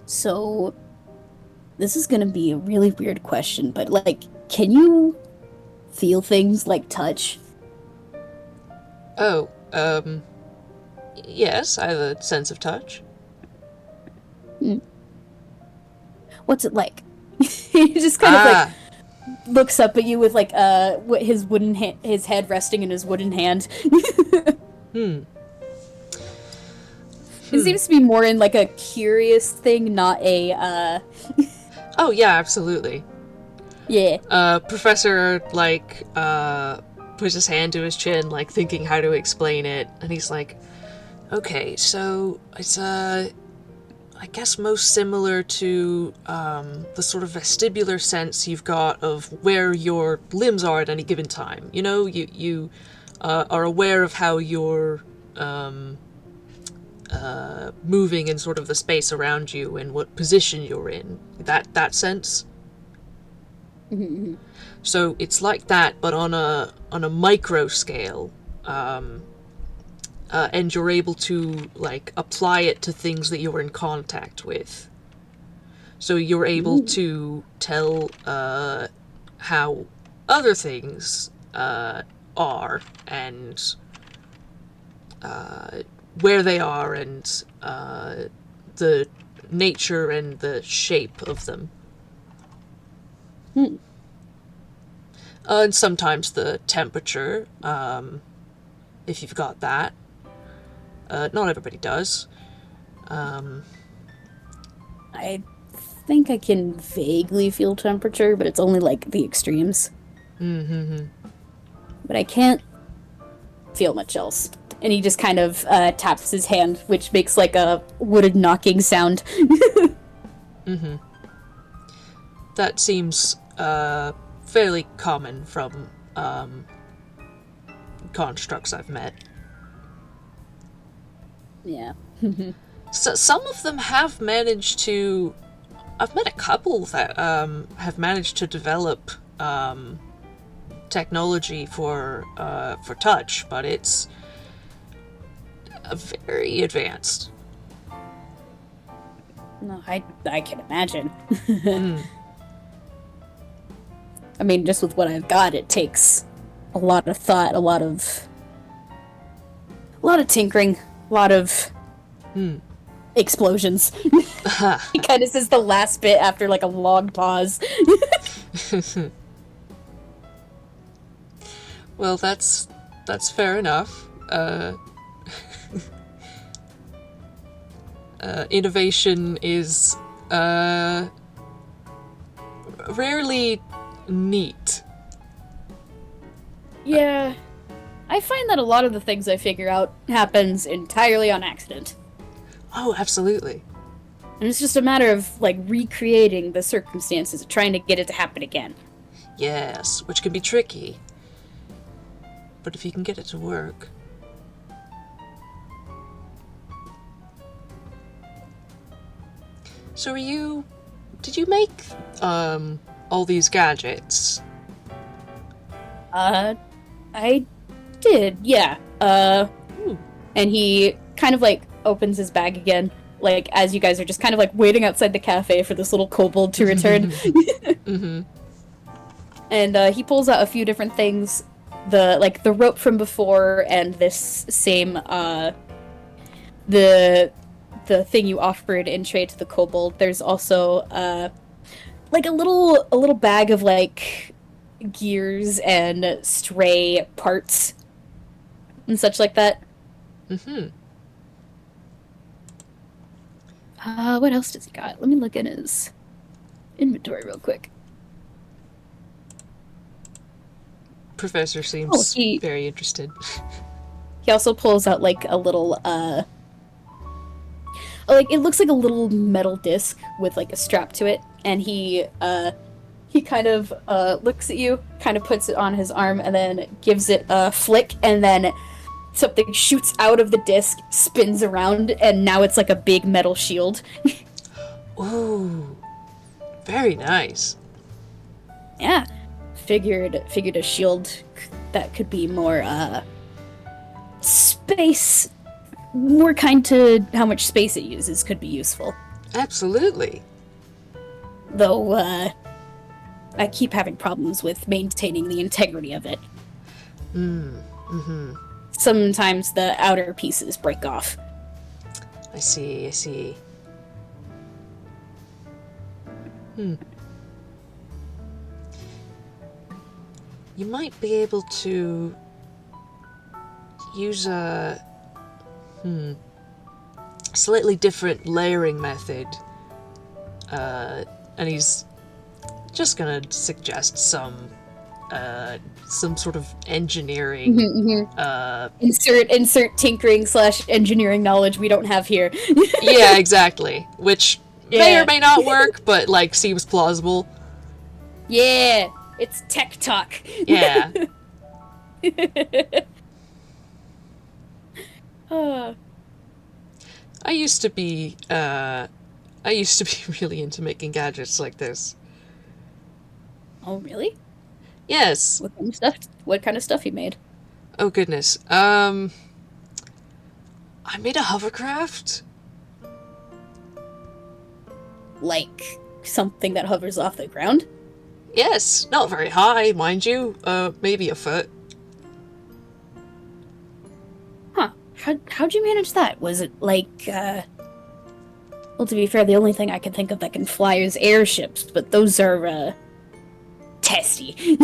A: So, this is gonna be a really weird question, but, like, can you feel things like touch?
B: Oh, yes, I have a sense of touch.
A: What's it like? He just kind of, like, looks up at you with, like, his his head resting in his wooden hand. It seems to be more in, like, a curious thing, not a,
B: Oh, yeah, absolutely.
A: Yeah.
B: Professor, like, puts his hand to his chin, like, thinking how to explain it, and he's like, okay, so it's, I guess most similar to, the sort of vestibular sense you've got of where your limbs are at any given time. You know, you are aware of how you're, moving in sort of the space around you and what position you're in. That sense.
A: Mm-hmm.
B: So it's like that, but on a micro scale, and you're able to like apply it to things that you're in contact with. So you're able to tell how other things are, and where they are and the nature and the shape of them. And sometimes the temperature, if you've got that. Not everybody does.
A: I think I can vaguely feel temperature, but it's only like the extremes. But I can't feel much else. And he just kind of taps his hand, which makes like a wooded knocking sound.
B: That seems fairly common from constructs I've met.
A: Yeah.
B: So some of them have managed to... I've met a couple that have managed to develop technology for touch, but it's very advanced.
A: No, I can imagine. I mean, just with what I've got, it takes a lot of thought, a lot of tinkering, a lot of explosions. He kind of says the last bit after like a long pause.
B: Well, that's fair enough. Innovation is rarely neat.
A: Yeah. I find that a lot of the things I figure out happens entirely on accident.
B: Oh, absolutely.
A: And it's just a matter of, like, recreating the circumstances, trying to get it to happen again.
B: Yes, which can be tricky. But if you can get it to work... So did you make, all these gadgets?
A: I did, yeah. And he kind of, like, opens his bag again, like, as you guys are just kind of, like, waiting outside the cafe for this little kobold to return. And, he pulls out a few different things. The rope from before and this same, the thing you offered in trade to the kobold. There's also, like, a little bag of, like, gears and stray parts and such like that. What else does he got? Let me look at his inventory real quick.
B: Professor seems
A: he
B: very interested.
A: He also pulls out, like, a little, like, it looks like a little metal disc with, like, a strap to it, and he kind of, looks at you, kind of puts it on his arm, and then gives it a flick, and then something shoots out of the disc, spins around, and now it's like a big metal shield.
B: Ooh, very nice.
A: Yeah, figured a shield that could be more, space, more kind to how much space it uses could be useful.
B: Absolutely.
A: Though, I keep having problems with maintaining the integrity of it. Sometimes the outer pieces break off.
B: I see. You might be able to use a slightly different layering method. And he's just gonna suggest some sort of engineering.
A: Insert tinkering / engineering knowledge we don't have here.
B: Yeah, exactly. Which may or may not work, but, like, seems plausible.
A: Yeah, it's tech talk.
B: Yeah. I used to be really into making gadgets like this.
A: Oh, really?
B: Yes.
A: What kind of stuff? What kind of stuff you made?
B: Oh goodness. I made a hovercraft.
A: Like something that hovers off the ground?
B: Yes, not very high, mind you. Maybe a foot.
A: Huh. how'd you manage that? Was it like, well, to be fair, the only thing I can think of that can fly is airships, but those are, testy.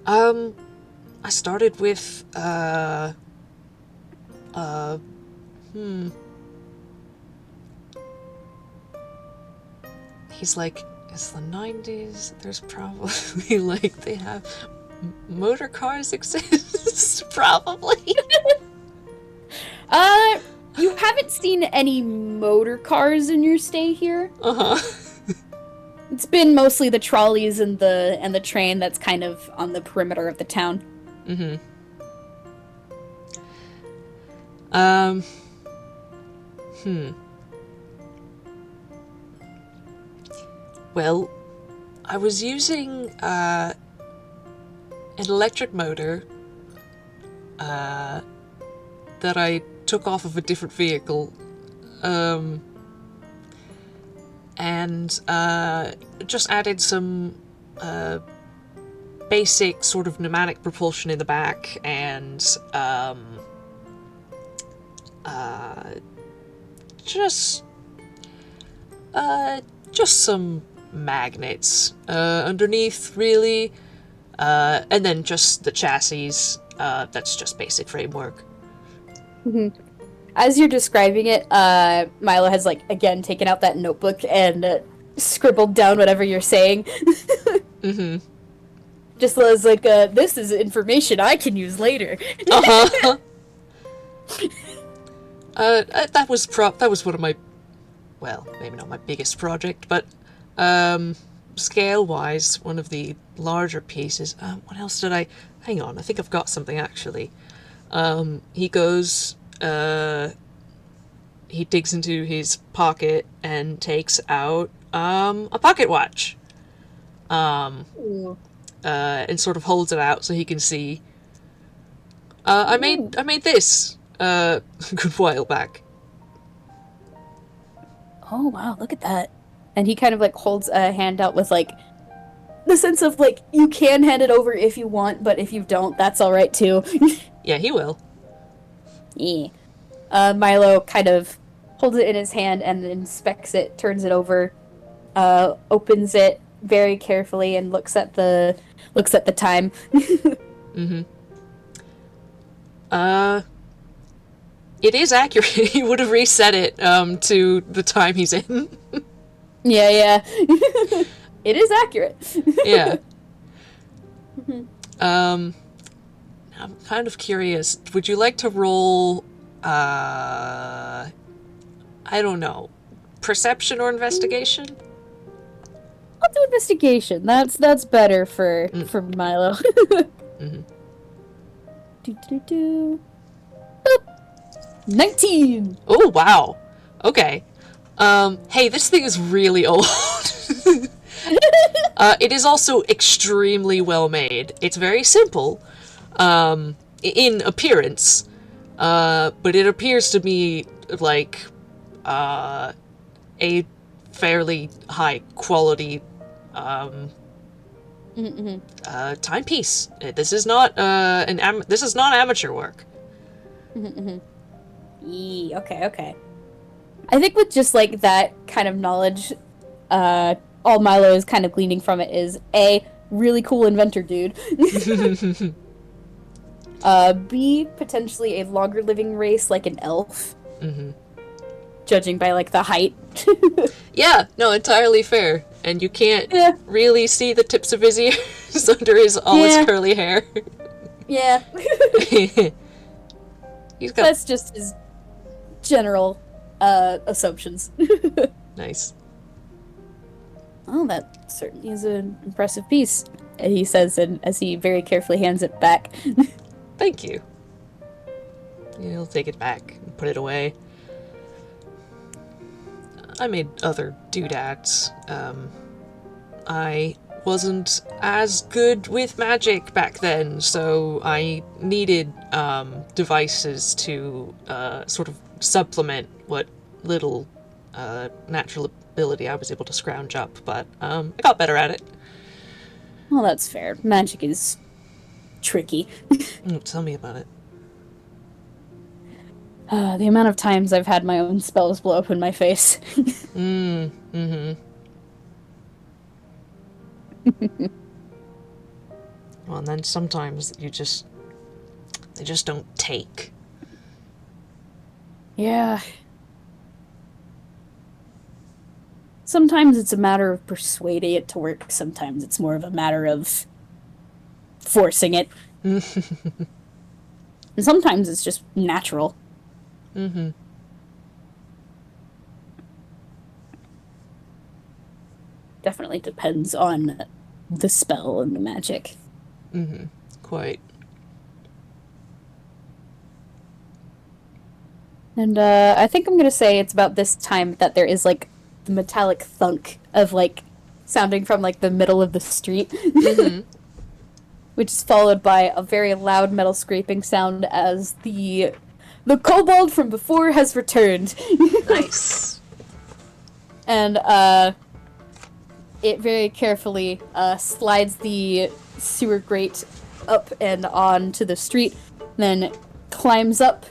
B: I started with, He's like, it's the 90s, there's probably, like, they have motor cars exist, probably.
A: You haven't seen any motor cars in your stay here?
B: Uh-huh.
A: It's been mostly the trolleys and the train that's kind of on the perimeter of the town.
B: Mm-hmm. Well, I was using, an electric motor, that I took off of a different vehicle, and just added some basic sort of pneumatic propulsion in the back, and just some magnets underneath, really, and then just the chassis. That's just basic framework.
A: Mm-hmm. As you're describing it, Milo has, like, again taken out that notebook and scribbled down whatever you're saying.
B: Mm-hmm.
A: Just as, like, this is information I can use later.
B: Uh-huh. That was one of my, well, maybe not my biggest project, but, scale-wise, one of the larger pieces. What else did I... Hang on, I think I've got something, actually. He goes, he digs into his pocket and takes out, a pocket watch. And sort of holds it out so he can see. I made this, a good while back.
A: Oh, wow, look at that. And he kind of, like, holds a hand out with, like, the sense of, like, you can hand it over if you want, but if you don't, that's alright, too.
B: Yeah, he will.
A: Yeah. Milo kind of holds it in his hand and inspects it, turns it over, opens it very carefully, and looks at the time.
B: Mm-hmm. It is accurate. He would have reset it, to the time he's in.
A: Yeah. It is accurate.
B: Yeah. I'm kind of curious. Would you like to roll, I don't know, perception or investigation?
A: I'll do investigation. That's better for Milo.
B: Mm-hmm.
A: Boop. 19!
B: Oh, wow. Okay. Hey, this thing is really old. It is also extremely well made. It's very simple, in appearance, but it appears to me like, a fairly high quality, timepiece. This is not, this is not amateur work.
A: Okay. I think with just, like, that kind of knowledge, all Milo is kind of gleaning from it is, A, really cool inventor dude. B, potentially a longer living race like an elf.
B: Mm-hmm.
A: Judging by, like, the height.
B: Yeah, no, entirely fair. And you can't really see the tips of his ears under his curly hair.
A: Yeah.
B: He's got...
A: That's just his general assumptions.
B: Nice.
A: Oh, that certainly is an impressive piece, he says, and as he very carefully hands it back.
B: Thank you. He'll take it back and put it away. I made other doodads. I wasn't as good with magic back then, so I needed devices to sort of supplement what little natural ability I was able to scrounge up, but I got better at it.
A: Well, that's fair. Magic is tricky.
B: Tell me about it.
A: The amount of times I've had my own spells blow up in my face.
B: Mm-hmm. Well, and then sometimes they just don't take.
A: Yeah. Sometimes it's a matter of persuading it to work. Sometimes it's more of a matter of forcing it. And sometimes it's just natural.
B: Mm-hmm.
A: Definitely depends on the spell and the magic.
B: Mm-hmm. Quite.
A: And I think I'm gonna say it's about this time that there is like the metallic thunk of like sounding from like the middle of the street,
B: Mm-hmm.
A: which is followed by a very loud metal scraping sound as the kobold from before has returned.
B: Nice.
A: And it very carefully slides the sewer grate up and on to the street, then climbs up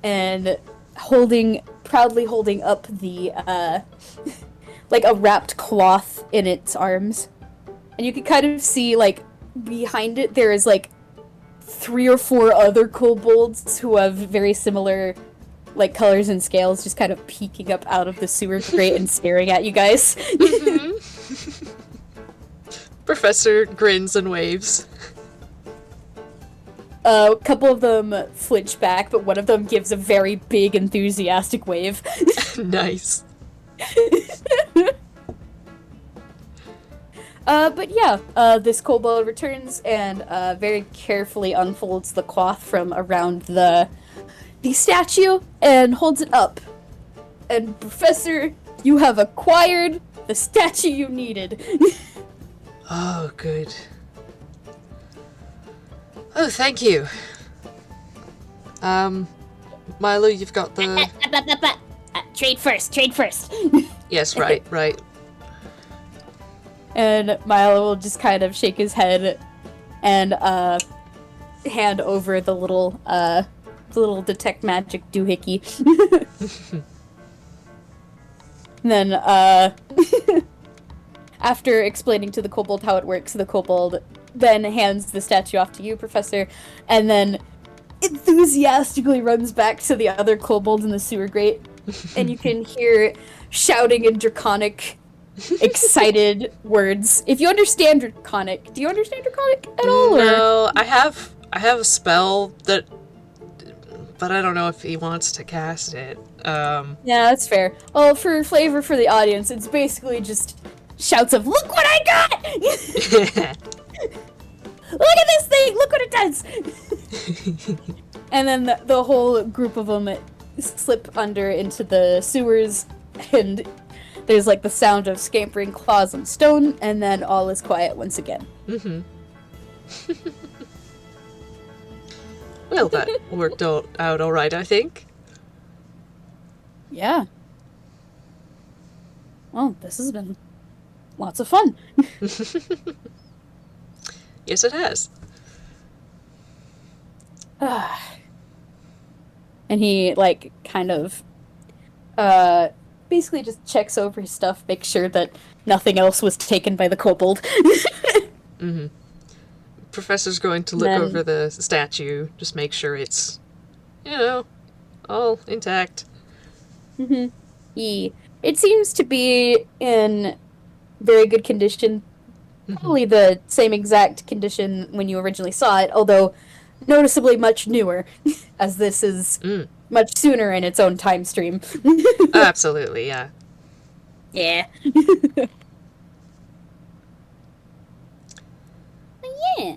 A: and proudly holding up the like a wrapped cloth in its arms. And you can kind of see like behind it there is like 3 or 4 other kobolds who have very similar like colors and scales just kind of peeking up out of the sewer grate and staring at you guys.
B: Mm-hmm. Professor grins and waves.
A: A couple of them flinch back, but one of them gives a very big, enthusiastic wave.
B: Nice.
A: But yeah, this kobold returns and very carefully unfolds the cloth from around the statue and holds it up. And Professor, you have acquired the statue you needed.
B: Oh, good. Oh, thank you. Milo, you've got the...
C: Trade first.
B: Yes, right.
A: And Milo will just kind of shake his head and hand over the little detect magic doohickey. And then after explaining to the kobold how it works, the kobold then hands the statue off to you, Professor, and then enthusiastically runs back to the other kobold in the sewer grate, and you can hear shouting in Draconic, excited words. If you understand Draconic, do you understand Draconic at all?
B: No, I have a spell that, but I don't know if he wants to cast it.
A: Yeah, that's fair. Well, for flavor for the audience, it's basically just shouts of "Look what I got! Look at this thing! Look what it does!" And then the whole group of them slip under into the sewers, and there's like the sound of scampering claws on stone, and then all is quiet once again.
B: Mm-hmm. Well, that worked out all right, I think.
A: Yeah. Well, this has been lots of fun.
B: Yes, it has.
A: And he, like, kind of, basically just checks over his stuff, makes sure that nothing else was taken by the kobold.
B: Mm-hmm. Professor's going to look over the statue, just make sure it's, all intact.
A: Mm-hmm. It seems to be in very good condition. Probably the same exact condition when you originally saw it, although noticeably much newer, as this is much sooner in its own time stream.
B: Absolutely, yeah.
A: Yeah.
C: Yeah.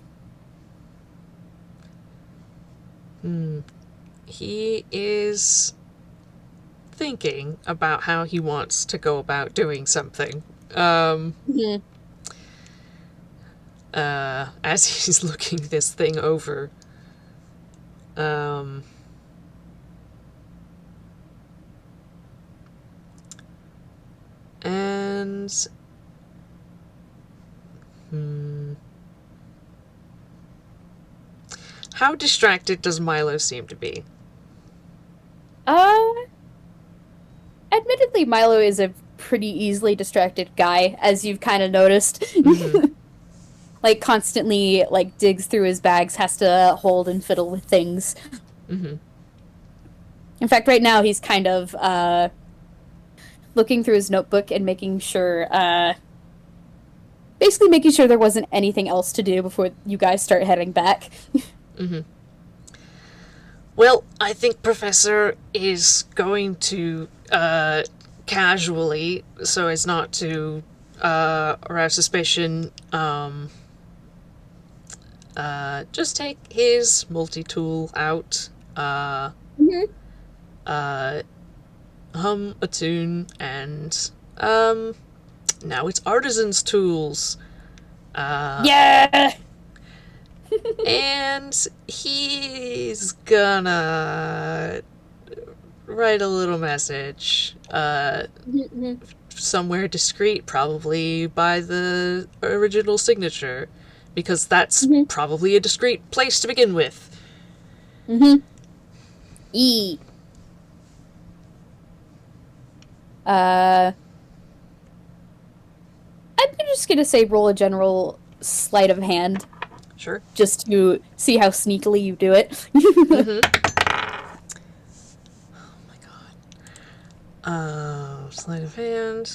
B: He is thinking about how he wants to go about doing something. As he's looking this thing over. And how distracted does Milo seem to be?
A: Uh, Admittedly, Milo is a pretty easily distracted guy, as you've kind of noticed.
B: Mm-hmm.
A: Like, constantly, like, digs through his bags, has to hold and fiddle with things.
B: Mm-hmm.
A: In fact, right now, he's kind of, looking through his notebook and making sure, basically making sure there wasn't anything else to do before you guys start heading back.
B: Mm-hmm. Well, I think Professor is going to, casually, so as not to, arouse suspicion, just take his multi-tool out,
A: Mhm.
B: hum a tune, and, now it's Artisan's tools.
A: Yeah!
B: And he's gonna write a little message,
A: Mhm.
B: somewhere discreet, probably by the original signature, because that's
A: Mhm.
B: probably a discreet place to begin with.
A: Mm-hmm. E. I'm just gonna say roll a general sleight of hand,
B: Sure.
A: just to see how sneakily you do it.
B: Mm-hmm. Oh my god. Sleight of hand.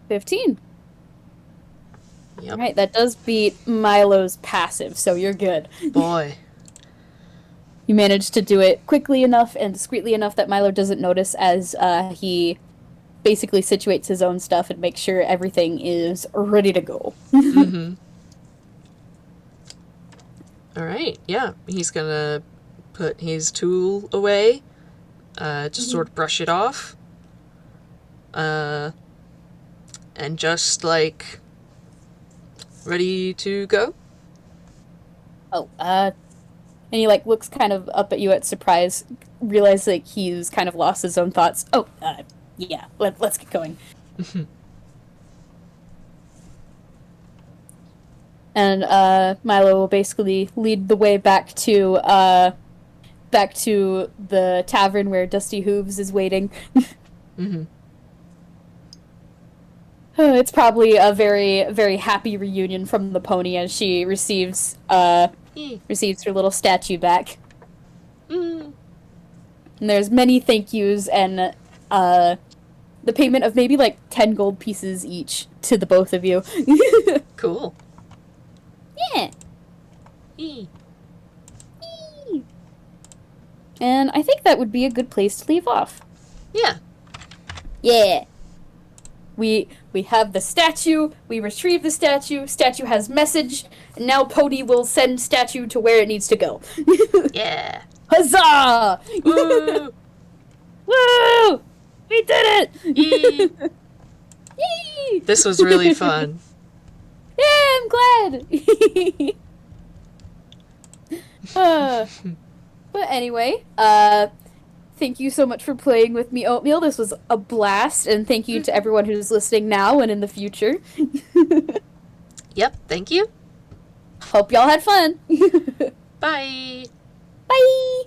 A: 15.
B: Yep.
A: Alright, that does beat Milo's passive, so you're good.
B: Boy.
A: You managed to do it quickly enough and discreetly enough that Milo doesn't notice as he basically situates his own stuff and makes sure everything is ready to go.
B: Mm-hmm. Alright, yeah. He's gonna put his tool away, just sort of brush it off, and just, like, ready to go?
A: Oh, and he, like, looks kind of up at you at surprise, realize that he's kind of lost his own thoughts. Oh, yeah, let's get going. And, Milo will basically lead the way back to the tavern where Dusty Hooves is waiting.
B: Mm-hmm.
A: It's probably a very, very happy reunion from the pony as she receives her little statue back.
B: Mm.
A: And there's many thank yous and the payment of maybe like 10 gold pieces each to the both of you.
B: Cool.
A: Yeah.
B: Eee.
A: And I think that would be a good place to leave off.
B: Yeah.
A: Yeah. We have the statue, we retrieve the statue has message, and now Pody will send statue to where it needs to go.
B: Yeah.
A: Huzzah!
B: Woo!
A: Woo! We did it!
B: Yee.
A: Yay!
B: This was really fun.
A: Yeah, I'm glad! But anyway, thank you so much for playing with me, Oatmeal. This was a blast, and thank you to everyone who's listening now and in the future.
B: Yep, thank you.
A: Hope y'all had fun.
B: Bye.
A: Bye!